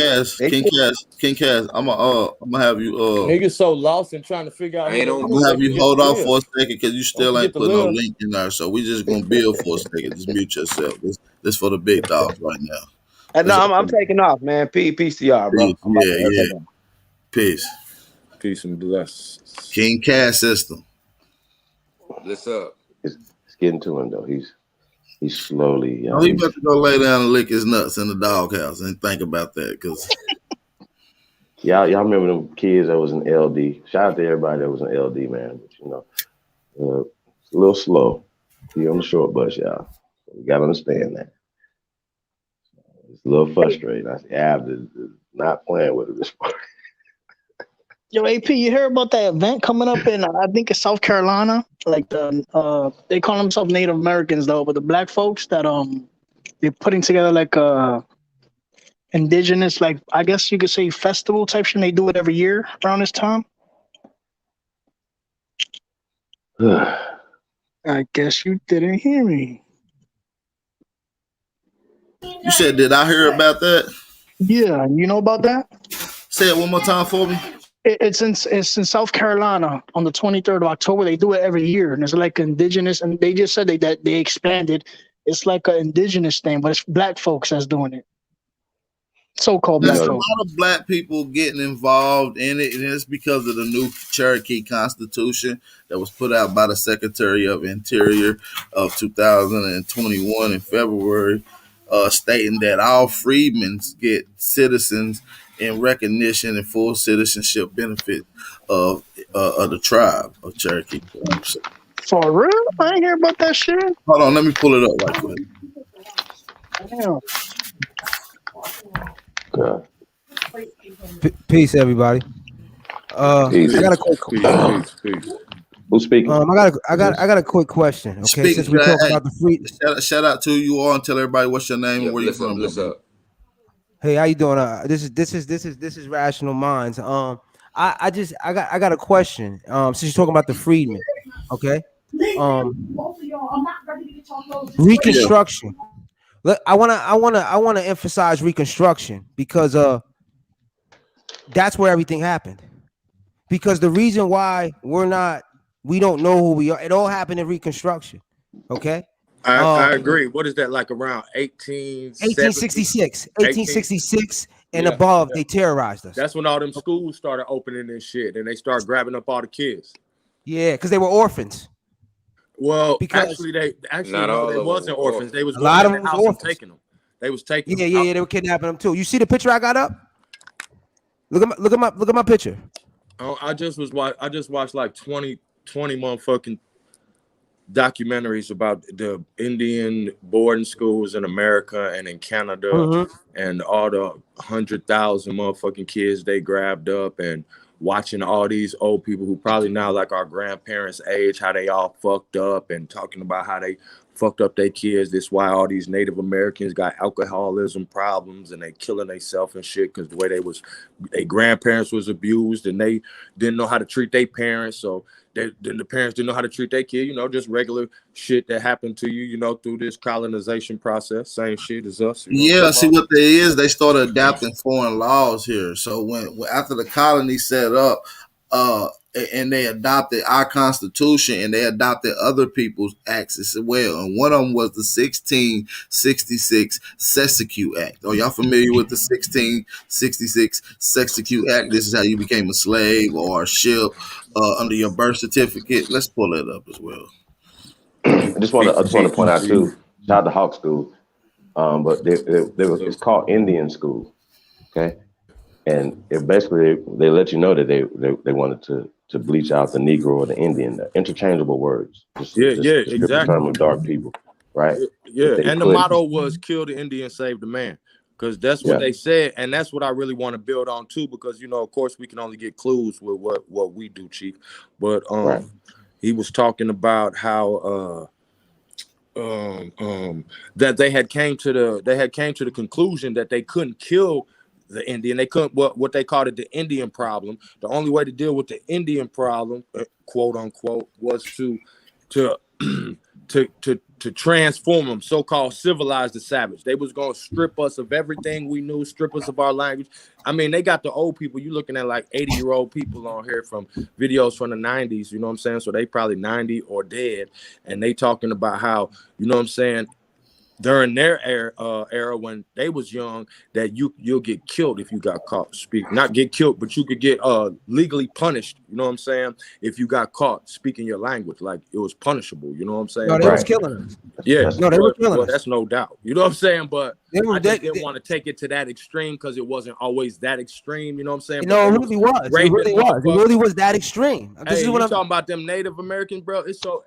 Cass, I'm gonna have you Niggas so lost and trying to figure out I who ain't they on I'm is, gonna they have you forget hold to off live. for a second because you still forget ain't to put no live. link in there. So we just gonna build for a second. Just mute yourself. This for the big dogs right now. no, Let's- I'm taking off, man. Peace to y'all, bro. Peace. I'm about to Yeah. take off. Peace. Peace and bless. King Cass system. What's up? It's getting to him though. He's slowly. No, he about to go lay down and lick his nuts in the doghouse and think about that because Y'all remember them kids that was in LD? Shout out to everybody that was in LD, man. But you know, it's a little slow. Be on the short bus, y'all. So we gotta understand that. It's a little frustrating. I see Ab is not playing with it this morning. Yo, AP, you hear about that event coming up in I think it's South Carolina? Like they call themselves Native Americans though, but the black folks that they're putting together like a indigenous, like I guess you could say festival type shit. And they do it every year around this time. I guess you didn't hear me. you said, did I hear about that? Yeah, you know about that? Say it one more time for me. It's in South Carolina on the 23rd of October. They do it every year, and it's like indigenous. And they just said that they expanded. It's like an indigenous thing, but it's black folks that's doing it. So-called black There's a folks. lot of black people getting involved in it, and it's because of the new Cherokee Constitution that was put out by the Secretary of Interior of 2021 in February, stating that all freedmen get citizens in recognition and full citizenship benefit of the tribe of Cherokee. So, For real? I ain't hear about that shit. hold on, let me pull it up right quick. Damn. Peace, everybody. Peace. I got a quick. Peace. Who's speaking? I got a quick question. Okay, since we talk about the free. Shout out to you all and tell everybody what's your name and where you're from. What's up? Hey, how you doing? This is Rational Minds. I got a question. Since you're talking about the freedmen, okay. Reconstruction. Look, I wanna emphasize Reconstruction because that's where everything happened. Because the reason why we don't know who we are, it all happened in Reconstruction. Okay. I agree. What is that, like around 1866, 1866 and above, they terrorized us. That's when all them schools started opening and shit, and they started grabbing up all the kids. Yeah, because they were orphans. Well, Because they Not all of them wasn't were orphans. They was a going lot in of the them was house and orphans. taking them. They was taking Yeah, them. they were kidnapping them too. You see the picture I got up? Look at my picture. I just watched like 20 motherfucking documentaries about the Indian boarding schools in America and in Canada, and all the 100,000 motherfucking kids they grabbed up, and watching all these old people who probably now like our grandparents' age, how they all fucked up, and talking about how they fucked up their kids. That's why all these Native Americans got alcoholism problems and they killing themselves and shit, because the way their grandparents was abused and they didn't know how to treat their parents. So then the parents didn't know how to treat their kid, just regular shit that happened to you, through this colonization process. Same shit as us. Yeah, see what they is. They started adapting foreign laws here. So when after the colony set up, and they adopted our constitution and they adopted other people's acts as well. And one of them was the 1666 Sexecute Act. Are y'all familiar with the 1666 Sexecute Act? This is how you became a slave or a ship under your birth certificate. Let's pull it up as well. I just want to point out too. Shout out to Hawk School, but it's called Indian School, okay? And it basically they let you know that they wanted to bleach out the Negro or the Indian, interchangeable words. Exactly. The term of dark people, right? Yeah, and the motto was "Kill the Indian, save the man," because that's what they said, and that's what I really want to build on too. Because of course, we can only get clues with what we do, Chief. But he was talking about how that they had came to the conclusion that they couldn't kill the Indian. They couldn't what they called it the Indian problem. The only way to deal with the Indian problem, quote unquote, was to transform them, so-called civilize the savage. They was gonna strip us of everything we knew, strip us of our language. I mean, they got the old people. You looking at like 80-year-old people on here from videos from the 90s. You know what I'm saying? So they probably 90 or dead, and they talking about how, you know what I'm saying, during their era when they was young, that you'll get killed if you got caught speaking. Not get killed, but you could get legally punished, you know what I'm saying, if you got caught speaking your language. Like, it was punishable, you know what I'm saying? No, they was killing us. Yeah, no, they were killing us. That's no doubt. You know what I'm saying? But I they didn't want to take it to that extreme, because it wasn't always that extreme, you know what I'm saying? No, it really was. It really was that extreme. This is what I'm talking about. Them Native Americans, bro. It's so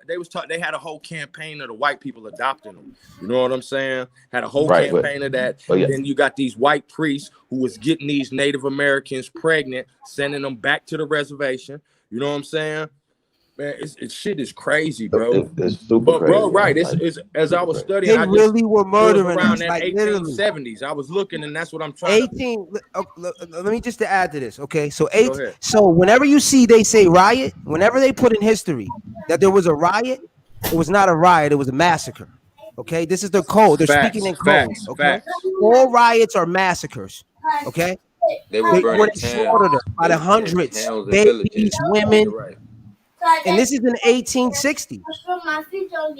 they had a whole campaign of the white people adopting them. You know what I'm saying? Had a whole campaign of that. Then you got these white priests who was getting these Native Americans pregnant, sending them back to the reservation. You know what I'm saying? Man, shit is crazy, bro. It's super crazy. Bro, right? It's as I was studying, they really were murdering around us, that like 1870s. I was looking, and that's what I'm trying. Let me just to add to this, okay? So whenever you see they say riot, whenever they put in history that there was a riot, it was not a riot, it was a massacre. Okay, this is the code. They're speaking in code. Okay, all riots are massacres. Okay, they were burning slaughtered by the hundreds, babies, women. And this is in 1860.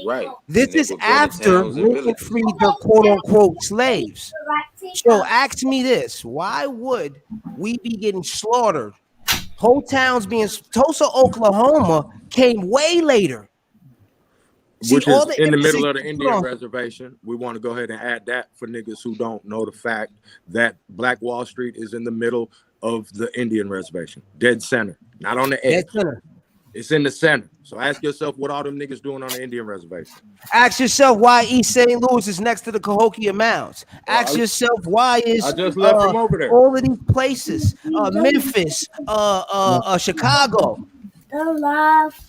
Right. This is after Lincoln freed the quote unquote slaves. So ask me this: why would we be getting slaughtered? Whole towns being Tulsa, Oklahoma came way later. Which is in the middle of the Indian reservation. We want to go ahead and add that for niggas who don't know the fact that Black Wall Street is in the middle of the Indian reservation. Dead center. Not on the edge. It's in the center. So ask yourself what all them niggas doing on the Indian reservation. Ask yourself why East St. Louis is next to the Cahokia Mounds. Ask yourself why is I just left from over there. All of these places, Memphis, Chicago.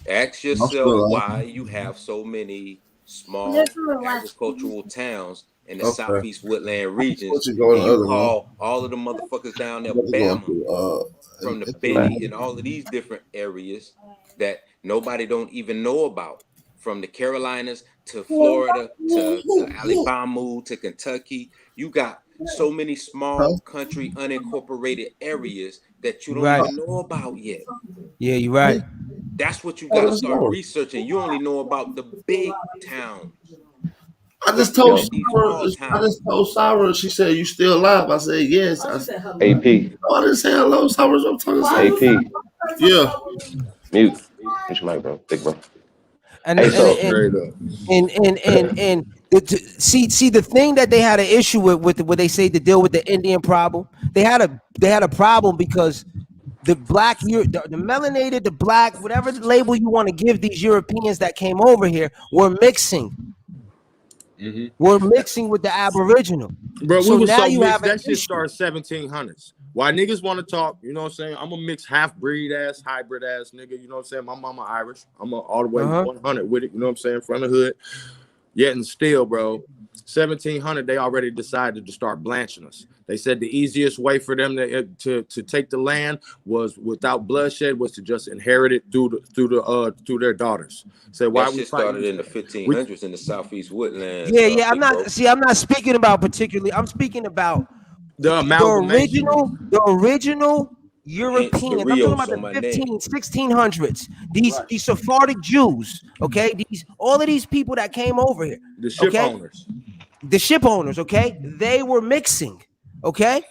Ask yourself why you have so many small agricultural towns in the southeast woodland regions. You call all of the motherfuckers down there Bama, from the Betty and all of these different areas that nobody don't even know about, from the Carolinas to Florida to Alabama to Kentucky. You got so many small country unincorporated areas that you don't even know about yet. Yeah, you're right. That's what you got to start researching. You only know about the big towns. I just told Sarah. She said, "You still alive?" I said, "Yes." I said, AP. No, I didn't say hello. Sarah, I'm talking to AP. Yeah. Mute your mic, bro. Big bro. And Hey, so see the thing that they had an issue with what they say to deal with the Indian problem. They had a problem because the black, the melanated, the black, whatever the label you want to give these Europeans that came over here were mixing. We're mixing with the Aboriginal. Bro, so we was now so you mixed. have an That shit issue. started 1700s. Why niggas want to talk, you know what I'm saying? I'm a mixed half-breed ass, hybrid ass nigga, you know what I'm saying? My mama Irish. I'm all the way 100 with it, you know what I'm saying? From the hood. Yet and still, bro, 1700, they already decided to start blanching us. They said the easiest way for them to take the land was without bloodshed was to just inherit it through their daughters. So why That we shit fighting? started in the 1500s in the Southeast Woodlands. Yeah. I'm Big bro. not speaking about particularly. I'm speaking about the original Europeans. I'm talking about the 1600s. These Sephardic Jews, okay? All of these people that came over here. The ship owners. The ship owners, okay? They were mixing, okay?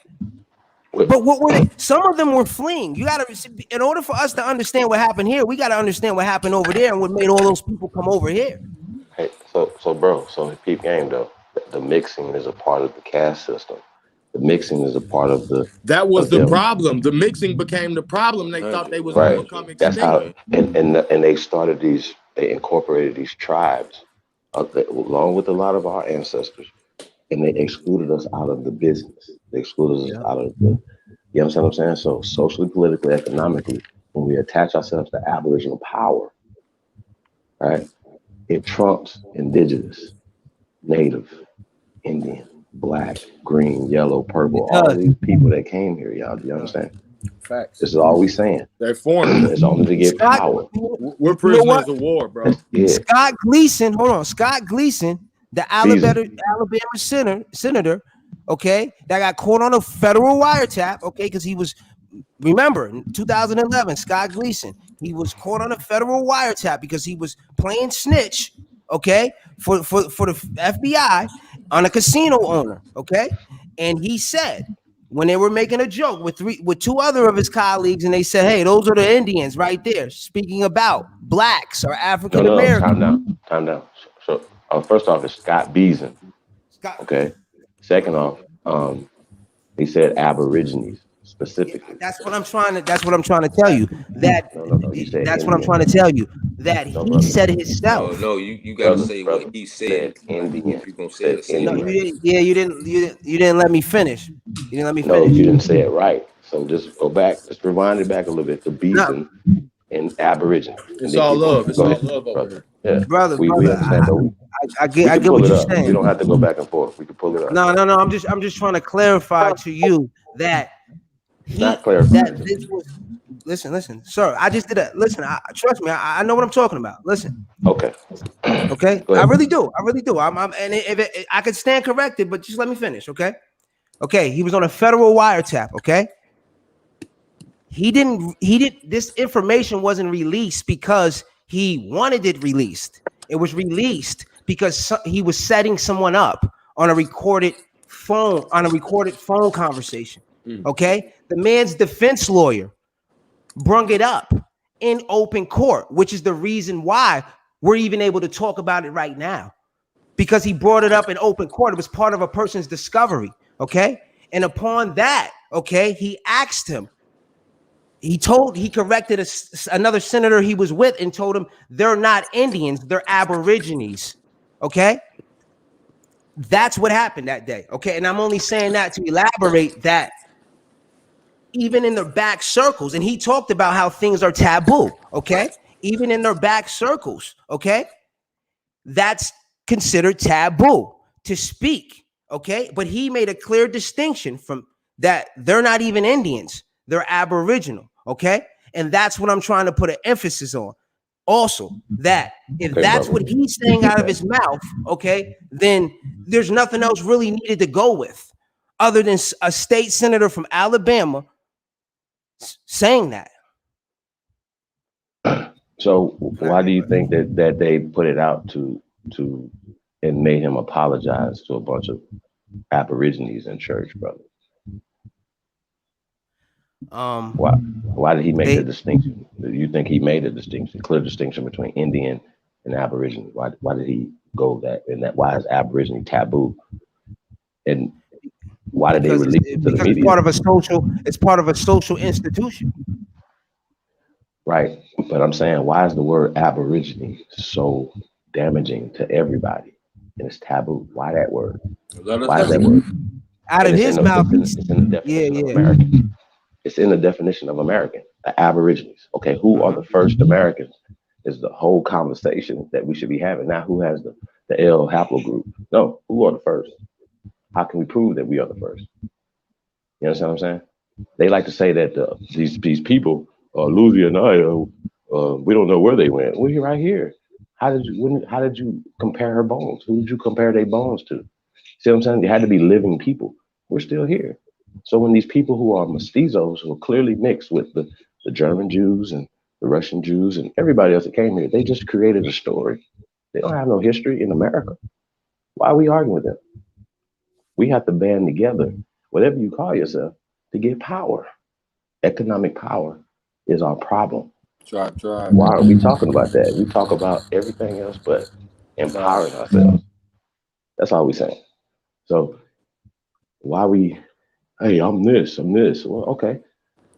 But what were they? Some of them were fleeing. You gotta, in order for us to understand what happened here, we gotta understand what happened over there and what made all those people come over here. Hey, so bro, peep game though. The mixing is a part of the caste system. The mixing is a part of the. That was the problem. The mixing became the problem. They thought they was going to become extinct. That's how, and they started these. They incorporated these tribes, along with a lot of our ancestors, and they excluded us out of the business. They excluded us out of the. You understand what I'm saying? So socially, politically, economically, when we attach ourselves to Aboriginal power, right, it trumps indigenous, native, Indian, black, green, yellow, purple, all these people that came here, y'all. Do you understand? Facts. This is all we saying. They're foreigners. It's only to get power. We're prisoners of war, bro. Yeah. Scott Gleason, Scott Gleason, the Alabama senator, okay, that got caught on a federal wiretap, okay, because he was, remember, in 2011, Scott Gleason, he was caught on a federal wiretap because he was playing snitch, okay, for the FBI on a casino owner, okay, and he said when they were making a joke with two other of his colleagues, and they said, "Hey, those are the Indians right there," speaking about blacks or African Americans. No, time down. So first off, it's Scott Beason. Okay. Second off, he said Aborigines specifically. That's what I'm trying to tell you. That that's what I'm trying to tell you. That he said himself. No, you gotta say what he said. Indian. You gonna say it? No, you didn't let me finish. You didn't let me finish. No, you didn't say it right. So just go back. Just rewind it back a little bit. The Beason and Aborigine. It's all love. It's all love over here. Yeah, brother. We understand. I get what you're saying. We don't have to go back and forth. We can pull it up. No. I'm just trying to clarify to you that not clarify. That this was. Listen, sir. I just did that. Listen, trust me. I know what I'm talking about. Listen. Okay. I really do. And if I could stand corrected, but just let me finish. Okay. He was on a federal wiretap. Okay. He didn't. This information wasn't released because he wanted it released. It was released because he was setting someone up on a recorded phone conversation. Okay. The man's defense lawyer brung it up in open court, which is the reason why we're even able to talk about it right now, because he brought it up in open court. It was part of a person's discovery. Okay. And upon that, okay, he asked him, he corrected another senator he was with and told him they're not Indians, they're Aborigines. Okay. That's what happened that day. Okay. And I'm only saying that to elaborate that even in their back circles, and he talked about how things are taboo. Okay. Even in their back circles. Okay. That's considered taboo to speak. Okay. But he made a clear distinction from that. They're not even Indians. They're Aboriginal. Okay. And that's what I'm trying to put an emphasis on. Also, that if that's what he's saying out of his mouth, okay, then there's nothing else really needed to go with other than a state senator from Alabama saying that. So why do you think that they put it out to and made him apologize to a bunch of Aborigines in church, brother? Why did he make the distinction? Do you think he made a distinction, clear distinction between Indian and Aborigine? Why did he go that? And that why is Aborigine taboo? And why did they release it to the media? It's part of a social institution. Right. But I'm saying, why is the word Aborigine so damaging to everybody? And it's taboo. Why that word? Why is that word? Out of his mouth. It's in the definition of American. It's in the definition of American, the Aborigines. Okay, who are the first Americans is the whole conversation that we should be having. Now, who has the L haplogroup? No, who are the first? How can we prove that we are the first? You understand what I'm saying? They like to say that these people, Lucy and I, we don't know where they went. We're right here. How did you compare her bones? Who did you compare their bones to? See what I'm saying? They had to be living people. We're still here. So when these people who are mestizos, who are clearly mixed with the German Jews and the Russian Jews and everybody else that came here, they just created a story. They don't have no history in America. Why are we arguing with them? We have to band together, whatever you call yourself, to get power. Economic power is our problem. Why aren't we talking about that? We talk about everything else but empowering ourselves. That's all we're saying. So why hey, I'm this. Well, okay.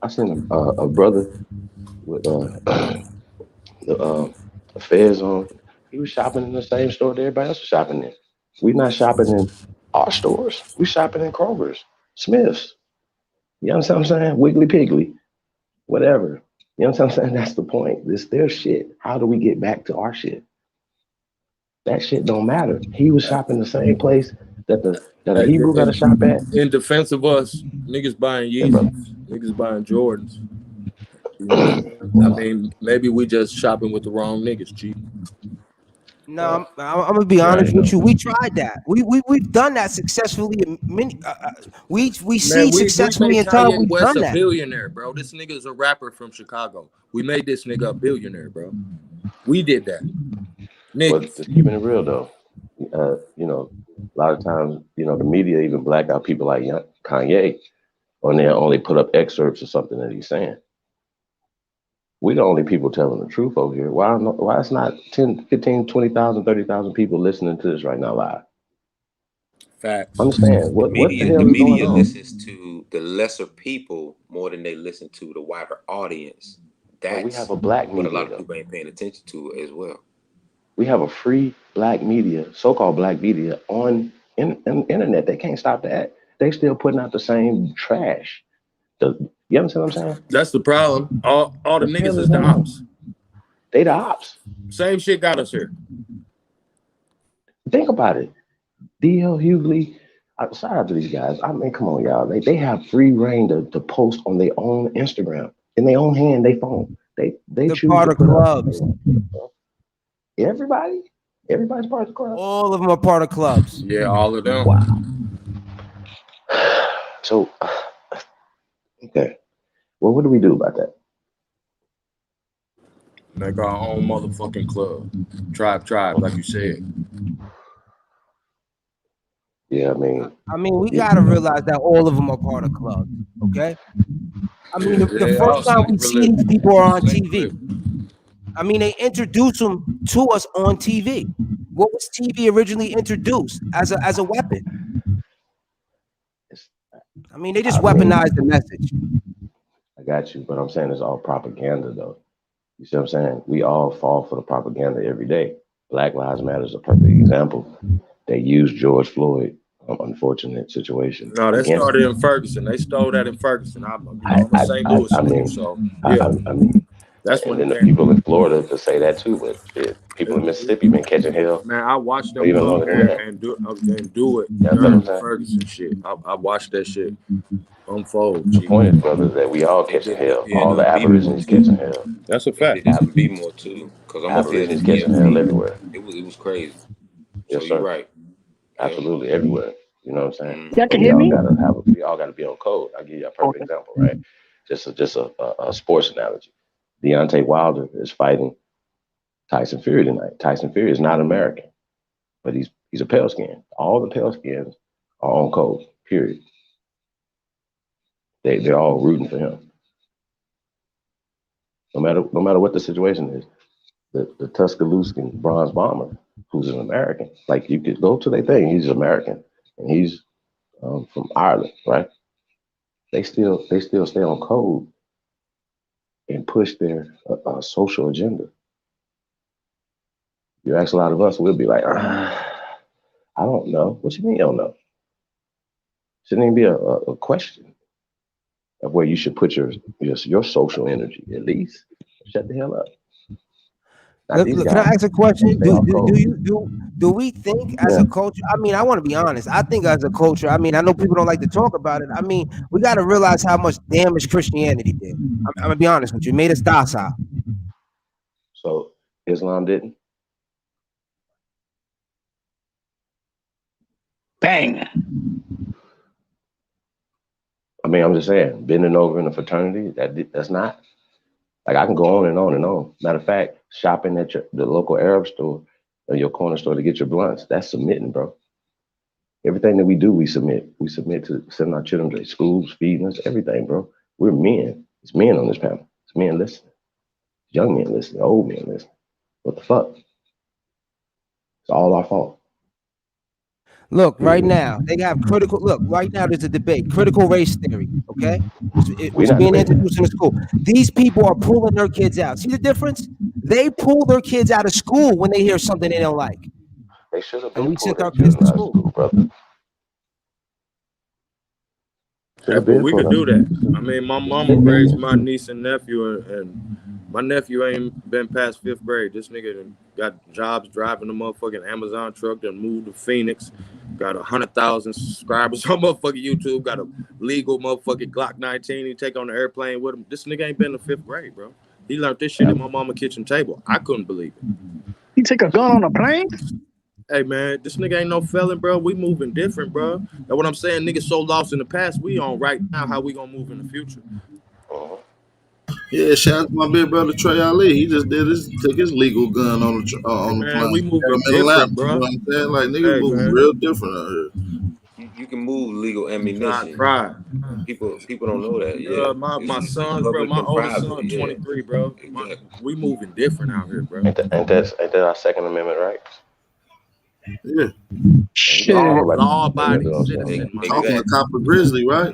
I seen a brother with the Feds on. He was shopping in the same store that everybody else was shopping in. We're not shopping in our stores. We're shopping in Kroger's, Smith's. You understand what I'm saying? Wiggly Piggly, whatever. You understand what I'm saying? That's the point. This their shit. How do we get back to our shit? That shit don't matter. He was shopping the same place that a Hebrew got to shop at. In defense of us, niggas buying Yeezys, niggas buying Jordans. You know, I mean, maybe we just shopping with the wrong niggas, G. No, I'm gonna be honest with you. We tried that. We've done that successfully. We see successfully in time. We've done that. A billionaire, bro. This nigga is a rapper from Chicago. We made this nigga a billionaire, bro. We did that. But just keeping it real though, you know, a lot of times, you know, the media even black out people like Kanye, or they only put up excerpts of something that he's saying. We the only people telling the truth over here. Why it's not 10, 15, 20,000, 30,000 people listening to this right now live? Facts. Understand what the hell is going on? The media listens to the lesser people more than they listen to the wider audience. That's we have a black media. What a lot of people ain't paying attention to as well. We have a free black media, so-called black media on internet. They can't stop that. They still putting out the same trash. You understand what I'm saying? That's the problem. All the niggas is the ops. They the ops. Same shit got us here. Think about it. D.L. Hughley, shout out to these guys. I mean, come on, y'all. They have free reign to post on their own Instagram. In their own hand, they phone. They choose part of clubs. Everybody's part of the club. All of them are part of clubs. Yeah, all of them. Wow. So, okay. Well, what do we do about that? Make our own motherfucking club. Tribe, like you said. Yeah, I mean, we gotta realize that all of them are part of clubs. Okay. I mean, the first time we see these people are on TV. I mean, they introduced them to us on TV. What was TV originally introduced as a weapon? I mean, they just weaponized the message. I got you, but I'm saying it's all propaganda, though. You see what I'm saying? We all fall for the propaganda every day. Black Lives Matter is a perfect example. They used George Floyd, unfortunate situation. No, that started in Ferguson. They stole that in Ferguson. I'm a St. Louis nigga, so yeah. I mean, that's when the people in Florida to say that too, but shit, people in Mississippi been catching hell. Man, I watched them come here and do it during the Ferguson shit. I watched that shit unfold. The point is, brother, that we all catching hell. All the Aborigines catching hell. That's a fact. There's gonna be more too, because I'm Aborigines catching hell everywhere. It was crazy. Yes, so sir. You're right. Absolutely everywhere. You know what I'm saying? Y'all can hear me? We all gotta be on code. I'll give you a perfect example, right? Just a sports analogy. Deontay Wilder is fighting Tyson Fury tonight. Tyson Fury is not American, but He's a pale skin. All the pale skins are on code, period. They're all rooting for him. No matter what the situation is. The Tuscaloosa bronze bomber, who's an American, like you could go to their thing, he's American, and he's from Ireland, right? They still stay on code and push their social agenda. You ask a lot of us, we'll be like, I don't know. What you mean you don't know? Shouldn't even be a question of where you should put your social energy, at least. Shut the hell up. Can I ask a question? Do we think as a culture? I mean, I want to be honest. I think as a culture, I mean, I know people don't like to talk about it. I mean, we got to realize how much damage Christianity did. I'm gonna be honest with you. It made us docile. So Islam didn't? Bang. I mean, I'm just saying, bending over in a fraternity, that's not. Like, I can go on and on and on. Matter of fact, shopping at the local Arab store or your corner store to get your blunts, that's submitting, bro. Everything that we do, we submit. We submit to sending our children to schools, feeding us, everything, bro. We're men. It's men on this panel. It's men listening. Young men listening. Old men listening. What the fuck? It's all our fault. Look, right now, they have critical, look, right now there's a debate, critical race theory, okay? It's being introduced in the school. These people are pulling their kids out. See the difference? They pull their kids out of school when they hear something they don't like. They should have been. And we sent our kids to school, brother. Hey, but we could do that. I mean, my mama raised my niece and nephew, and my nephew ain't been past 5th grade. This nigga got jobs driving a motherfucking Amazon truck, then moved to Phoenix, got 100,000 subscribers on motherfucking YouTube, got a legal motherfucking Glock 19. He take on the airplane with him. This nigga ain't been to 5th grade, bro. He learned this shit at my mama's kitchen table. I couldn't believe it. He take a gun on a plane? Hey, man, this nigga ain't no felon, bro. We moving different, bro. That's what I'm saying. Niggas so lost in the past. We on right now how we gonna move in the future. Yeah, shout out to my big brother Trey Ali. He just took his legal gun on the plane. We moving different, bro. You know what I'm saying? Like, niggas moving real different out here. You can move legal ammunition. Right. People don't know that. Yeah, my sons, bro. My oldest son, 23, bro. We moving different out here, bro. Ain't that our Second Amendment rights? Yeah. Shit. Law-abiding citizen. Talking to Copper Grizzly, right?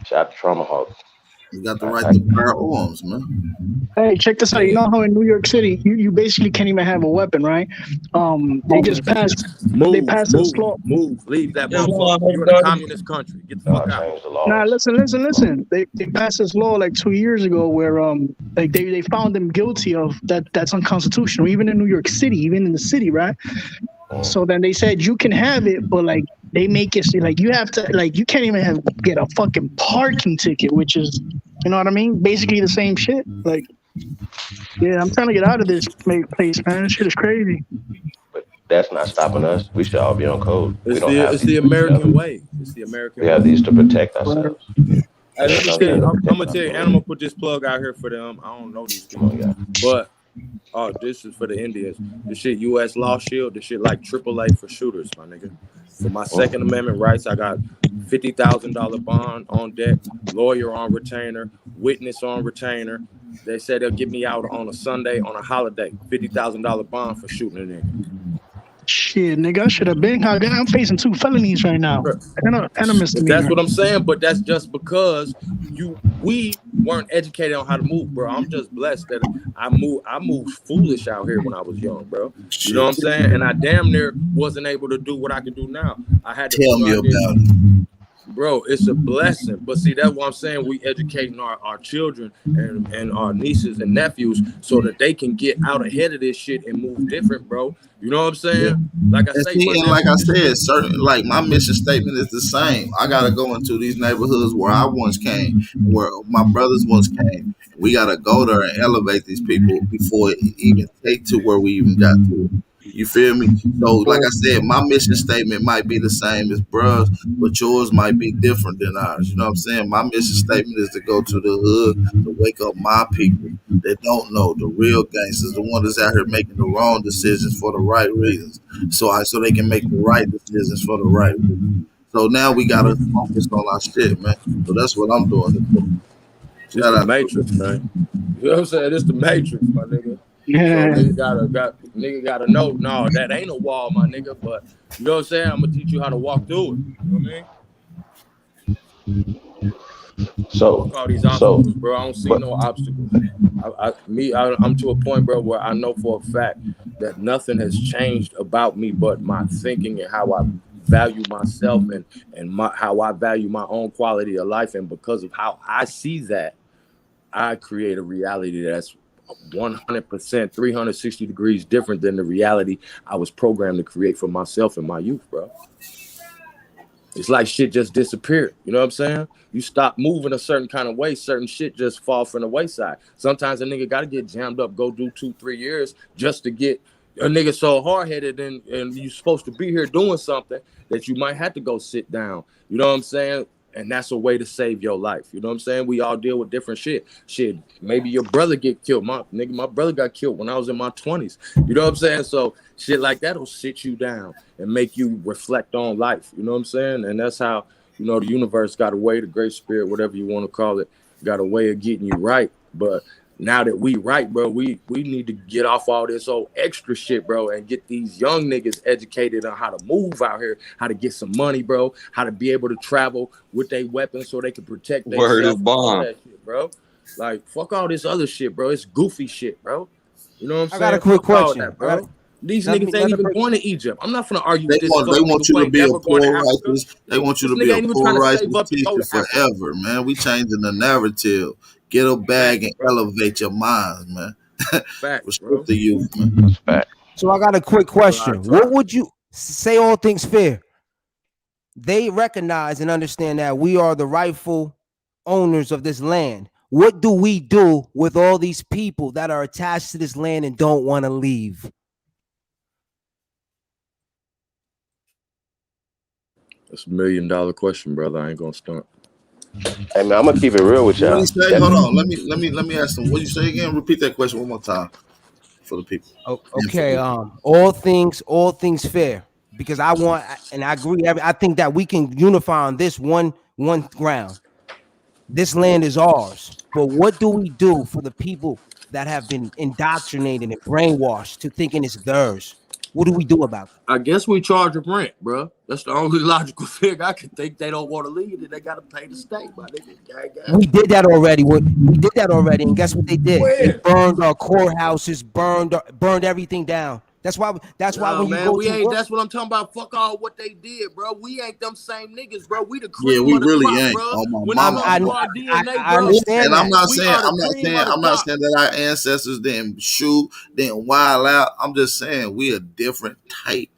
Shout out to Trauma Hawk. You got the right to bear arms, man. Hey, check this out. You know how in New York City, you basically can't even have a weapon, right? They just passed. They passed this law. Leave that motherfucker. You're in a communist country. Get the fuck out. Nah, listen. They passed this law like 2 years ago where like they found them guilty of that. That's unconstitutional, even in New York City, even in the city, right? So then they said you can have it, but like they make it like you have to, like you can't even get a fucking parking ticket, which is, you know what I mean? Basically the same shit. Like, yeah, I'm trying to get out of this place, man. This shit is crazy. But that's not stopping us. We should all be on code. It's the American way. It's the American way. We have these to protect ourselves. Hey, let me tell you, I'm gonna tell you, and I'm gonna put this plug out here for them. I don't know these people, but this is for the Indians. This shit U.S. Law Shield. This shit like AAA for shooters, my nigga. For my Second Amendment rights, I got $50,000 bond on deck, lawyer on retainer, witness on retainer. They said they'll get me out on a Sunday on a holiday. $50,000 bond for shooting a nigga. Shit, nigga, I should have been. I'm facing 2 felonies right now. And a misdemeanor. That's what I'm saying, but that's just because we weren't educated on how to move, bro. I'm just blessed that I moved foolish out here when I was young, bro. You know what I'm saying? And I damn near wasn't able to do what I can do now. I had to tell me about it. Bro, it's a blessing. But see, that's what I'm saying. We educating our children and our nieces and nephews so that they can get out ahead of this shit and move different, bro. You know what I'm saying? Yeah. Like I say, and like I said, certain, like my mission statement is the same. I gotta go into these neighborhoods where I once came, where my brothers once came. We gotta go there and elevate these people before it even take to where we even got to. You feel me? So, like I said, my mission statement might be the same as bruh's, but yours might be different than ours. You know what I'm saying? My mission statement is to go to the hood, to wake up my people that don't know, the real gangsters, the ones that's out here making the wrong decisions for the right reasons, so they can make the right decisions for the right reasons. So now we gotta focus on our shit, man. So that's what I'm doing. It's the Matrix, man. You know what I'm saying? It's the Matrix, my nigga. So nigga gotta know, no, that ain't a wall, my nigga. But you know what I'm saying? I'm gonna teach you how to walk through it. You know what I mean? So fuck all these obstacles, bro. I don't see no obstacles. I'm to a point, bro, where I know for a fact that nothing has changed about me but my thinking and how I value myself and how I value my own quality of life. And because of how I see that, I create a reality that's 100%, 360 degrees different than the reality I was programmed to create for myself in my youth, bro. It's like shit just disappeared. You know what I'm saying? You stop moving a certain kind of way, certain shit just fall from the wayside. Sometimes a nigga got to get jammed up, go do 2-3 years just to get a nigga so hard-headed and you're supposed to be here doing something that you might have to go sit down. You know what I'm saying? And that's a way to save your life. You know what I'm saying? We all deal with different shit. Shit, maybe your brother get killed. My brother got killed when I was in my 20s. You know what I'm saying? So shit like that will sit you down and make you reflect on life. You know what I'm saying? And that's how, you know, the universe got a way, the great spirit, whatever you want to call it, got a way of getting you right. But now that we right, bro, we need to get off all this old extra shit, bro, and get these young niggas educated on how to move out here, how to get some money, bro, how to be able to travel with their weapons so they can protect themselves. That shit, bro. Like, fuck all this other shit, bro. It's goofy shit, bro. You know what I'm saying? I got a quick question, that, bro. These niggas ain't even born to Egypt. I'm not gonna argue with this. They want you to be a poor righteous. They want you to be a poor righteous teacher forever, man. We changing the narrative. Get a bag and elevate your minds, man. Respect the youth, man. So I got a quick question. What would you say? All things fair, they recognize and understand that we are the rightful owners of this land. What do we do with all these people that are attached to this land and don't want to leave? That's $1 million question, brother. I ain't gonna stunt. Hey man, I'm gonna keep it real with y'all. What do you say? Hold on. Let me ask them. What do you say again? Repeat that question one more time for the people. Okay. All things fair, because I want, and I agree. I think that we can unify on this one ground. This land is ours, but what do we do for the people that have been indoctrinated and brainwashed to thinking it's theirs? What do we do about that? I guess we charge them rent, bro. That's the only logical thing I can think. They don't want to leave, and they got to pay the state. We did that already. We did that already, and guess what they did? They burned our courthouses, burned everything down. That's why when man, you go we to ain't. work, That's what I'm talking about. Fuck all what they did, bro. We ain't them same niggas, bro. We the cream. Yeah, we of the really crop, ain't. Bro. Oh, my When mama. I understand and that. I'm not saying that our ancestors didn't shoot, didn't wild out. I'm just saying we a different type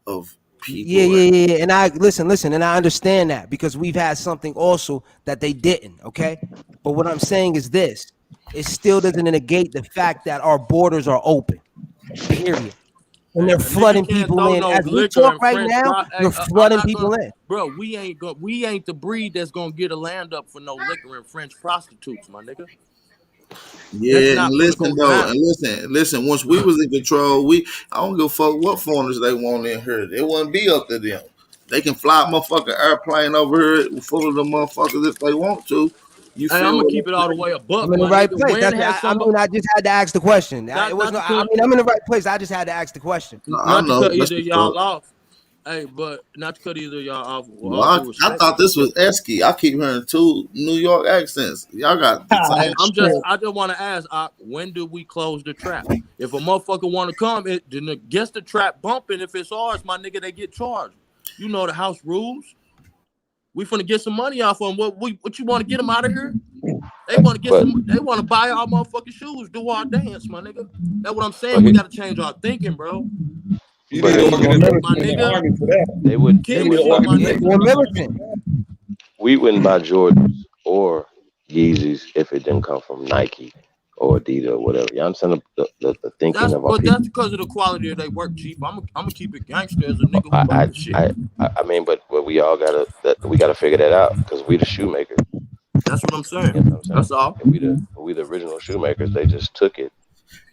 of people. Yeah. And I listen, and I understand that because we've had something also that they didn't. Okay, but what I'm saying is this: it still doesn't negate the fact that our borders are open. Period. And they're flooding people in. As we talk right now, they're flooding people in. Bro, we ain't the breed that's gonna get a land up for no liquor and French prostitutes, my nigga. Yeah, and listen though, and listen. Once we was in control, I don't give a fuck what foreigners they want in here. It wouldn't be up to them. They can fly a motherfucking airplane over here full of the motherfuckers if they want to. I'm gonna keep it all the way above. I'm in the right place. I just had to ask the question. I'm in the right place. I just had to ask the question. Not to cut either y'all off. Hey, but not to cut either y'all off. Well, I thought this was Esky. I keep hearing 2 New York accents. Y'all got. I just want to ask, when do we close the trap? If a motherfucker want to come, then guess the trap bumping. If it's ours, my nigga, they get charged. You know the house rules. We finna get some money off of them. What you want to get them out of here? They want to get some. They want to buy our motherfucking shoes, do our dance, my nigga. That's what I'm saying. We got to change our thinking, bro. They would. We wouldn't buy Jordans or Yeezys if it didn't come from Nike or Adidas or whatever. You understand the thinking of our people? That's because of the quality of their work, Chief. I'm gonna keep it gangster as a nigga who wrote this shit. I mean, but we all gotta figure that out because we the shoemakers. That's what I'm saying. You know what I'm saying? That's all. And we the original shoemakers. They just took it.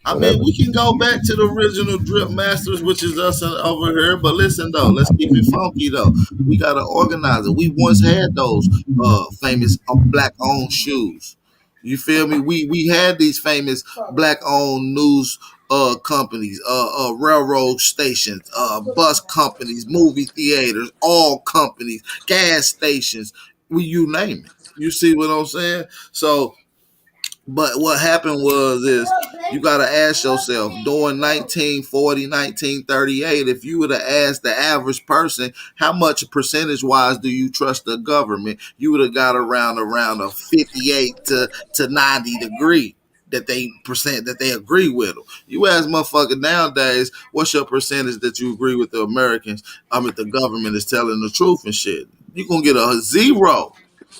I mean, we can go back to the original drip masters, which is us over here. But listen, though, let's keep it funky, though. We got to organize it. We once had those famous black-owned shoes. You feel me? We had these famous black-owned news companies, railroad stations, bus companies, movie theaters, all companies, gas stations, you name it. You see what I'm saying? So, but what happened is you got to ask yourself, during 1940, 1938, if you would have asked the average person, how much percentage-wise do you trust the government? You would have got around a 58 to 90 degree that they agree with them. You ask motherfucker nowadays, what's your percentage that you agree with the Americans? I mean, the government is telling the truth and shit. You're gonna get a zero.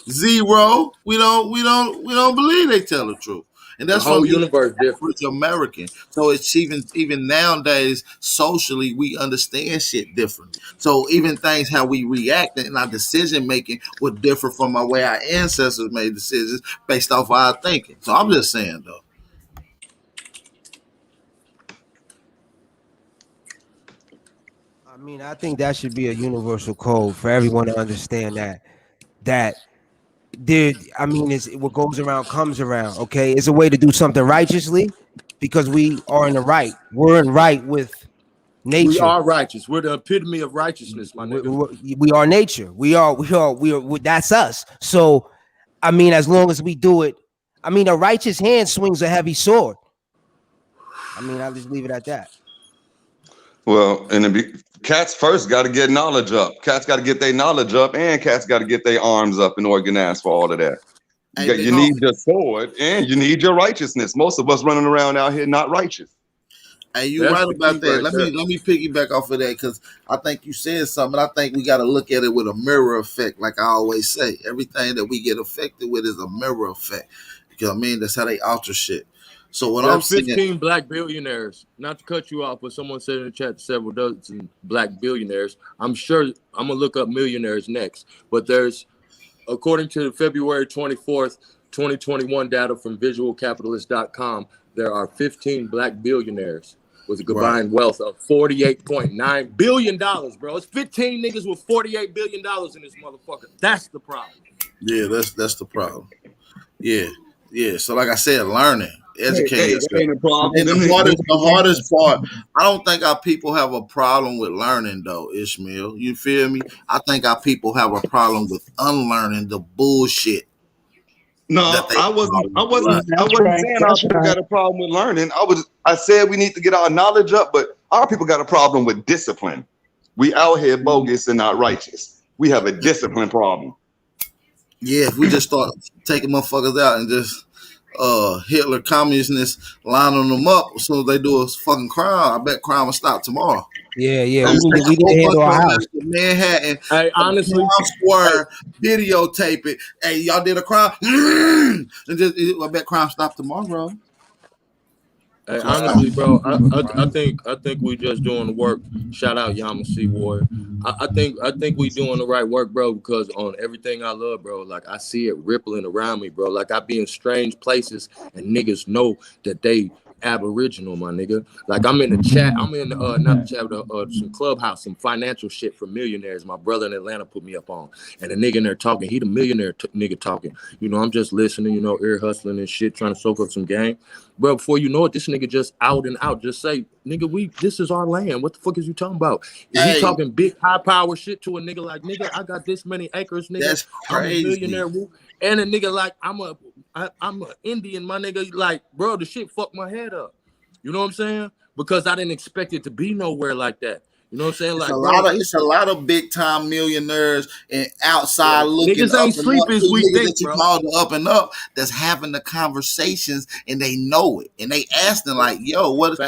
We don't believe they tell the truth, and that's the whole from universe different. American. So it's even nowadays socially we understand shit different. So even things how we react and our decision making would differ from the way our ancestors made decisions based off our thinking. So I'm just saying though. I mean, I think that should be a universal code for everyone to understand that. I mean, it's what goes around comes around. Okay, it's a way to do something righteously because we are in the right. We're in right with nature. We are righteous. We're the epitome of righteousness, my nigga. We are nature. We are. That's us. So, I mean, as long as we do it, I mean, a righteous hand swings a heavy sword. I mean, I'll just leave it at that. Well, cats first got to get knowledge up. Cats got to get their knowledge up, and cats got to get their arms up and organize for all of that. You need your sword, and you need your righteousness. Most of us running around out here not righteous. Hey, you're right about that. Let me piggyback off of that because I think you said something. I think we got to look at it with a mirror effect, like I always say. Everything that we get affected with is a mirror effect. Because I mean, that's how they alter shit. So when I'm saying 15 black billionaires, not to cut you off, but someone said in the chat several dozen black billionaires. I'm sure I'm gonna look up millionaires next, but there's, according to the February 24th, 2021 data from visualcapitalist.com, there are 15 black billionaires with a combined wealth of $48.9 billion, bro. It's 15 niggas with $48 billion in this motherfucker. That's the problem. Yeah, that's the problem. Yeah. So like I said, learning. Educating yourself. And the hardest part, I don't think our people have a problem with learning though, Ishmael. You feel me? I think our people have a problem with unlearning the bullshit. No, I wasn't saying our people got a problem with learning. I said we need to get our knowledge up, but our people got a problem with discipline. We out here bogus and not righteous. We have a discipline problem. Yeah, if we just start taking motherfuckers out and just Hitler communists lining them up as soon as they do a fucking crime, I bet crime will stop tomorrow. Yeah. We need to handle our house. Manhattan, hey, honestly, Square, videotape it. Hey, y'all did a crime, and just I bet crime stop tomorrow. Hey, honestly, bro, I think we just doing the work. Shout out Yamasi Warrior. I think we doing the right work, bro, because on everything I love, bro, like I see it rippling around me, bro. Like I be in strange places and niggas know that they Aboriginal, my nigga. Like I'm in the chat. I'm in not the chat, but some clubhouse, some financial shit for millionaires. My brother in Atlanta put me up on, and the nigga in there talking. He the millionaire nigga talking. You know, I'm just listening. You know, ear hustling and shit, trying to soak up some game. Bro, before you know it, this nigga just out and out. Just say, nigga, this is our land. What the fuck is you talking about? Is he talking big high power shit to a nigga like, nigga, I got this many acres, nigga. That's crazy. I'm a millionaire. And a nigga like, I'm an Indian, my nigga. Like, bro, the shit fucked my head up. You know what I'm saying? Because I didn't expect it to be nowhere like that. You know what I'm saying? Like, it's a lot of big time millionaires and outside looking niggas ain't sleeping as we think, that you call the up and up that's having the conversations and they know it and they asking like, yo, what?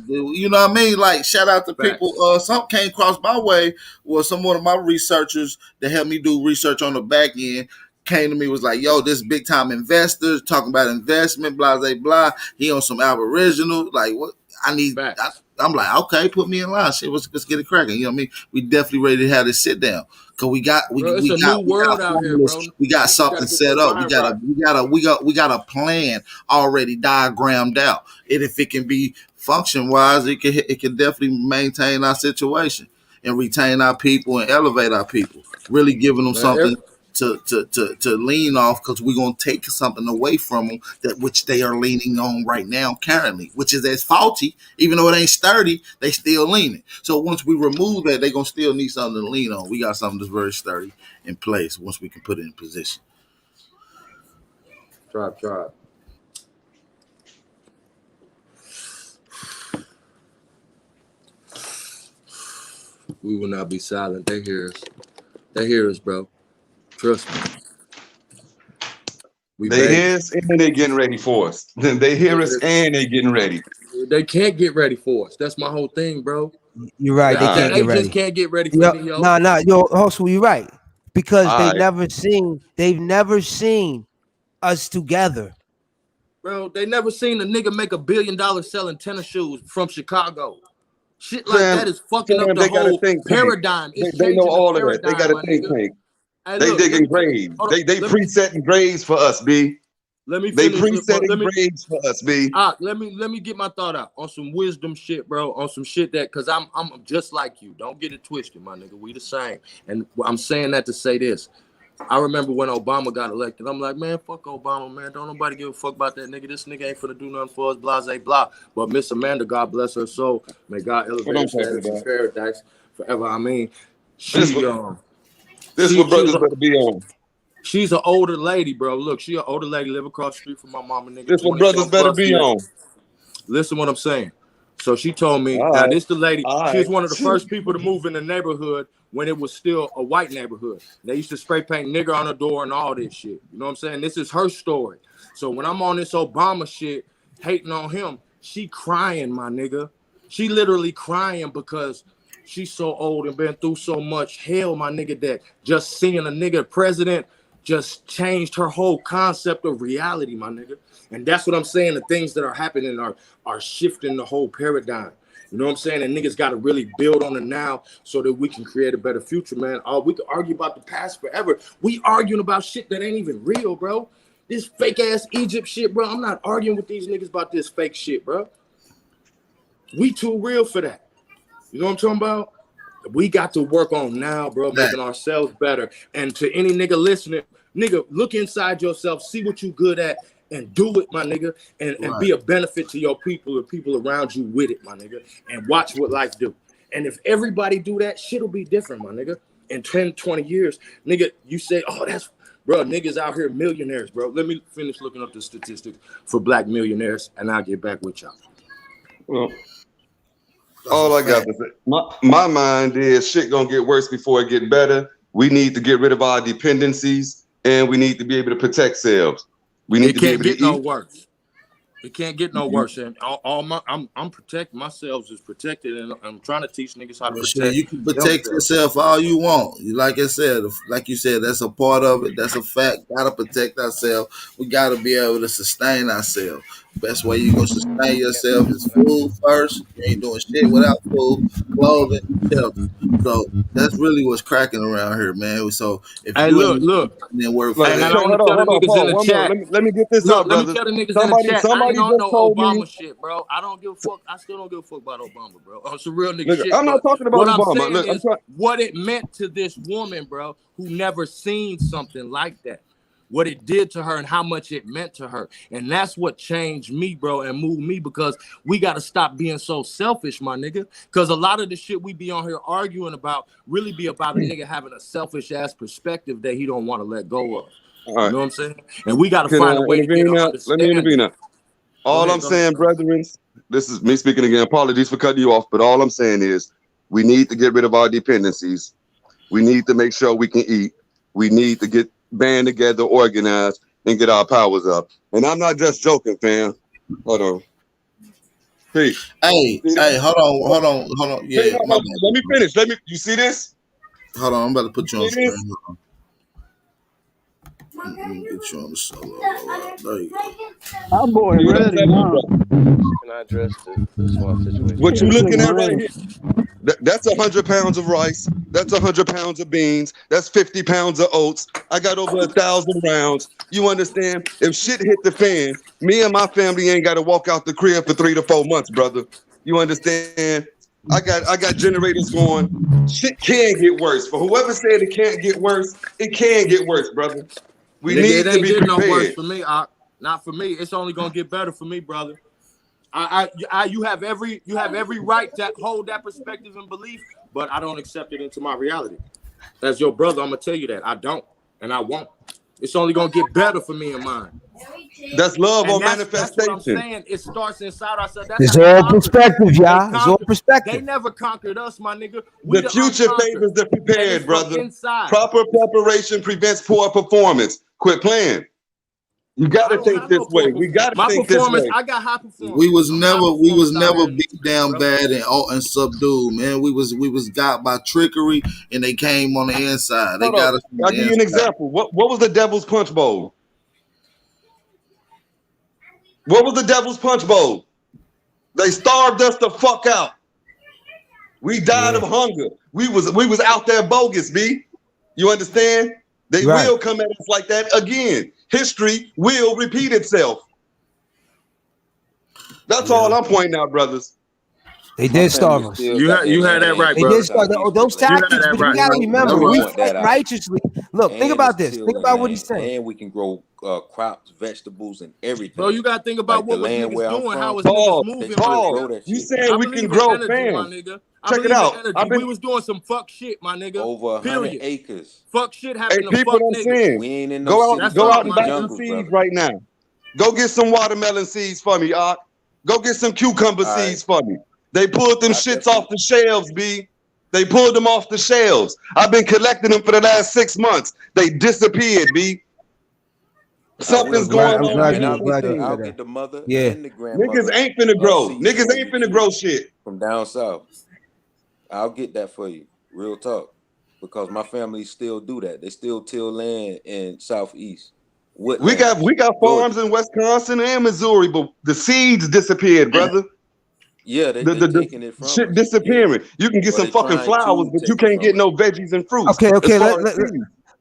You know what I mean? Like, shout out to people. Something came across my way was some of my researchers that helped me do research on the back end. came to me, was like, yo, this big time investor talking about investment, blah, blah, blah. He on some Aboriginal. Like, what? I'm like, okay, put me in line. Shit, let's get it cracking. You know what I mean? We definitely ready to have this sit down. Cause we got something set up. We got a plan already diagrammed out. And if it can be function wise, it can definitely maintain our situation and retain our people and elevate our people. Really giving them something to lean off, because we're gonna take something away from them that which they are leaning on right now currently, which is as faulty. Even though it ain't sturdy, they still leaning. So once we remove that, they gonna still need something to lean on. We got something that's very sturdy in place once we can put it in position. Tribe. We will not be silent. They hear us. They hear us, bro. Trust me. They hear us and they're getting ready for us. They hear us and they're getting ready. They can't get ready for us. That's my whole thing, bro. You're right. They can't get ready. Just can't get ready for me, yo. No, yo, Hustle, you're right. Because they've never seen us together. Bro, they never seen a nigga make $1 billion selling tennis shoes from Chicago. Shit like that is fucking up the whole paradigm. They know all of that. They got a think tank. They digging graves. They presetting graves for us, B. Let me finish. They presetting graves for us, B. Let me get my thought out on some wisdom shit, bro. On some shit that, cause I'm just like you. Don't get it twisted, my nigga. We the same. And I'm saying that to say this. I remember when Obama got elected. I'm like, man, fuck Obama, man. Don't nobody give a fuck about that nigga. This nigga ain't finna do nothing for us, blah, blah. But Miss Amanda, God bless her soul. May God elevate her status in paradise forever. I mean, this is what brothers better be on. She's an older lady, bro. Look, she an older lady, live across the street from my mama, nigga. This what brothers better be on. Listen what I'm saying. So she told me, now this the lady, she was one of the first people to move in the neighborhood when it was still a white neighborhood. They used to spray paint nigger on the door and all this shit. You know what I'm saying? This is her story. So when I'm on this Obama shit, hating on him, she crying, my nigga. She literally crying because she's so old and been through so much hell, my nigga, that just seeing a nigga president just changed her whole concept of reality, my nigga. And that's what I'm saying. The things that are happening are shifting the whole paradigm. You know what I'm saying? And niggas got to really build on it now so that we can create a better future, man. We could argue about the past forever. We arguing about shit that ain't even real, bro. This fake ass Egypt shit, bro. I'm not arguing with these niggas about this fake shit, bro. We too real for that. You know what I'm talking about? We got to work on now, bro, making ourselves better. And to any nigga listening, nigga, look inside yourself, see what you good at, and do it, my nigga, and be a benefit to your people and people around you with it, my nigga, and watch what life do. And if everybody do that, shit'll be different, my nigga. In 10, 20 years, nigga, you say, oh, that's, bro, niggas out here millionaires, bro. Let me finish looking up the statistics for black millionaires, and I'll get back with y'all. Well, all I got to say, my mind is shit gonna get worse before it get better. We need to get rid of our dependencies, and we need to be able to protect ourselves. We need to be able to eat. No worse. It can't get no worse. And I'm protecting myself is protected, and I'm trying to teach niggas how to protect. Sure, you can protect yourself all you want. Like I said, like you said, that's a part of it. That's a fact. Gotta protect ourselves. We gotta be able to sustain ourselves. Best way you gonna sustain yourself is food first. You ain't doing shit without food, clothing, shelter. So that's really what's cracking around here, man. So if hey, you look, then work and I want to tell the niggas in the chat. Let me get this up, Let brother. me tell the niggas in the chat. I ain't on no Obama shit, bro. I don't give a fuck. I still don't give a fuck about Obama, bro. It's a real nigga shit. I'm not talking about Obama. What I'm saying is what it meant to this woman, bro, who never seen something like that. What it did to her and how much it meant to her. And that's what changed me, bro, and moved me, because we got to stop being so selfish, my nigga. Because a lot of the shit we be on here arguing about really be about a nigga having a selfish ass perspective that he don't want to let go of. You know what I'm saying? And we got to find a way to get Let me intervene now. All I'm saying, brethren, this is me speaking again. Apologies for cutting you off, but all I'm saying is we need to get rid of our dependencies. We need to make sure we can eat. We need to get band together, organized, and get our powers up. And I'm not just joking, fam. Hold on. Peace. Hey, hold on. Yeah, hey, let me finish. You see this? Hold on, I'm about to put you on screen. Get you on the solo. There you go. That boy ready, huh? Can I address the swamp situation? What you This looking nigga at right ready. here? That's 100 pounds of rice. That's 100 pounds of beans. That's 50 pounds of oats. I got over 1,000 rounds. You understand? If shit hit the fan, me and my family ain't got to walk out the crib for 3 to 4 months, brother. You understand? I got generators going. Shit can get worse. For whoever said it can't get worse, it can get worse, brother. We Nigga, need it to ain't be getting no worse prepared. for me. Not for me. It's only gonna get better for me, brother. You have every right to hold that perspective and belief, but I don't accept it into my reality. As your brother, I'm gonna tell you that I don't, and I won't. It's only gonna get better for me and mine. That's love And on that's what I'm manifestation. saying. It starts inside ourselves. That's It's how they all conquered. perspective, y'all. It's all perspective. They never conquered us, my nigga. We The future favors the prepared, brother. Inside. Proper preparation prevents poor performance. Quit playing. You got to think this way. We got to think this way. I got high performance. We was never beat down bad and subdued, man. We was got by trickery, and they came on the inside. They got us. I'll give you an example. What was the Devil's Punch Bowl? What was the Devil's Punch Bowl? They starved us the fuck out. We died of hunger. We was out there bogus, B. You understand? They will come at us like that again. History will repeat itself. That's all I'm pointing out, brothers. They did starve us. You had that right, They brother. did start those tactics, but you gotta remember, we fight righteously. Look, think about this. Think about what he's saying. And we can grow crops, vegetables, and everything. Bro, you gotta think about what was land niggas where I'm doing, from. how was niggas moving. Paul, you saying we can grow, fam? Check it out. We was doing some fuck shit, my nigga. Over 100 acres. Fuck shit happened to people fuck I'm niggas. saying, We ain't in go no out and buy some jungles, seeds brother. right now. Go get some watermelon seeds for me, Ock. Go get some cucumber seeds for me. They pulled them shits off the shelves, B. They pulled them off the shelves. I've been collecting them for the last 6 months. They disappeared, B. Something's going on. I'll get the mother and the grandmother. Niggas ain't finna grow. Niggas ain't finna grow shit. From down south. I'll get that for you. Real talk. Because my family still do that. They still till land in southeast. We got farms in Wisconsin and Missouri, but the seeds disappeared, brother. Yeah, they taking it from shit us. disappearing. You can get some fucking flowers, but you can't get no veggies and fruits. Okay.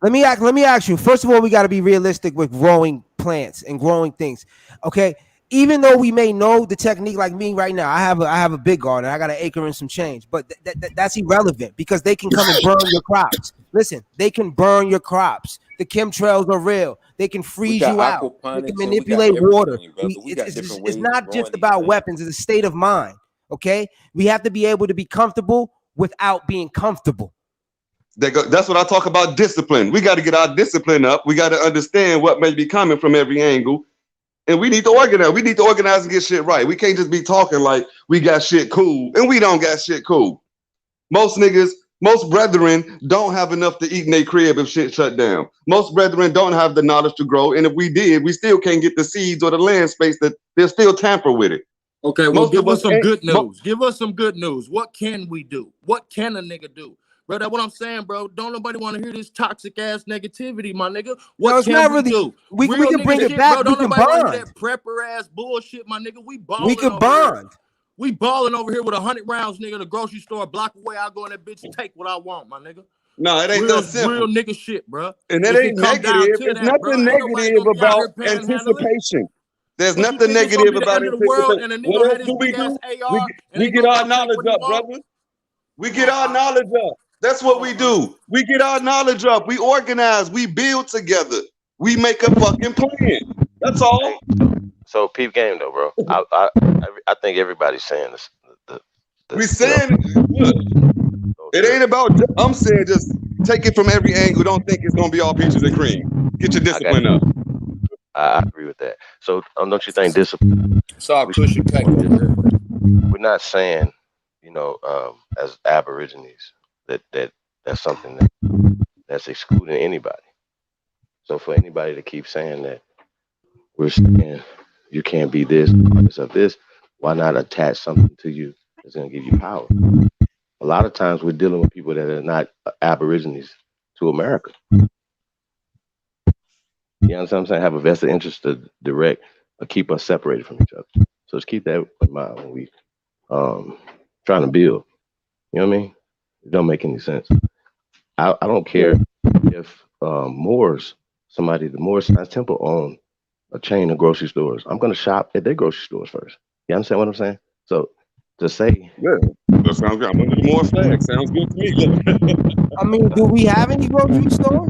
Let me ask you. First of all, we got to be realistic with growing plants and growing things. Okay, even though we may know the technique, like me right now, I have a big garden. I got an acre and some change, but that's irrelevant because they can come and burn your crops. Listen, they can burn your crops. The chemtrails are real. They can freeze you out. They can manipulate water. It's not just about weapons. It's a state of mind. Okay, we have to be able to be comfortable without being comfortable. That's what I talk about, discipline. We got to get our discipline up. We got to understand what may be coming from every angle. And we need to organize. We need to organize and get shit right. We can't just be talking like we got shit cool. And we don't got shit cool. Most brethren don't have enough to eat in their crib if shit shut down. Most brethren don't have the knowledge to grow. And if we did, we still can't get the seeds or the land space that they'll still tamper with it. Okay, well, give us some good news. Give us some good news. What can we do? What can a nigga do? Bro, that's what I'm saying, bro. Don't nobody want to hear this toxic ass negativity, my nigga. What can we do? We can bring it back. Bro, we can bond. That prepper ass bullshit, my nigga. We balling. We can bond. We balling over here with 100 rounds, nigga. The grocery store a block away. I'll go in that bitch and take what I want, my nigga. No, it ain't that simple. Real nigga shit, bro. And that ain't negative. There's nothing negative about anticipation. There's nothing negative about anticipation. What else do we do? We get our knowledge up, brother. We get our knowledge up. That's what we do. We get our knowledge up. We organize. We build together. We make a fucking plan. That's all. So peep game though, bro. I think everybody's saying this. We saying it ain't about. I'm saying just take it from every angle. Don't think it's gonna be all peaches and cream. Get your discipline up. I agree with that. So don't you think discipline? Sorry, push it back. We're not saying, as Aborigines. That's something that's excluding anybody. So for anybody to keep saying that we're saying you can't be this, of this, why not attach something to you that's going to give you power? A lot of times we're dealing with people that are not Aborigines to America. You know what I'm saying? Have a vested interest to direct or keep us separated from each other. So just keep that in mind when we trying to build. You know what I mean? It don't make any sense. I don't care if the Moors Science Temple own a chain of grocery stores. I'm gonna shop at their grocery stores first. You understand what I'm saying? So to say, yeah, that sounds good. I'm under the Moor flag. Sounds good to me. I mean, do we have any grocery store?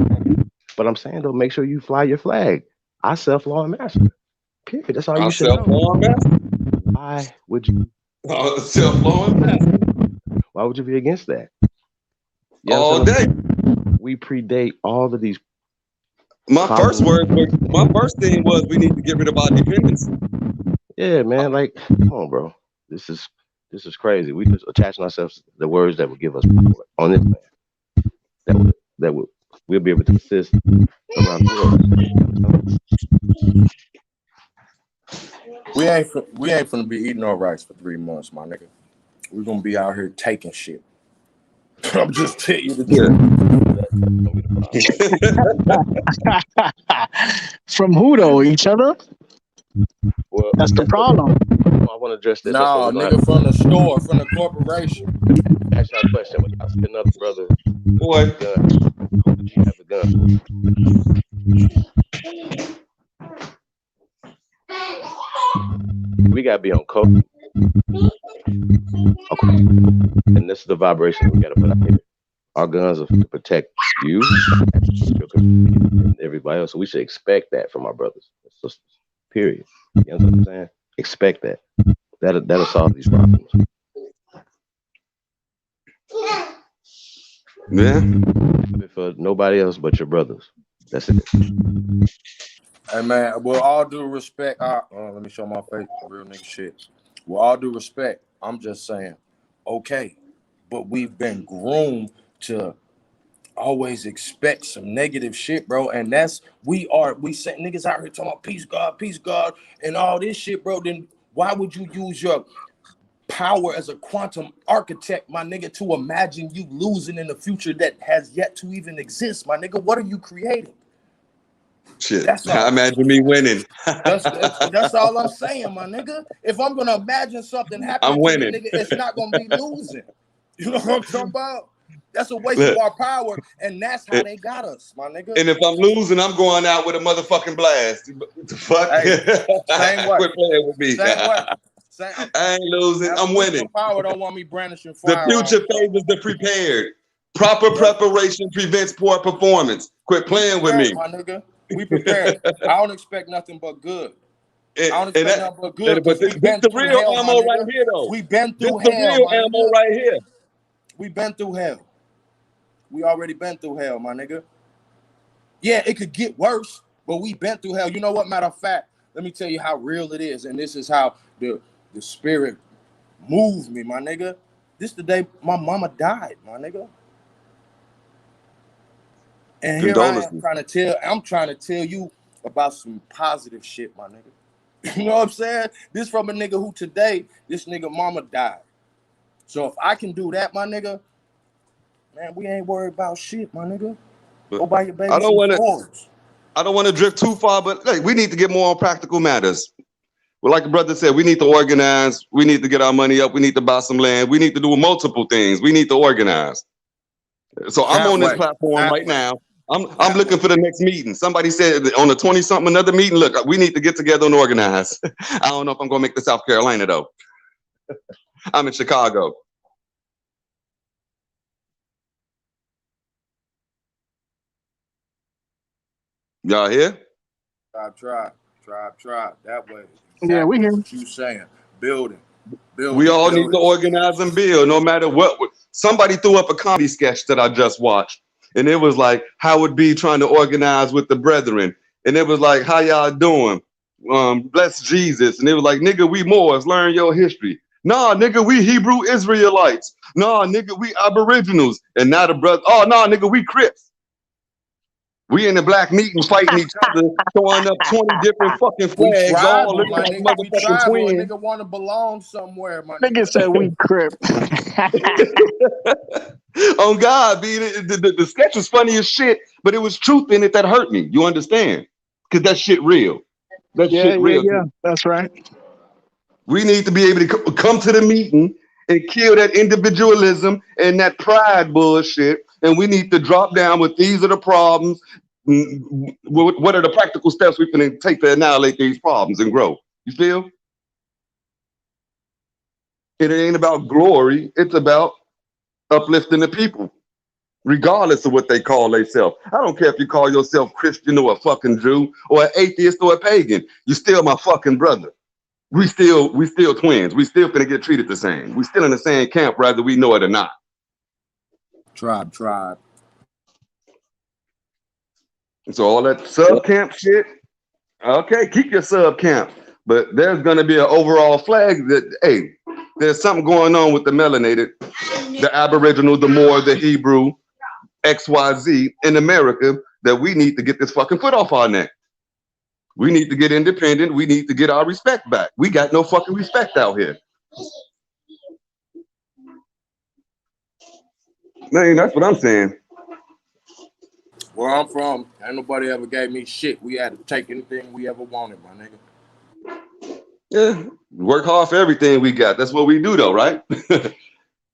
but I'm saying though, make sure you fly your flag. I self law and master. Period. That's all you should self law and master. Why would you? Self law and master. Why would you be against that? You all day. We predate all of these. My first thing was we need to get rid of our dependence. Yeah, man. Like, come on, bro. This is crazy. We just attaching ourselves to the words that would give us power on this land. That would we'll be able to assist around the world. We ain't finna be eating no rice for 3 months, my nigga. We're gonna be out here taking shit. I'm just telling you the truth. From who though? Each other? Well, that's the problem. I want to address this. Nah, nigga, from the store, from the corporation. Ask y'all a question. When y'all see another brother, boy, you have a gun. We gotta be on code. Okay. And this is the vibration we gotta put out here. Our guns are to protect you and everybody else. So we should expect that from our brothers and sisters. Period. You know what I'm saying? Expect that. That'll solve these problems. Yeah. For nobody else but your brothers. That's it. Hey man, with all due respect, let me show my face, real nigga shit. With all due respect, I'm just saying, okay, but we've been groomed to always expect some negative shit, bro. And that's we say niggas out here talking about peace, God, and all this shit, bro. Then why would you use your power as a quantum architect, my nigga, to imagine you losing in the future that has yet to even exist, my nigga? What are you creating? Shit, I imagine me winning. That's all I'm saying, my nigga. If I'm gonna imagine something happening, I'm winning. to me, nigga, it's not gonna be losing. You know what I'm talking about? That's a waste of our power, and that's how they got us, my nigga. And if I'm losing, I'm going out with a motherfucking blast. What the fuck? Hey, same way. Quit playing with me. Same way. I ain't losing. I'm winning. Power don't want me brandishing The fire. future favors the prepared. Proper preparation prevents poor performance. Quit playing with me, my nigga. We prepared. I don't expect nothing but good. I don't expect nothing but good. But this the real hell, ammo right here, though. We've been through this hell. The real ammo right here. We've been through hell. We already been through hell, my nigga. Yeah, it could get worse, but we been through hell. You know what? Matter of fact, let me tell you how real it is, and this is how the spirit moved me, my nigga. This the day my mama died, my nigga. And here I am trying to tell you about some positive shit, my nigga. You know what I'm saying? This from a nigga who today, this nigga mama died. So if I can do that, my nigga, man, we ain't worried about shit, my nigga. Go buy your baby I don't want to drift too far, but like, we need to get more on practical matters. Well, like the brother said, we need to organize. We need to get our money up. We need to buy some land. We need to do multiple things. We need to organize. So I'm on this platform right now. I'm looking for the next meeting. Somebody said on the 20-something, another meeting. Look, we need to get together and organize. I don't know if I'm going to make the South Carolina, though. I'm in Chicago. Y'all here? Try. That way. Exactly. Yeah, we hear what you saying. Building. We all need to organize and build, no matter what. Somebody threw up a comedy sketch that I just watched, and it was like, how it be trying to organize with the brethren. And it was like, how y'all doing? Bless Jesus. And it was like, nigga, we Moors, learn your history. Nah, nigga, we Hebrew Israelites. Nah, nigga, we Aboriginals. And now the brother, oh, nah, nigga, we Crips. We in the black meeting fighting each other, throwing up 20 different fucking flags, all looking like motherfucking twins. Nigga want to belong somewhere, my nigga said we Crip. On God, the sketch was funny as shit, but it was truth in it that hurt me. You understand? because that shit real. That shit real. Yeah, that's right. We need to be able to come to the meeting and kill that individualism and that pride bullshit. And we need to drop down with these are the problems. What are the practical steps we can take to annihilate these problems and grow? You feel? It ain't about glory. It's about uplifting the people, regardless of what they call themselves. I don't care if you call yourself Christian or a fucking Jew or an atheist or a pagan. You're still my fucking brother. We still twins. We still gonna get treated the same. We still in the same camp, whether we know it or not. Tribe. And so all that sub camp shit, okay, keep your sub camp. But there's gonna be an overall flag that, hey, there's something going on with the melanated, the Aboriginal, the Moor, the Hebrew, XYZ in America that we need to get this fucking foot off our neck. We need to get independent. We need to get our respect back. We got no fucking respect out here. Man, that's what I'm saying. Where I'm from, ain't nobody ever gave me shit. We had to take anything we ever wanted, my nigga. Yeah, work hard for everything we got. That's what we do, though, right?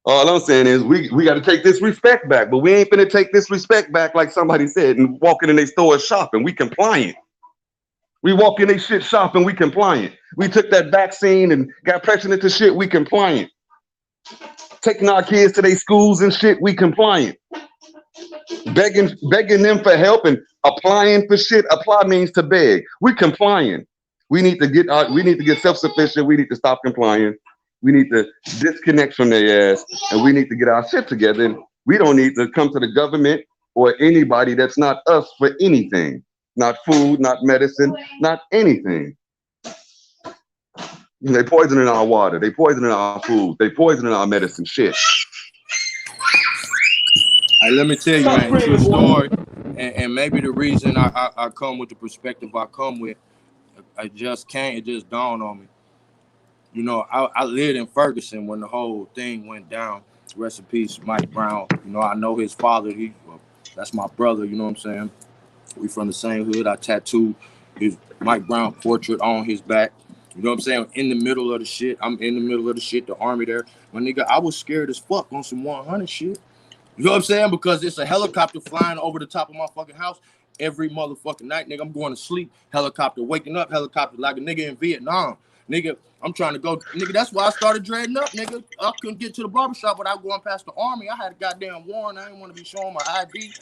All I'm saying is we got to take this respect back, but we ain't finna take this respect back like somebody said and walking in their stores shopping. We compliant. We walk in their shit shopping. We compliant. We took that vaccine and got pregnant to shit. We compliant. Taking our kids to their schools and shit. We compliant. Begging them for help and applying for shit. Apply means to beg. We compliant. We need to get self-sufficient. We need to stop complying. We need to disconnect from their ass, and we need to get our shit together. And we don't need to come to the government or anybody that's not us for anything. Not food, not medicine, not anything. They poisoning our water. They poisoning our food. They poisoning our medicine. Shit. Hey, let me tell you, man, true story. And maybe the reason I come with the perspective I come with, it just dawned on me. You know, I lived in Ferguson when the whole thing went down. Rest in peace, Mike Brown. You know, I know his father. That's my brother. You know what I'm saying? We from the same hood. I tattooed his Mike Brown portrait on his back. You know what I'm saying? In the middle of the shit. I'm in the middle of the shit. The army there. My nigga, I was scared as fuck on some 100 shit. You know what I'm saying? Because it's a helicopter flying over the top of my fucking house every motherfucking night. Nigga, I'm going to sleep. Helicopter waking up. Helicopter like a nigga in Vietnam. Nigga, I'm trying to go. Nigga, that's why I started dreading up, nigga. I couldn't get to the barbershop without going past the army. I had a goddamn warrant. I didn't want to be showing my ID.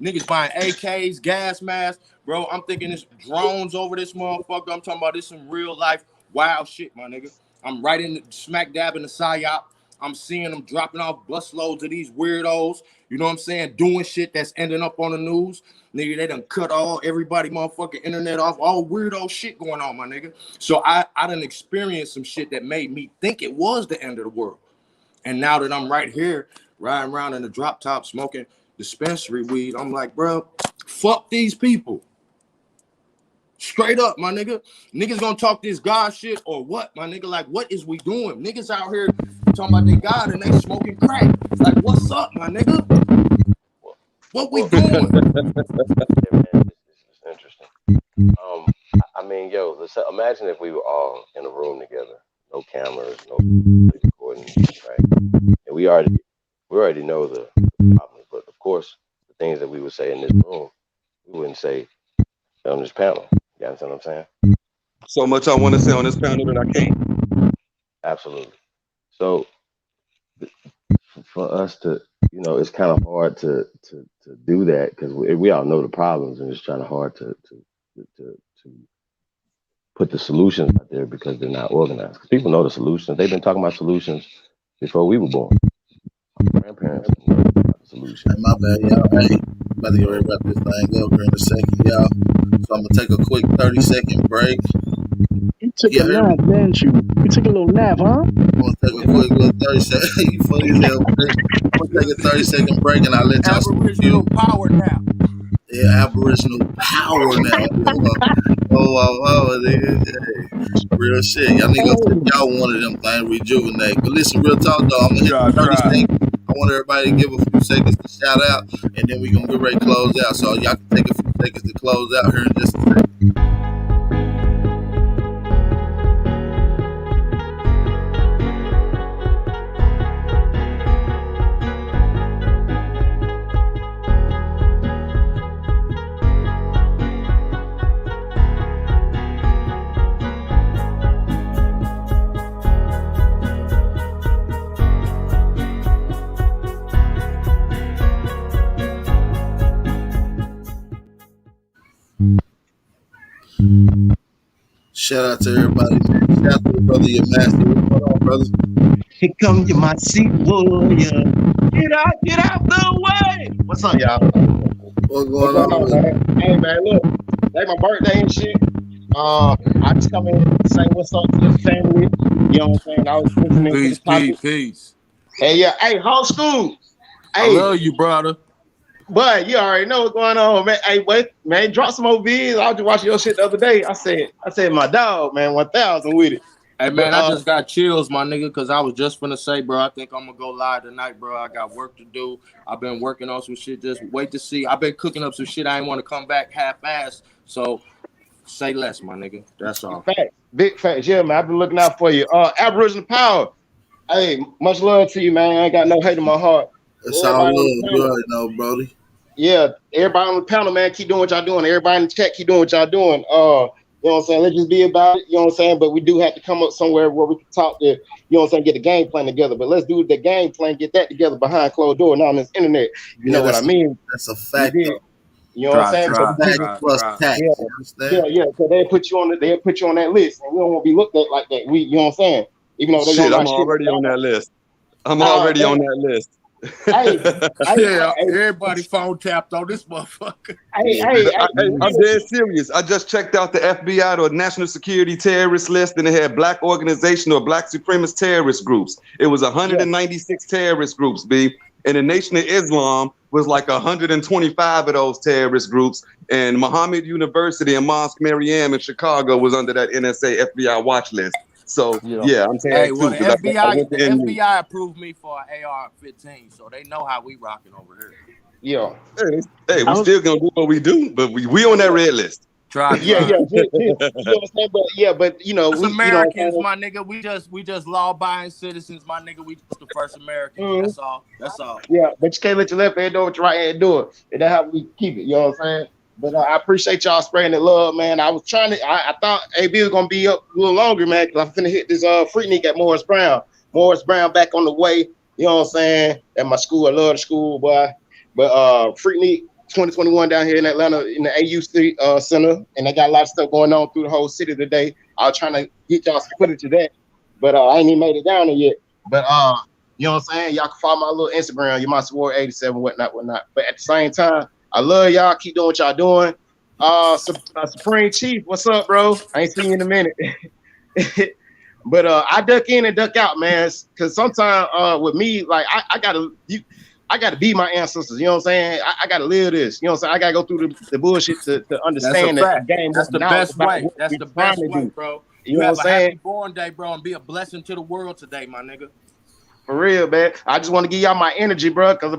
Niggas buying AKs, gas masks. Bro, I'm thinking it's drones over this motherfucker. I'm talking about this some real life wild shit, my nigga. I'm right in the smack dab in the psyop. I'm seeing them dropping off busloads of these weirdos. You know what I'm saying? Doing shit that's ending up on the news. Nigga, they done cut everybody motherfucking internet off. All weirdo shit going on, my nigga. So I done experienced some shit that made me think it was the end of the world. And now that I'm right here, riding around in the drop top, smoking dispensary weed, I'm like, bro, fuck these people. Straight up, my nigga. Niggas gonna talk this God shit or what, my nigga? Like, what is we doing? Niggas out here talking about they God and they smoking crack. Like, what's up, my nigga? What we doing? It's interesting. I mean, yo, imagine if we were all in a room together, no cameras, no recording, right? And we already know the problems, but of course, the things that we would say in this room, we wouldn't say on this panel. You understand what I'm saying? So much I want to say on this panel that I can't. Absolutely. So for us to, you know, it's kind of hard to do that because we all know the problems, and it's kind of hard to put the solutions out there because they're not organized. Because people know the solutions. They've been talking about solutions before we were born. Our grandparents know about the solution. Hey, my bad, y'all. Hey, about to get ready to wrap this thing up here in a second, y'all. So I'm gonna take a quick 30-second break. You took a nap, didn't you? You took a little nap, huh? I'm gonna take a quick little 30-second. You funny as hell. I'm gonna take a 30-second break and I'll let y'all Aboriginal power nap. Yeah, Aboriginal power now. Real shit. Y'all niggas think y'all one of them things rejuvenate. But listen, real talk though, I'm gonna hit 30 seconds. I want everybody to give a few seconds to shout out, and then we're gonna get ready to close out. So y'all can take a few take us to close out here in just a second. Shout out to everybody, man. Shout out to the brother, your master. What's going on, brother? Here come your my seat warrior. Get out the way. What's up, y'all? What's going on, man? Hey, man, look, like my birthday and shit. I just come in and say what's up to the family. You know what I'm saying? I was listening to the topic. Peace. Hey, yeah. Hey, whole school. I love you, brother. But you already know what's going on, man. Hey, wait, man, drop some more vids. I was just watching your shit the other day. I said, my dog, man, 1,000 with it. Hey, man, I just got chills, my nigga, because I was just finna say, bro, I think I'm gonna go live tonight, bro. I got work to do. I've been working on some shit. Just wait to see. I've been cooking up some shit. I ain't want to come back half-assed. So say less, my nigga. That's all. Facts. Big facts. Yeah, man, I've been looking out for you. Aboriginal Power. Hey, much love to you, man. I ain't got no hate in my heart. It's all love. You already know, Brody. Yeah, everybody on the panel, man, keep doing what y'all doing. Everybody in the chat, keep doing what y'all doing. You know what I'm saying? Let's just be about it. You know what I'm saying? But we do have to come up somewhere where we can talk to, you know what I'm saying, get the game plan together. But let's do the game plan, get that together behind closed door, not on this internet. You know what I mean? That's a fact. You know what I'm saying? Yeah. So they put you on that list, and we don't want to be looked at like that. You know what I'm saying? Even though they shit, I'm already on that list. I'm already on that list. Everybody phone tapped on this motherfucker. I'm dead serious. I just checked out the FBI or National Security Terrorist List, and it had black organization or black supremacist terrorist groups. It was 196 terrorist groups, B. And the Nation of Islam was like 125 of those terrorist groups. And Muhammad University and Mosque Mariam in Chicago was under that NSA FBI watch list. So yeah, I'm saying hey, well, the FBI approved me for an AR-15, so they know how we rocking over here. Yeah. Hey, we still gonna do what we do, but we on that red list. Try. You know what I'm saying? But you know, we Americans, my nigga. We just law-abiding citizens, my nigga. We just the first Americans. That's all. Yeah, but you can't let your left hand do what your right hand do. And that's how we keep it. You know what I'm saying? But I appreciate y'all spreading the love, man. I was trying to. I thought AB was gonna be up a little longer, man, because I'm finna hit this Freaknik at Morris Brown. Morris Brown back on the way. You know what I'm saying? At my school, I love the school, boy. But Freaknik 2021 down here in Atlanta in the AU Center, and they got a lot of stuff going on through the whole city today. I was trying to get y'all some footage of that, but I ain't even made it down there yet. But you know what I'm saying? Y'all can follow my little Instagram, you might support 87, whatnot. But at the same time, I love y'all. Keep doing what y'all doing. Supreme Chief, what's up, bro? I ain't seen you in a minute. But I duck in and duck out, man. Because sometimes with me, like I gotta be my ancestors. You know what I'm saying? I gotta live this. You know what I'm saying? I gotta go through the bullshit to understand that the game. That's the best way. That's the best way, bro. You know what I'm saying? Happy born day, bro, and be a blessing to the world today, my nigga. For real, man. I just want to give y'all my energy, bro, because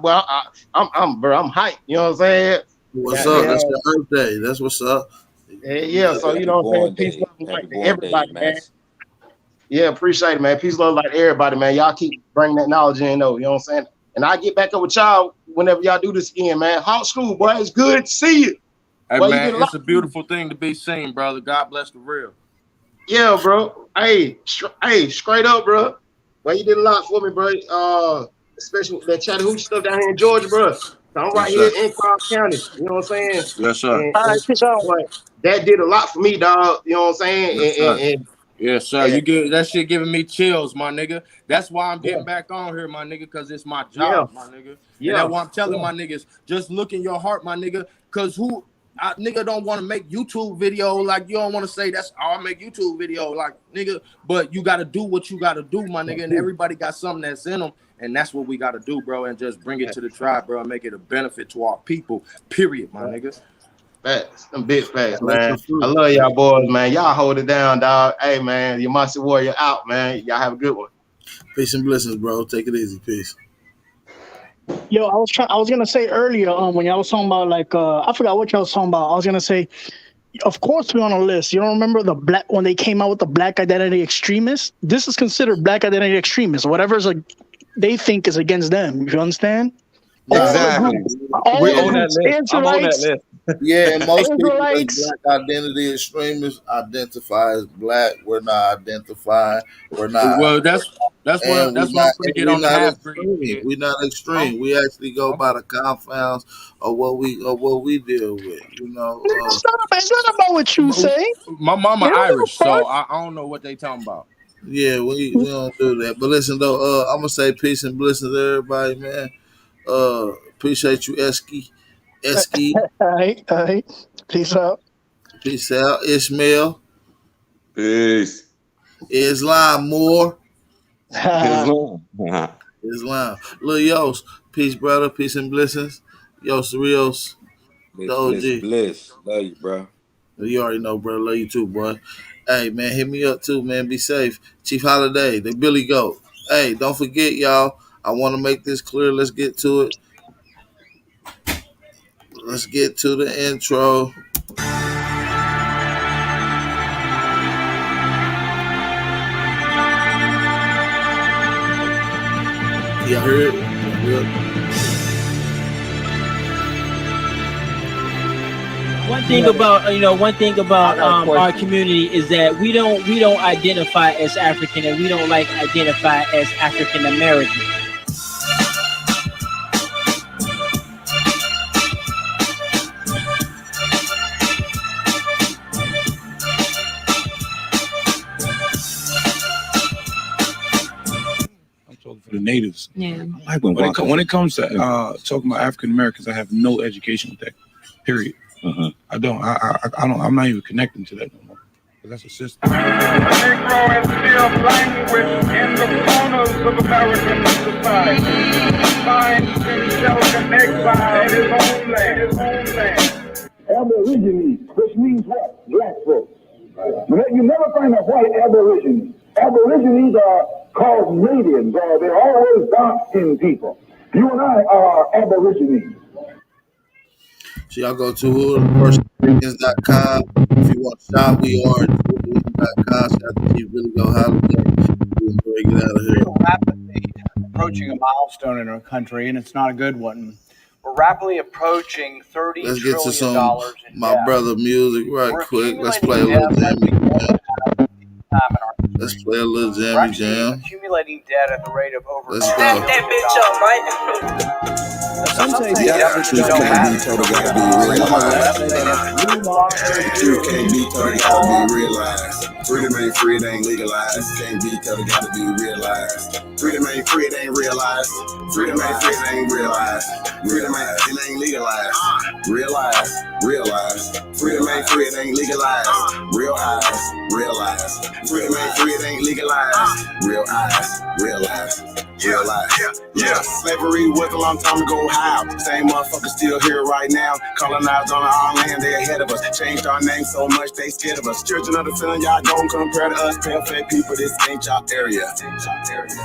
I'm hyped. You know what I'm saying? What's up? That's your birthday. That's what's up. Yeah. So you know what I'm saying? Peace, love, like to everybody, man. Yeah, appreciate it, man. Peace, love, like everybody, man. Y'all keep bringing that knowledge in, though. You know what I'm saying? And I get back up with y'all whenever y'all do this again, man. Hot school, boy. It's good to see you. Hey, boy, man, it's a beautiful thing to be seen, brother. God bless the real. Yeah, bro. Hey, straight up, bro. Well, you did a lot for me, bro. Especially that Chattahoochee stuff down here in Georgia, bro. I'm right here in Clark County. You know what I'm saying? Yes, sir. That did a lot for me, dog. You know what I'm saying? Yes, sir. You get that shit giving me chills, my nigga. That's why I'm getting back on here, my nigga, because it's my job, my nigga. And that's why I'm telling my niggas, just look in your heart, my nigga, because nigga don't want to make YouTube video, like you don't want to say that's I make YouTube video, like nigga, but you got to do what you got to do, my nigga, and everybody got something that's in them, and that's what we got to do, bro, and just bring it to the tribe, bro, and make it a benefit to our people, period, my nigga. Facts, some big facts, man. I love y'all boys, man. Y'all hold it down, dog. Hey, man, your Mossy Warrior out, man. Y'all have a good one. Peace and blessings, bro. Take it easy. Peace. Yo, I was gonna say earlier, when y'all was talking about like, I forgot what y'all was talking about. I was gonna say, of course we're on a list. You don't remember the black when they came out with the black identity extremists? This is considered black identity extremists. Whatever's like they think is against them. You understand? Exactly. We own that list. I'm on that list. Yeah, and most people as Israelites. black identity extremists identify as black. We're not identifying. We're not. Well, that's what I'm gonna get on the half breed. We're not extreme. We actually go by the confounds of what we deal with. You know. It's not about what you say. My mama Irish, so I don't know what they talking about. Yeah, we don't do that. But listen though, I'm gonna say peace and blessings to everybody, man. Appreciate you, Esky. All right. Peace out. Peace out, Ishmael. Peace. Islam Moore. Islam. Islam. Lil Yos. Peace, brother. Peace and blessings. Yos Rios. Bliss. Love you, bro. You already know, bro. Love you too, bro. Hey, man, hit me up too, man. Be safe. Chief Holiday, the Billy Goat. Hey, don't forget, y'all. I want to make this clear. Let's get to it. Let's get to the intro. Y'all heard it? One thing about our community is that we don't identify as African, and we don't identify as African American. For the natives, Yeah. When it comes to talking about African Americans, I have no education with that. Period. I don't. I'm not even connecting to that no more. That's a system. Negro is still language in the corners of American society. Finds himself in exile in his own land. Aborigines, which means what? Black folks. You never find a white aborigine. Aborigines are called natives, or they're always dark-skinned people. You and I are aborigines. So y'all go to firstamericans.com. If you want to shop, we are at .com. Shout out to Chief Billy Go Holiday. We'll get out of here. We're rapidly approaching a milestone in our country, and it's not a good one. We're rapidly approaching $30 Let's get to some in my debt. brother music right quick. Let's play a little jammy jam. Let's play a little jammy jam. Accumulating debt at the rate of over. Let's go. That bitch up, right? Some say the truth can't be told, gotta be realized. The truth can't be told, gotta be realized. Freedom ain't free, it ain't legalized. Can't be told, it gotta be realized. Freedom ain't free, it ain't realized. Freedom ain't free, it ain't realized. Freedom ain't legalized. Realize. Freedom ain't free, it ain't legalized. Realize. Freedom ain't free, it ain't legalized. Realize. Yeah, slavery was a long time ago. How? Same motherfuckers still here right now. Colonized on our land, they ahead of us. Changed our name so much, they scared of us. Children of the sun, y'all don't compare to us. Pale-faced people, this ain't y'all area.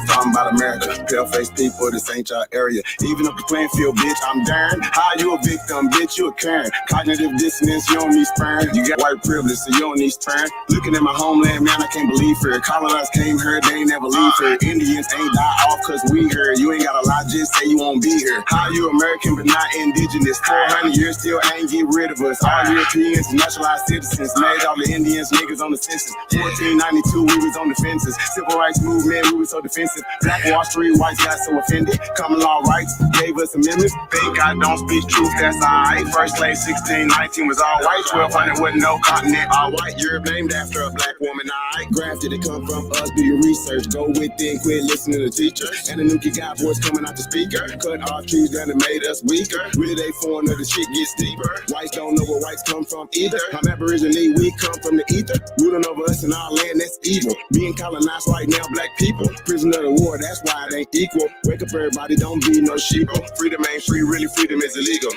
Talking about America, pale-faced people, this ain't y'all area. Even up the playing field, bitch, I'm darn. How you a victim, bitch, you a Karen. Cognitive dissonance, you don't need sperm. You got white privilege, so you don't need sperm. Looking at my homeland, man, I can't believe it. Colonized came here, they ain't never leave here. Indians ain't die off cause we here. You ain't gotta lie, just say you won't be here. How you American but not indigenous? 400 years still ain't get rid of us. All Europeans, naturalized citizens. Made all the Indians, niggas on the census. 1492, we was on the fences. Civil rights movement, we was so defensive. Black Wall Street, whites got so offended. Common law rights, gave us amendments. Think I don't speak truth, that's alright. First slave 1619 was all white. 1200 wasn't no continent, all white. Europe named after a black woman, alright. Grafted, it come from us, do your research. Go within, quit listening to the teacher. And the Nuki got voice coming out the speaker. Cut off trees down and made us weaker. Really they foreigner, the shit gets deeper. Whites don't know where whites come from either. I'm Aborigine, we come from the ether. Ruling over us in our land, that's evil. Being colonized right now, black people. Prisoner of the war, that's why it ain't equal. Wake up everybody, don't be no sheeple. Freedom ain't free, really freedom is illegal.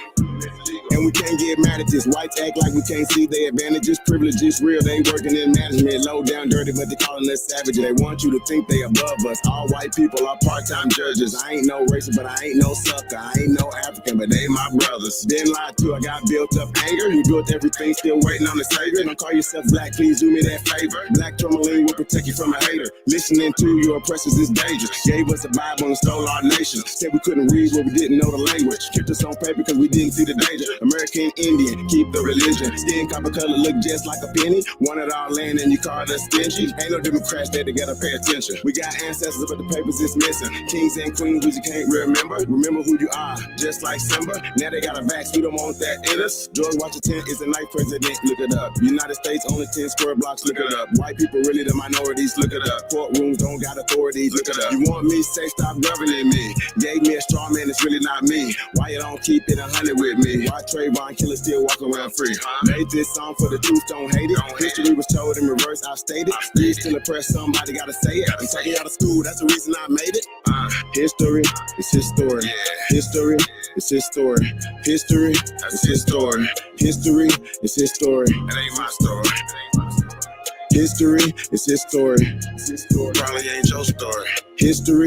And and we can't get mad at this. Whites act like we can't see their advantages. Privileges real, they working in management. Low down dirty, but they calling us savage. They want you to think they above us. All white people are part-time judges. I ain't no racist, but I ain't no sucker. I ain't no African, but they my brothers. Been lied to, I got built up anger. You built everything, still waiting on the savior. Don't call yourself black, please do me that favor. Black tourmaline will protect you from a hater. Listening to your oppressors is dangerous. Gave us a Bible and stole our nation. Said we couldn't read what we didn't know the language. Kept us on paper because we didn't see the danger. American Indian, keep the religion. Skin copper color look just like a penny. Wanted our land and you called us stingy. Ain't no Democrats there to gotta pay attention. We got ancestors but the papers is missing. Kings and queens we just can't remember. Remember who you are, just like Simba. Now they got a vax, we don't want that in us. George Washington is the ninth president, look it up. United States only 10 square blocks, look it up. White people really the minorities, look it up. Courtrooms don't got authorities, look it up. You want me, say stop governing me. Gave me a straw man, it's really not me. Why you don't keep it 100 with me? Why Trayvon Killer still walk around free? Made this song for the truth, don't hate it. History was told in reverse, I stated. Still still oppressed, somebody gotta say it. I'm talking out of school, that's the reason I made it. History is his story. History is his story. History is his story. History is his story. It ain't my story. History is his story. Probably ain't your story. History.